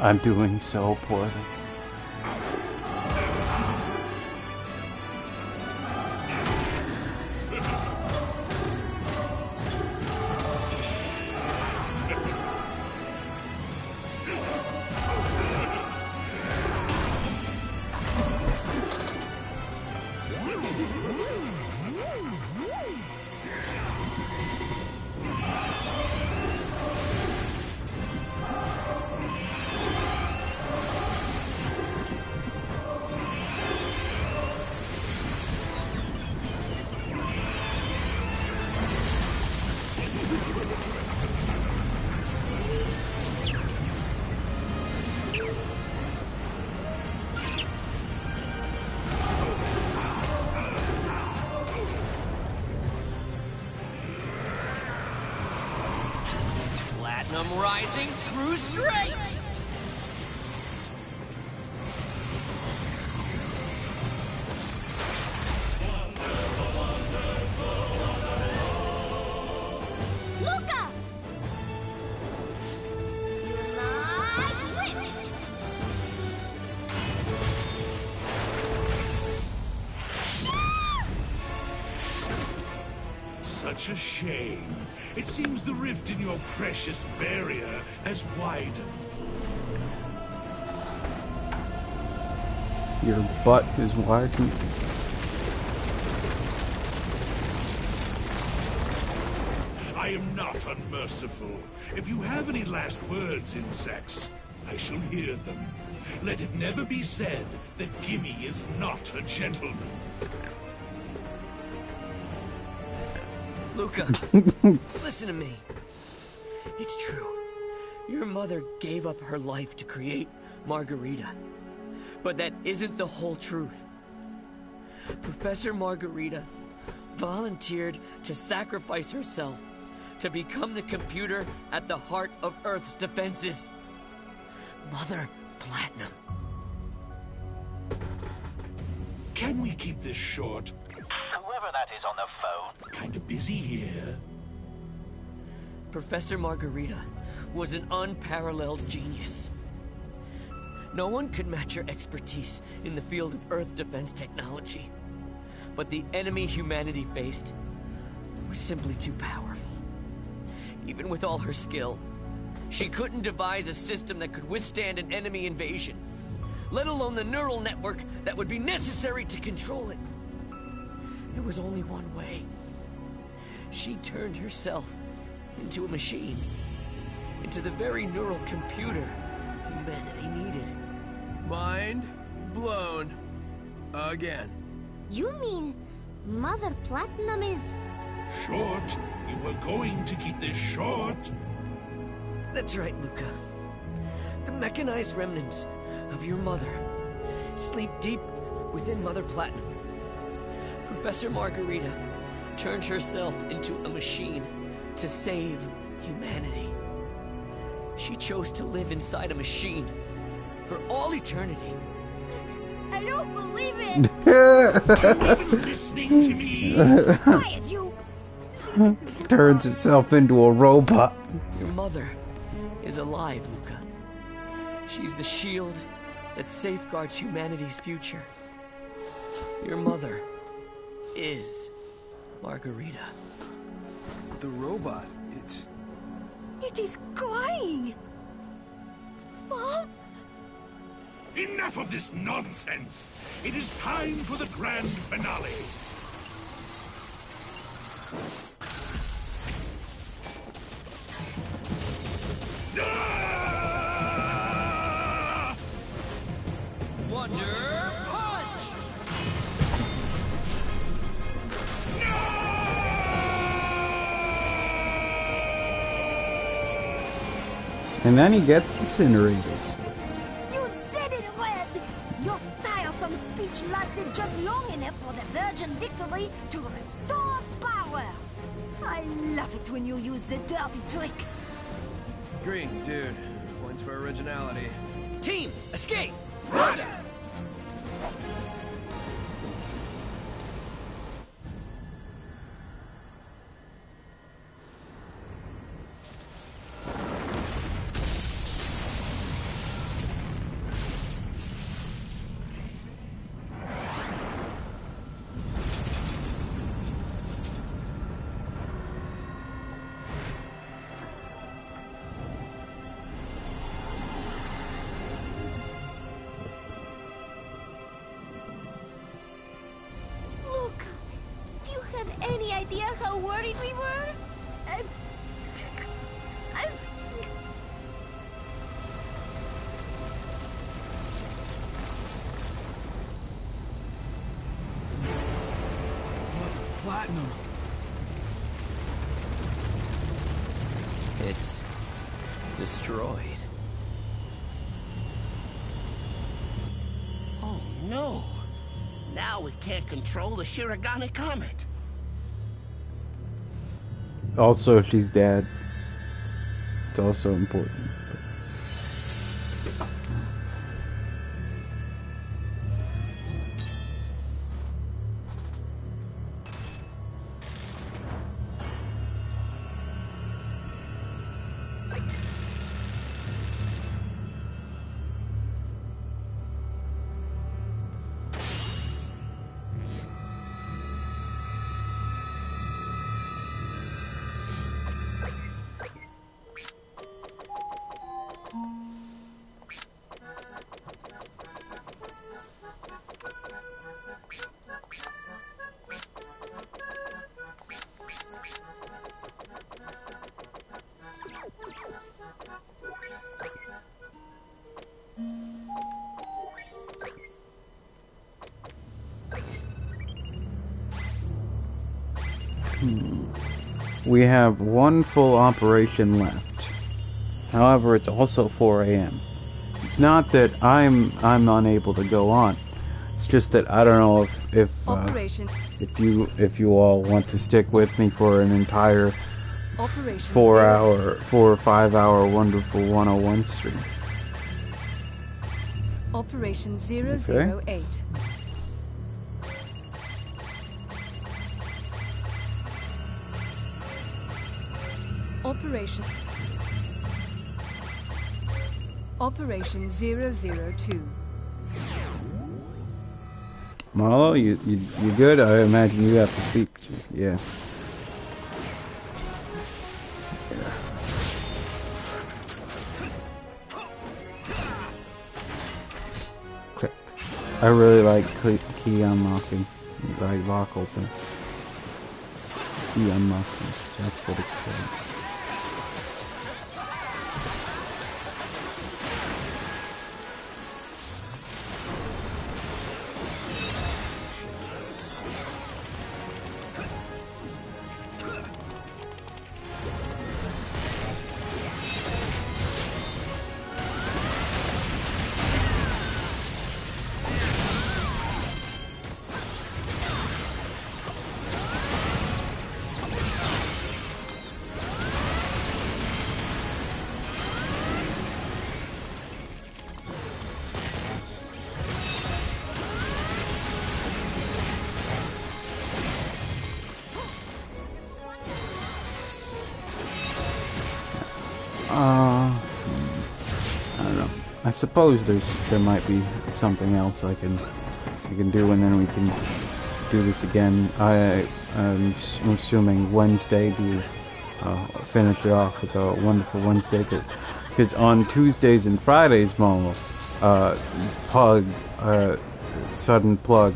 I'm doing so poorly. Platinum Rising, screw straight! Luca! Unite, win! Such a shame. It seems the rift in your precious barrier has widened. Your butt is widened. I am not unmerciful. If you have any last words, insects, I shall hear them. Let it never be said that Gimme is not a gentleman. Luca, listen to me. It's true. Your mother gave up her life to create Margarita. But that isn't the whole truth. Professor Margarita volunteered to sacrifice herself to become the computer at the heart of Earth's defenses. Mother Platinum. Can we keep this short? Whoever that is on the phone. Kinda busy here. Professor Margarita was an unparalleled genius. No one could match her expertise in the field of Earth defense technology. But the enemy humanity faced was simply too powerful. Even with all her skill, she couldn't devise a system that could withstand an enemy invasion, let alone the neural network that would be necessary to control it. There was only one way. She turned herself into a machine, into the very neural computer humanity needed. Mind blown. Again. You mean Mother Platinum is... Short? You were going to keep this short? That's right, Luca. The mechanized remnants of your mother sleep deep within Mother Platinum. Professor Margarita turned herself into a machine to save humanity. She chose to live inside a machine for all eternity. I don't believe it! Are you listening to me? Quiet, you! Turns itself into a robot. Your mother is alive, Luca. She's the shield that safeguards humanity's future. Your mother is Margarita. The robot, it's... It is crying! Mom? Enough of this nonsense! It is time for the grand finale! Wonder Punch! And then he gets incinerated. You did it, Red! Your tiresome speech lasted just long enough for the Virgin Victory to restore power! I love it when you use the dirty tricks! Green, dude. Points for originality. Team, escape! Roger! Look, do you have any idea how worried we were? Platinum. It's destroyed. Oh no! Now we can't control the Shirogane Comet. Also, she's dead. It's also important. We have one full operation left. However, it's also 4 a.m. It's not that I'm unable to go on. It's just that I don't know if you all want to stick with me for an entire 4 or 5 hour wonderful 101 stream. Operation 008. Operation 002. Marlo, you good? I imagine you have to sleep. Yeah. Click. I really like key unlocking. Like lock open. Key unlocking. That's what it's called. I don't know. I suppose there might be something else I can do, and then we can do this again. I'm assuming Wednesday to finish it off with a wonderful Wednesday, because on Tuesdays and Fridays, Momo, sudden plug,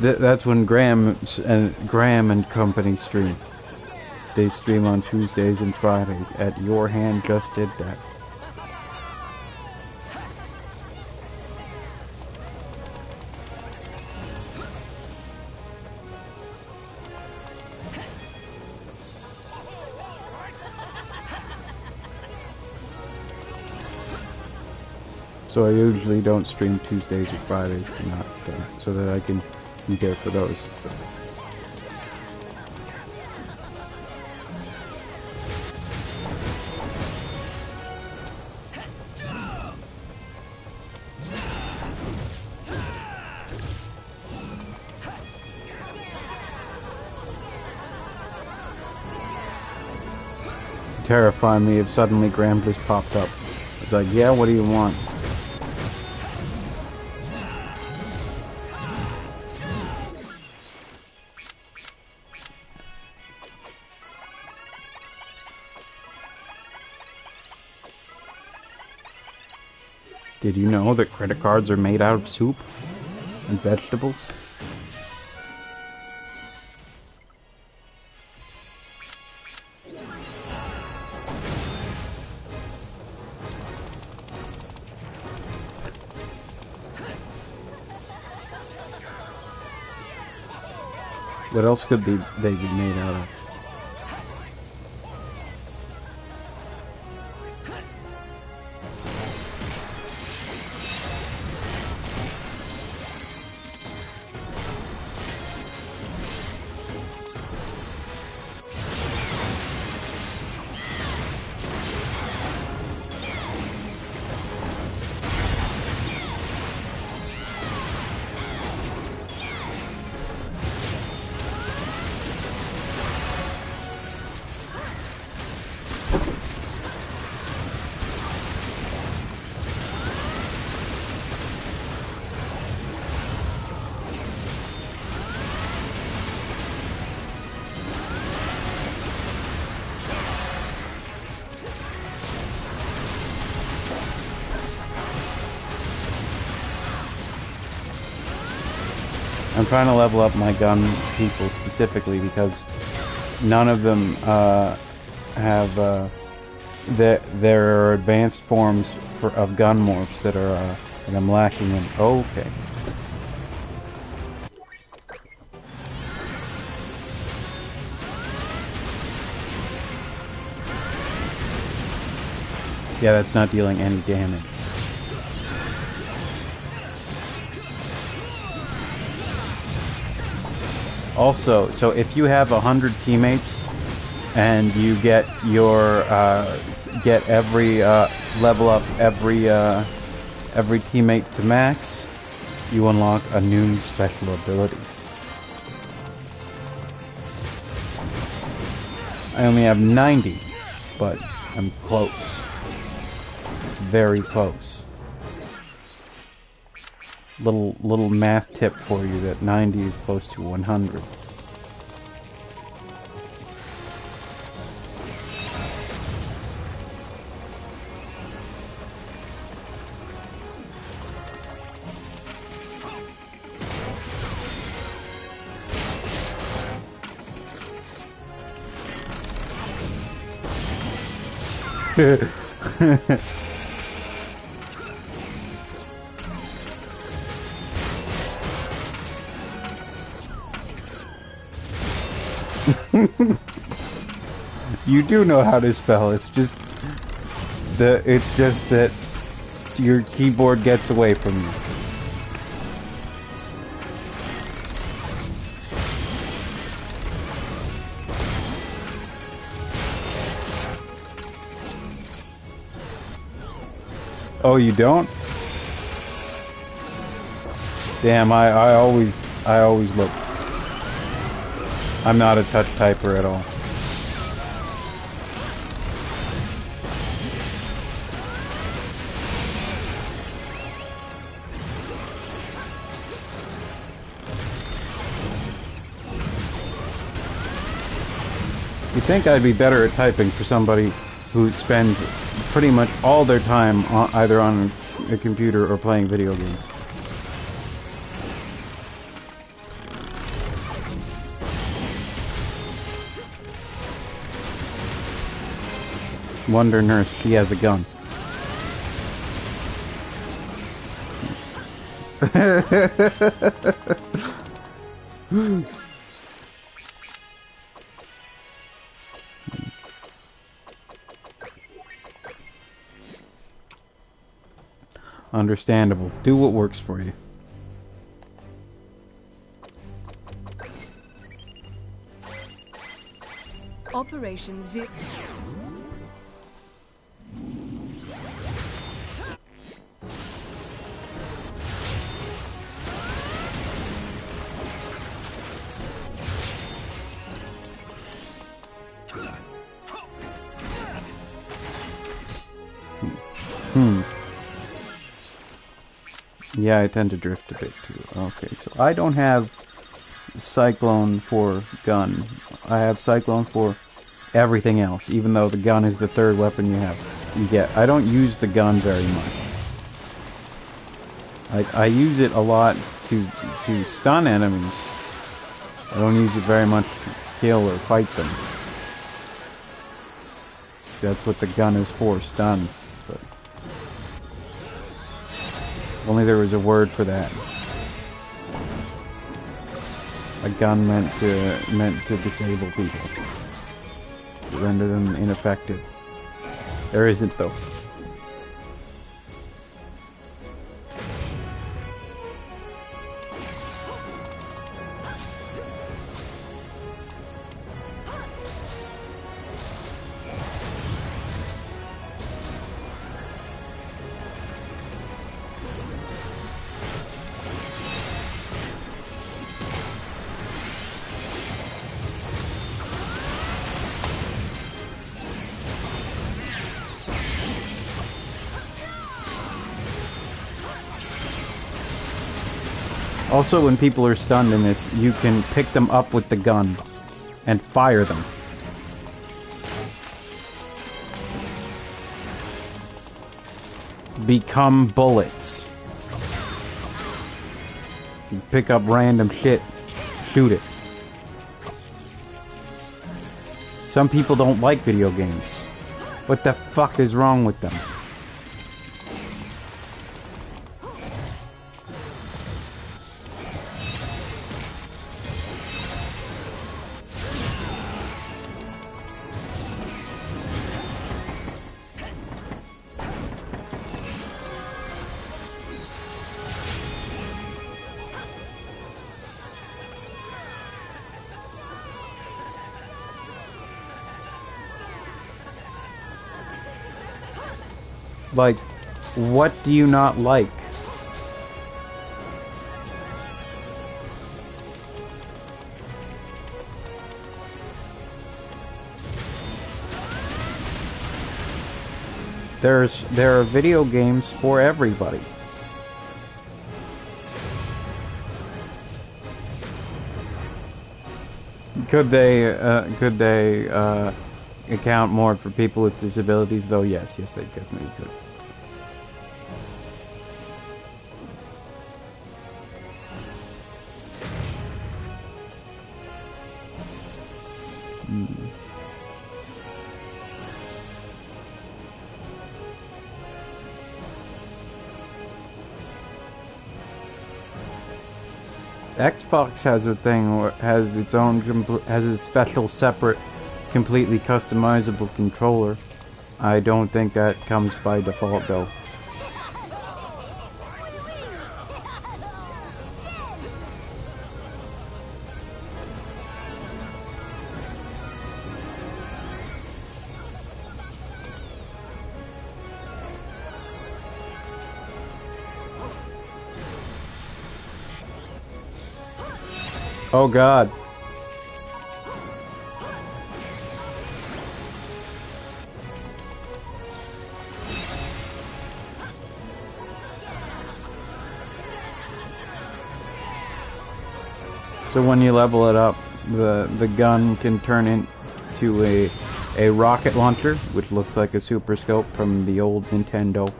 that's when Graham and company stream. They stream on Tuesdays and Fridays at Your Hand Just Did That. So I usually don't stream Tuesdays or Fridays to not, so that I can be there for those. Terrify me if suddenly Graham just popped up. It's like, yeah, what do you want? Did you know that credit cards are made out of soup and vegetables? What else could they be made out of? I'm trying to level up my gun people specifically because none of them have there are advanced forms of gun morphs that are that I'm lacking in. Oh, okay. Yeah, that's not dealing any damage. Also, so if you have 100 teammates and you get your get every level up every teammate to max, you unlock a new special ability. I only have 90, but I'm close. It's very close. Little math tip for you that 90 is close to 100. You do know how to spell. It's just that your keyboard gets away from you. Oh, you don't? Damn, I always look. I'm not a touch typer at all. You'd think I'd be better at typing for somebody who spends pretty much all their time either on a computer or playing video games. Wonder Nurse, she has a gun. understandable. Do what works for you. Operation Zip. Yeah, I tend to drift a bit too. Okay, so I don't have Cyclone for gun. I have Cyclone for everything else, even though the gun is the third weapon you get. I don't use the gun very much. I use it a lot to stun enemies. I don't use it very much to kill or fight them. So that's what the gun is for, stun. But if only there was a word for that. A gun meant to disable people, to render them ineffective. There isn't though. Also, when people are stunned in this, you can pick them up with the gun and fire them. Become bullets. You pick up random shit, shoot it. Some people don't like video games. What the fuck is wrong with them? Like, what do you not like? There are video games for everybody. Could they account more for people with disabilities, though? Yes, they definitely could. Xbox has a thing where it has its own has a special separate completely customizable controller. I don't think that comes by default though. Oh God. So when you level it up, the gun can turn into a rocket launcher, which looks like a super scope from the old Nintendo.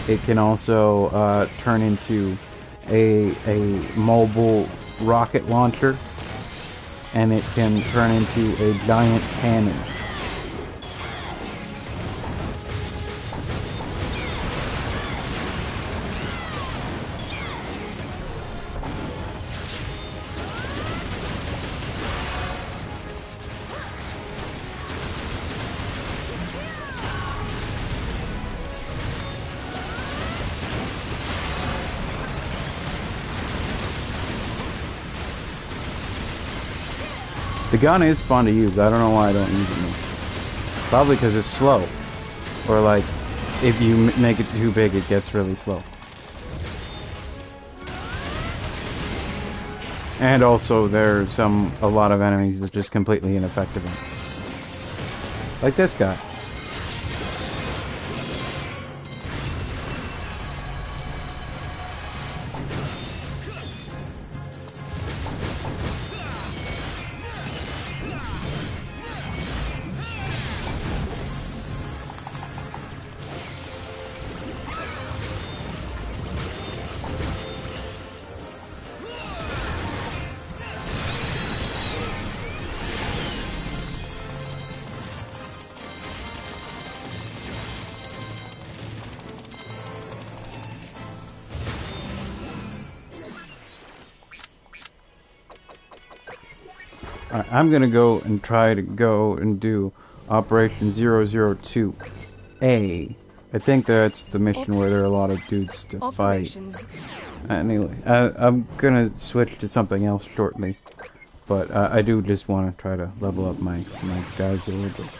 It can also turn into a mobile rocket launcher, and it can turn into a giant cannon. The gun is fun to use. I don't know why I don't use it more. Probably because it's slow. Or like, if you make it too big, it gets really slow. And also, there's a lot of enemies that are just completely ineffective. Like this guy. I'm gonna go and try to go and do Operation 002A. I think that's the mission where there are a lot of dudes to fight. Anyway, I'm gonna switch to something else shortly. But I do just want to try to level up my guys a little bit.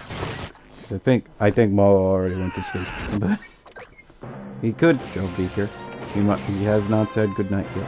'Cause I think Molo already went to sleep. But he could still be here. He has not said goodnight yet.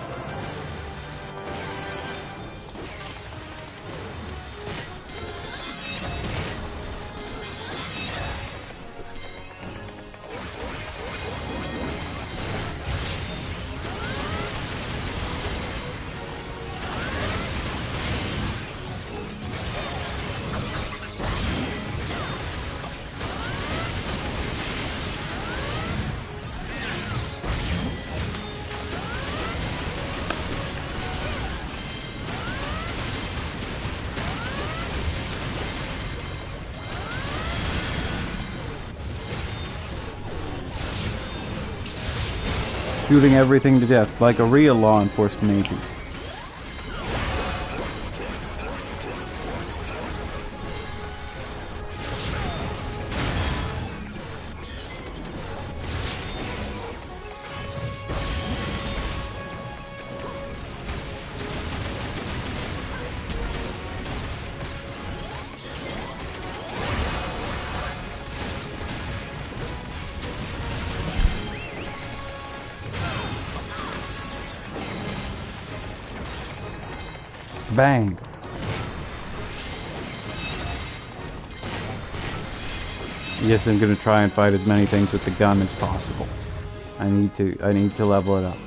Shooting everything to death, like a real law enforcement agent. Bang. Yes, I'm gonna try and fight as many things with the gun as possible. I need to level it up.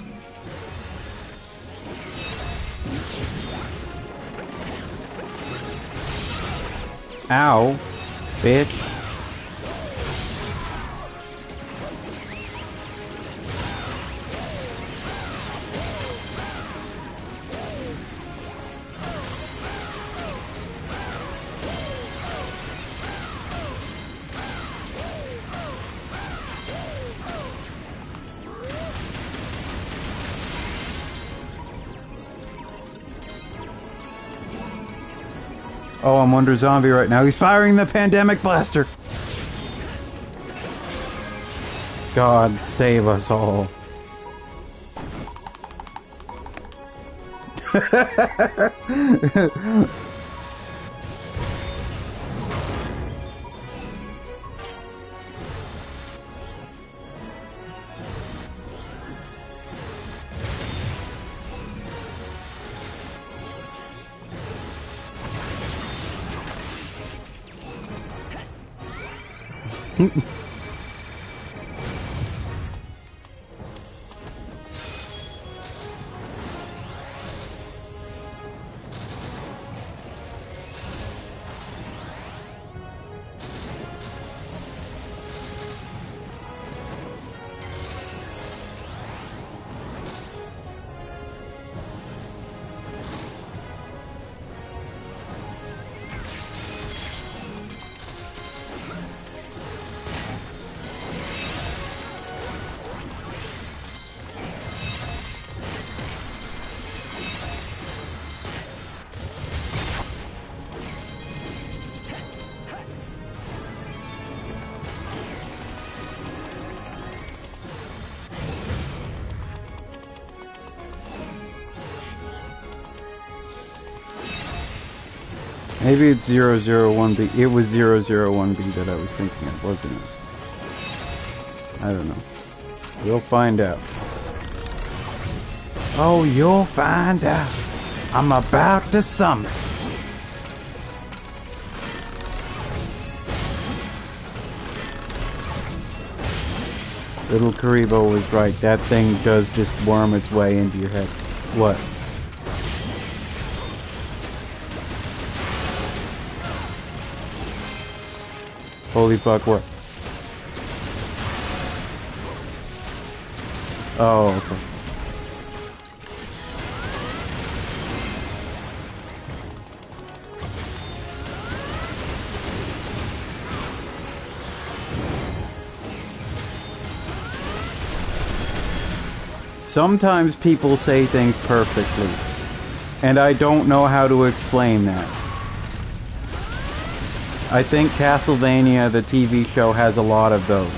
Ow, bitch. Oh, I'm under zombie right now. He's firing the pandemic blaster. God save us all. Maybe it's 001B. It was 001B that I was thinking of, wasn't it? I don't know. We'll find out. Oh, you'll find out. I'm about to summon. Little Karibo was right. That thing does just worm its way into your head. What? Holy fuck, what? Oh, okay. Sometimes people say things perfectly, and I don't know how to explain that. I think Castlevania, the TV show, has a lot of those.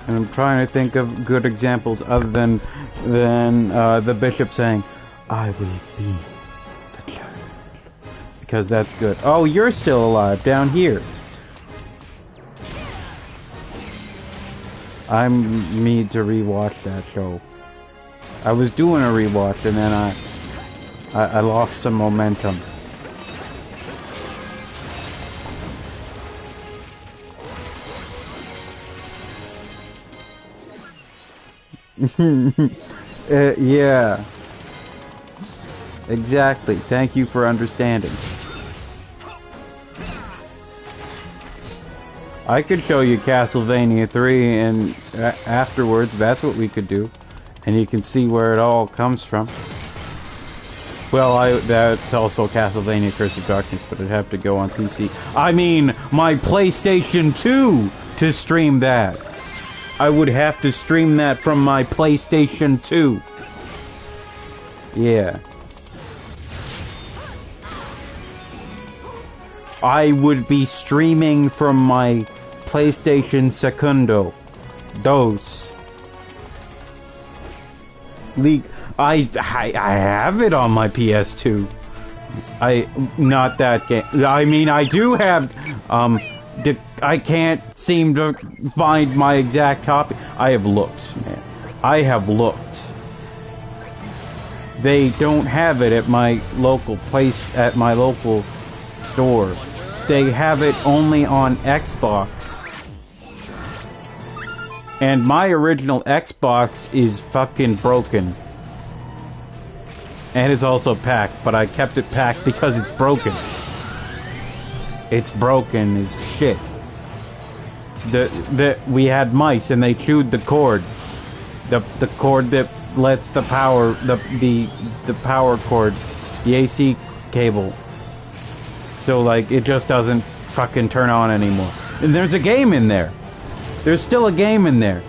And I'm trying to think of good examples other than the bishop saying, "I will be the judge," because that's good. Oh, you're still alive down here. I need to rewatch that show. I was doing a rewatch and then I lost some momentum. Yeah. Exactly. Thank you for understanding. I could show you Castlevania 3 and afterwards, that's what we could do. And you can see where it all comes from. Well, that's also Castlevania Curse of Darkness, but it'd have to go on PC. I mean, my PlayStation 2 to stream that. I would have to stream that from my PlayStation 2. Yeah. I would be streaming from my PlayStation Secundo. Those. I have it on my PS2. Not that game. I mean, I do have, I can't seem to find my exact copy. I have looked, man. I have looked. They don't have it at my local place, at my local store. They have it only on Xbox. And my original Xbox is fucking broken. And it's also packed, but I kept it packed because it's broken. It's broken as shit. We had mice and they chewed the cord. The cord that lets the power, the power cord, the AC cable. So like it just doesn't fucking turn on anymore. And there's a game in there. There's still a game in there.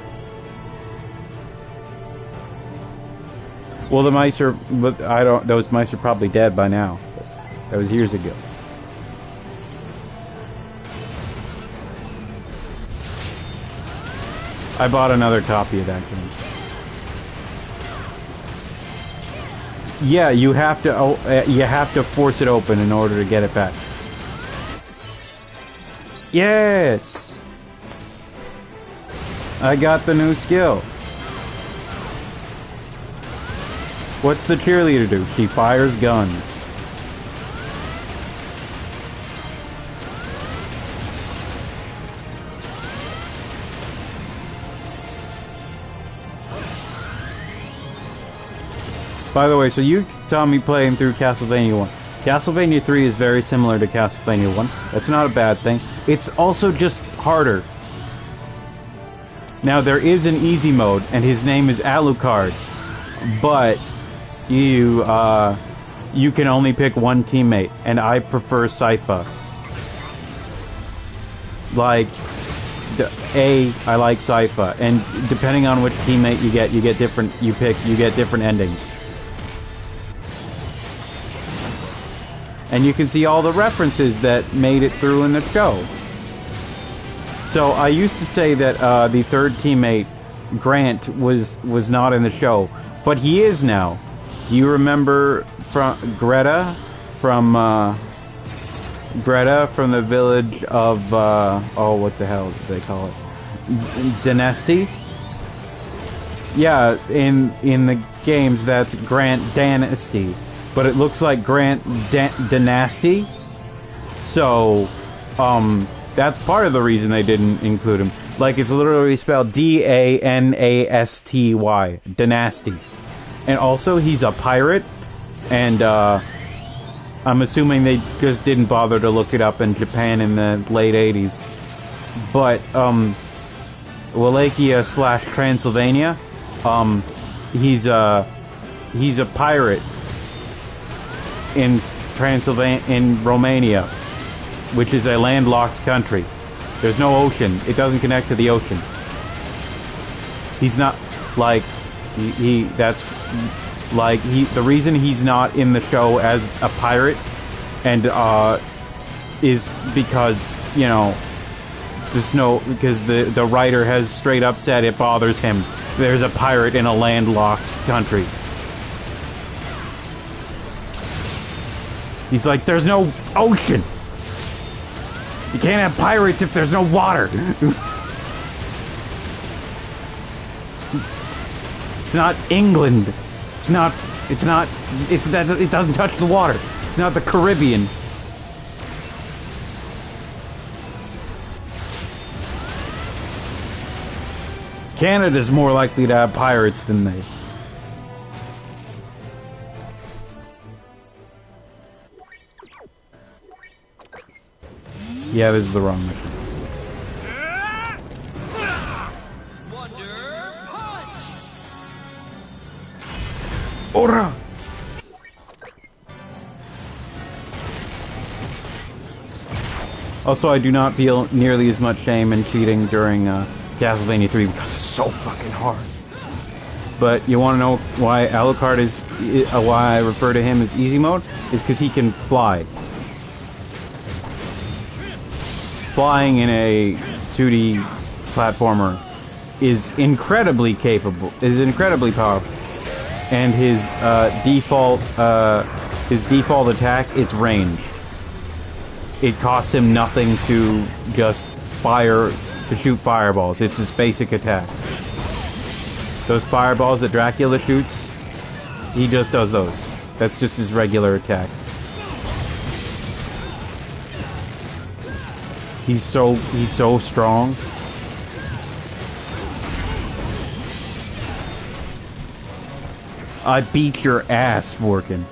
Well, the mice are, but those mice are probably dead by now. That was years ago. I bought another copy of that game. Yeah, you have to force it open in order to get it back. Yes! I got the new skill. What's the cheerleader do? She fires guns. By the way, so you saw me playing through Castlevania 1. Castlevania 3 is very similar to Castlevania 1. That's not a bad thing. It's also just harder. Now, there is an easy mode, and his name is Alucard. But you can only pick one teammate, and I prefer Sypha. like, I like Sypha, and depending on which teammate you get different, you get different endings. And you can see all the references that made it through in the show. So I used to say that the third teammate, Grant, was not in the show, but he is now. Do you remember from Greta from the village of oh, what the hell did they call it? Dynasty? Yeah, in the games that's Grant Dynasty, but it looks like Grant Dynasty. So, that's part of the reason they didn't include him. Like, it's literally spelled Danasty, Dynasty. And also, he's a pirate, and I'm assuming they just didn't bother to look it up in Japan in the late 80s. But, Wallachia / Transylvania, he's a pirate in Romania, which is a landlocked country. There's no ocean. It doesn't connect to the ocean. He's not, like, the reason he's not in the show as a pirate and is because, you know, because the writer has straight up said it bothers him. There's a pirate in a landlocked country. He's like, there's no ocean. You can't have pirates if there's no water. It's not England. It doesn't touch the water. It's not the Caribbean. Canada's more likely to have pirates than they. Yeah, this is the wrong mission. Ora! Also, I do not feel nearly as much shame in cheating during Castlevania 3 because it's so fucking hard. But you want to know why Alucard is why I refer to him as easy mode? Is because he can fly. Flying in a 2D platformer is incredibly capable. Is incredibly powerful. And his default attack is range. It costs him nothing to just shoot fireballs. It's his basic attack. Those fireballs that Dracula shoots, he just does those. That's just his regular attack. He's so strong. I beat your ass, Vorkin.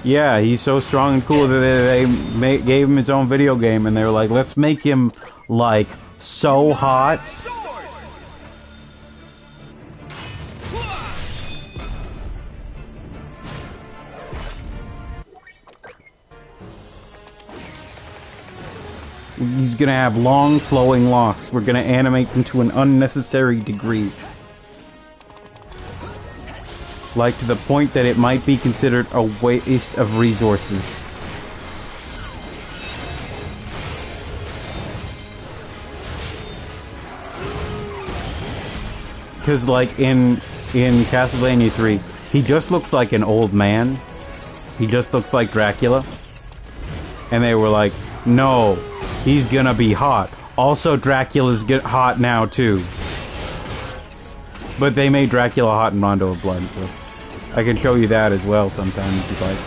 Yeah, he's so strong and cool that they gave him his own video game, and they were like, let's make him, like, so hot. He's gonna have long, flowing locks. We're gonna animate them to an unnecessary degree. Like, to the point that it might be considered a waste of resources. Because, like, in Castlevania 3, he just looks like an old man. He just looks like Dracula. And they were like, no, he's gonna be hot. Also, Dracula's hot now, too. But they made Dracula hot in Rondo of Blood, so I can show you that as well sometime if you'd like.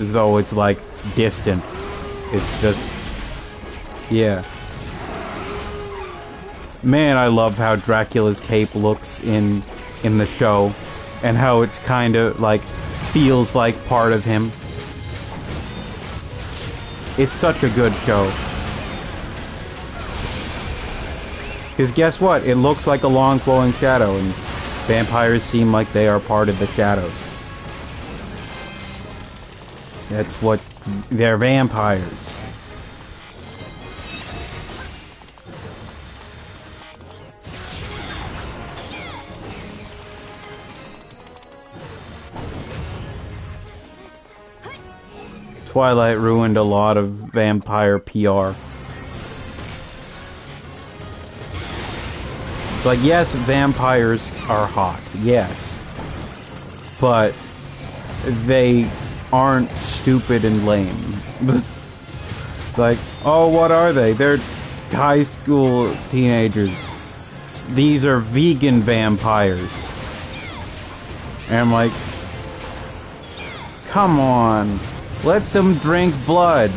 As though it's, like, distant. It's just... yeah. Man, I love how Dracula's cape looks in the show. And how it's kind of, like, feels like part of him. It's such a good show. Because guess what? It looks like a long flowing shadow, and vampires seem like they are part of the shadows. That's what... They're vampires. Twilight ruined a lot of vampire PR. It's like, yes, vampires are hot. Yes. But they aren't stupid and lame. It's like, oh, what are they? They're high school teenagers. These are vegan vampires. And I'm like, come on. Let them drink blood.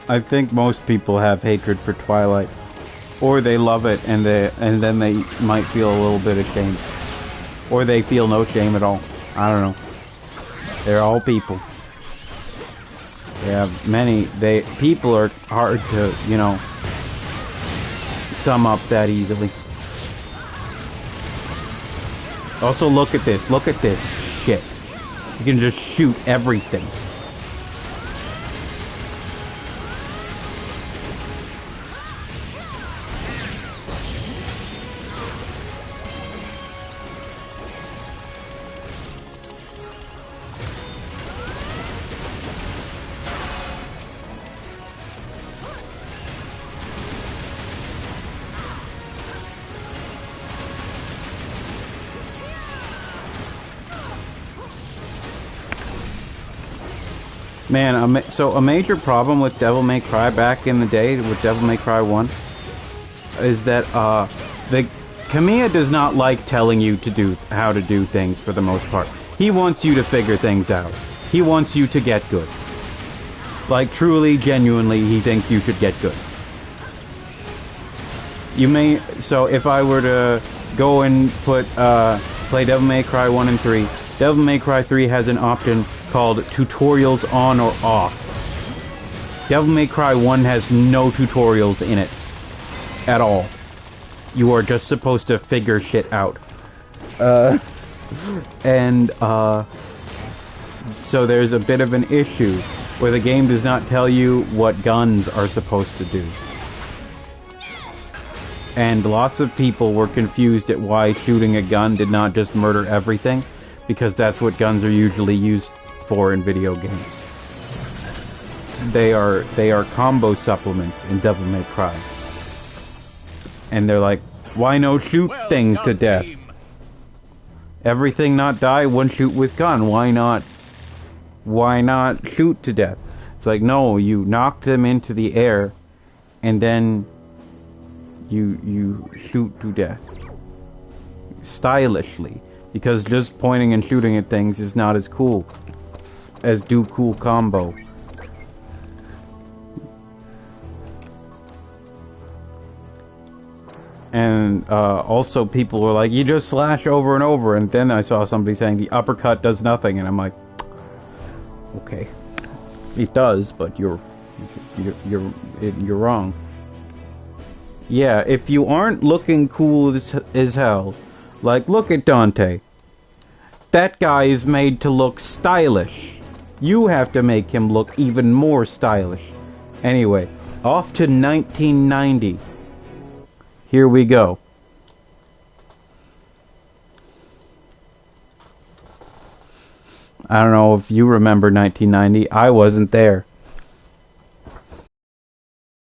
I think most people have hatred for Twilight, or they love it and then they might feel a little bit ashamed, or they feel no shame at all. I don't know. They're all people. They have many. People are hard to, you know, sum up that easily. Also, look at this. Look at this shit. You can just shoot everything. Man, so a major problem with Devil May Cry back in the day, with Devil May Cry 1, is that Kamiya does not like telling you how to do things for the most part. He wants you to figure things out. He wants you to get good. Like, truly, genuinely, he thinks you should get good. So if I were to go and play Devil May Cry 1 and 3, Devil May Cry 3 has an option called tutorials on or off. Devil May Cry 1 has no tutorials in it at all. You are just supposed to figure shit out. So there's a bit of an issue where the game does not tell you what guns are supposed to do. And lots of people were confused at why shooting a gun did not just murder everything, because that's what guns are usually used for in video games. They are combo supplements in Devil May Cry. And they're like, why no shoot things to death? Team. Everything not die, one shoot with gun. Why not shoot to death? It's like, no, you knock them into the air and then you shoot to death. Stylishly. Because just pointing and shooting at things is not as cool as do cool combo. And also people were like, you just slash over and over, and then I saw somebody saying the uppercut does nothing, and I'm like, okay, it does, but you're wrong. Yeah, if you aren't looking cool as hell, like, look at Dante. That guy is made to look stylish. You have to make him look even more stylish. Anyway, off to 1990. Here we go. I don't know if you remember 1990. I wasn't there.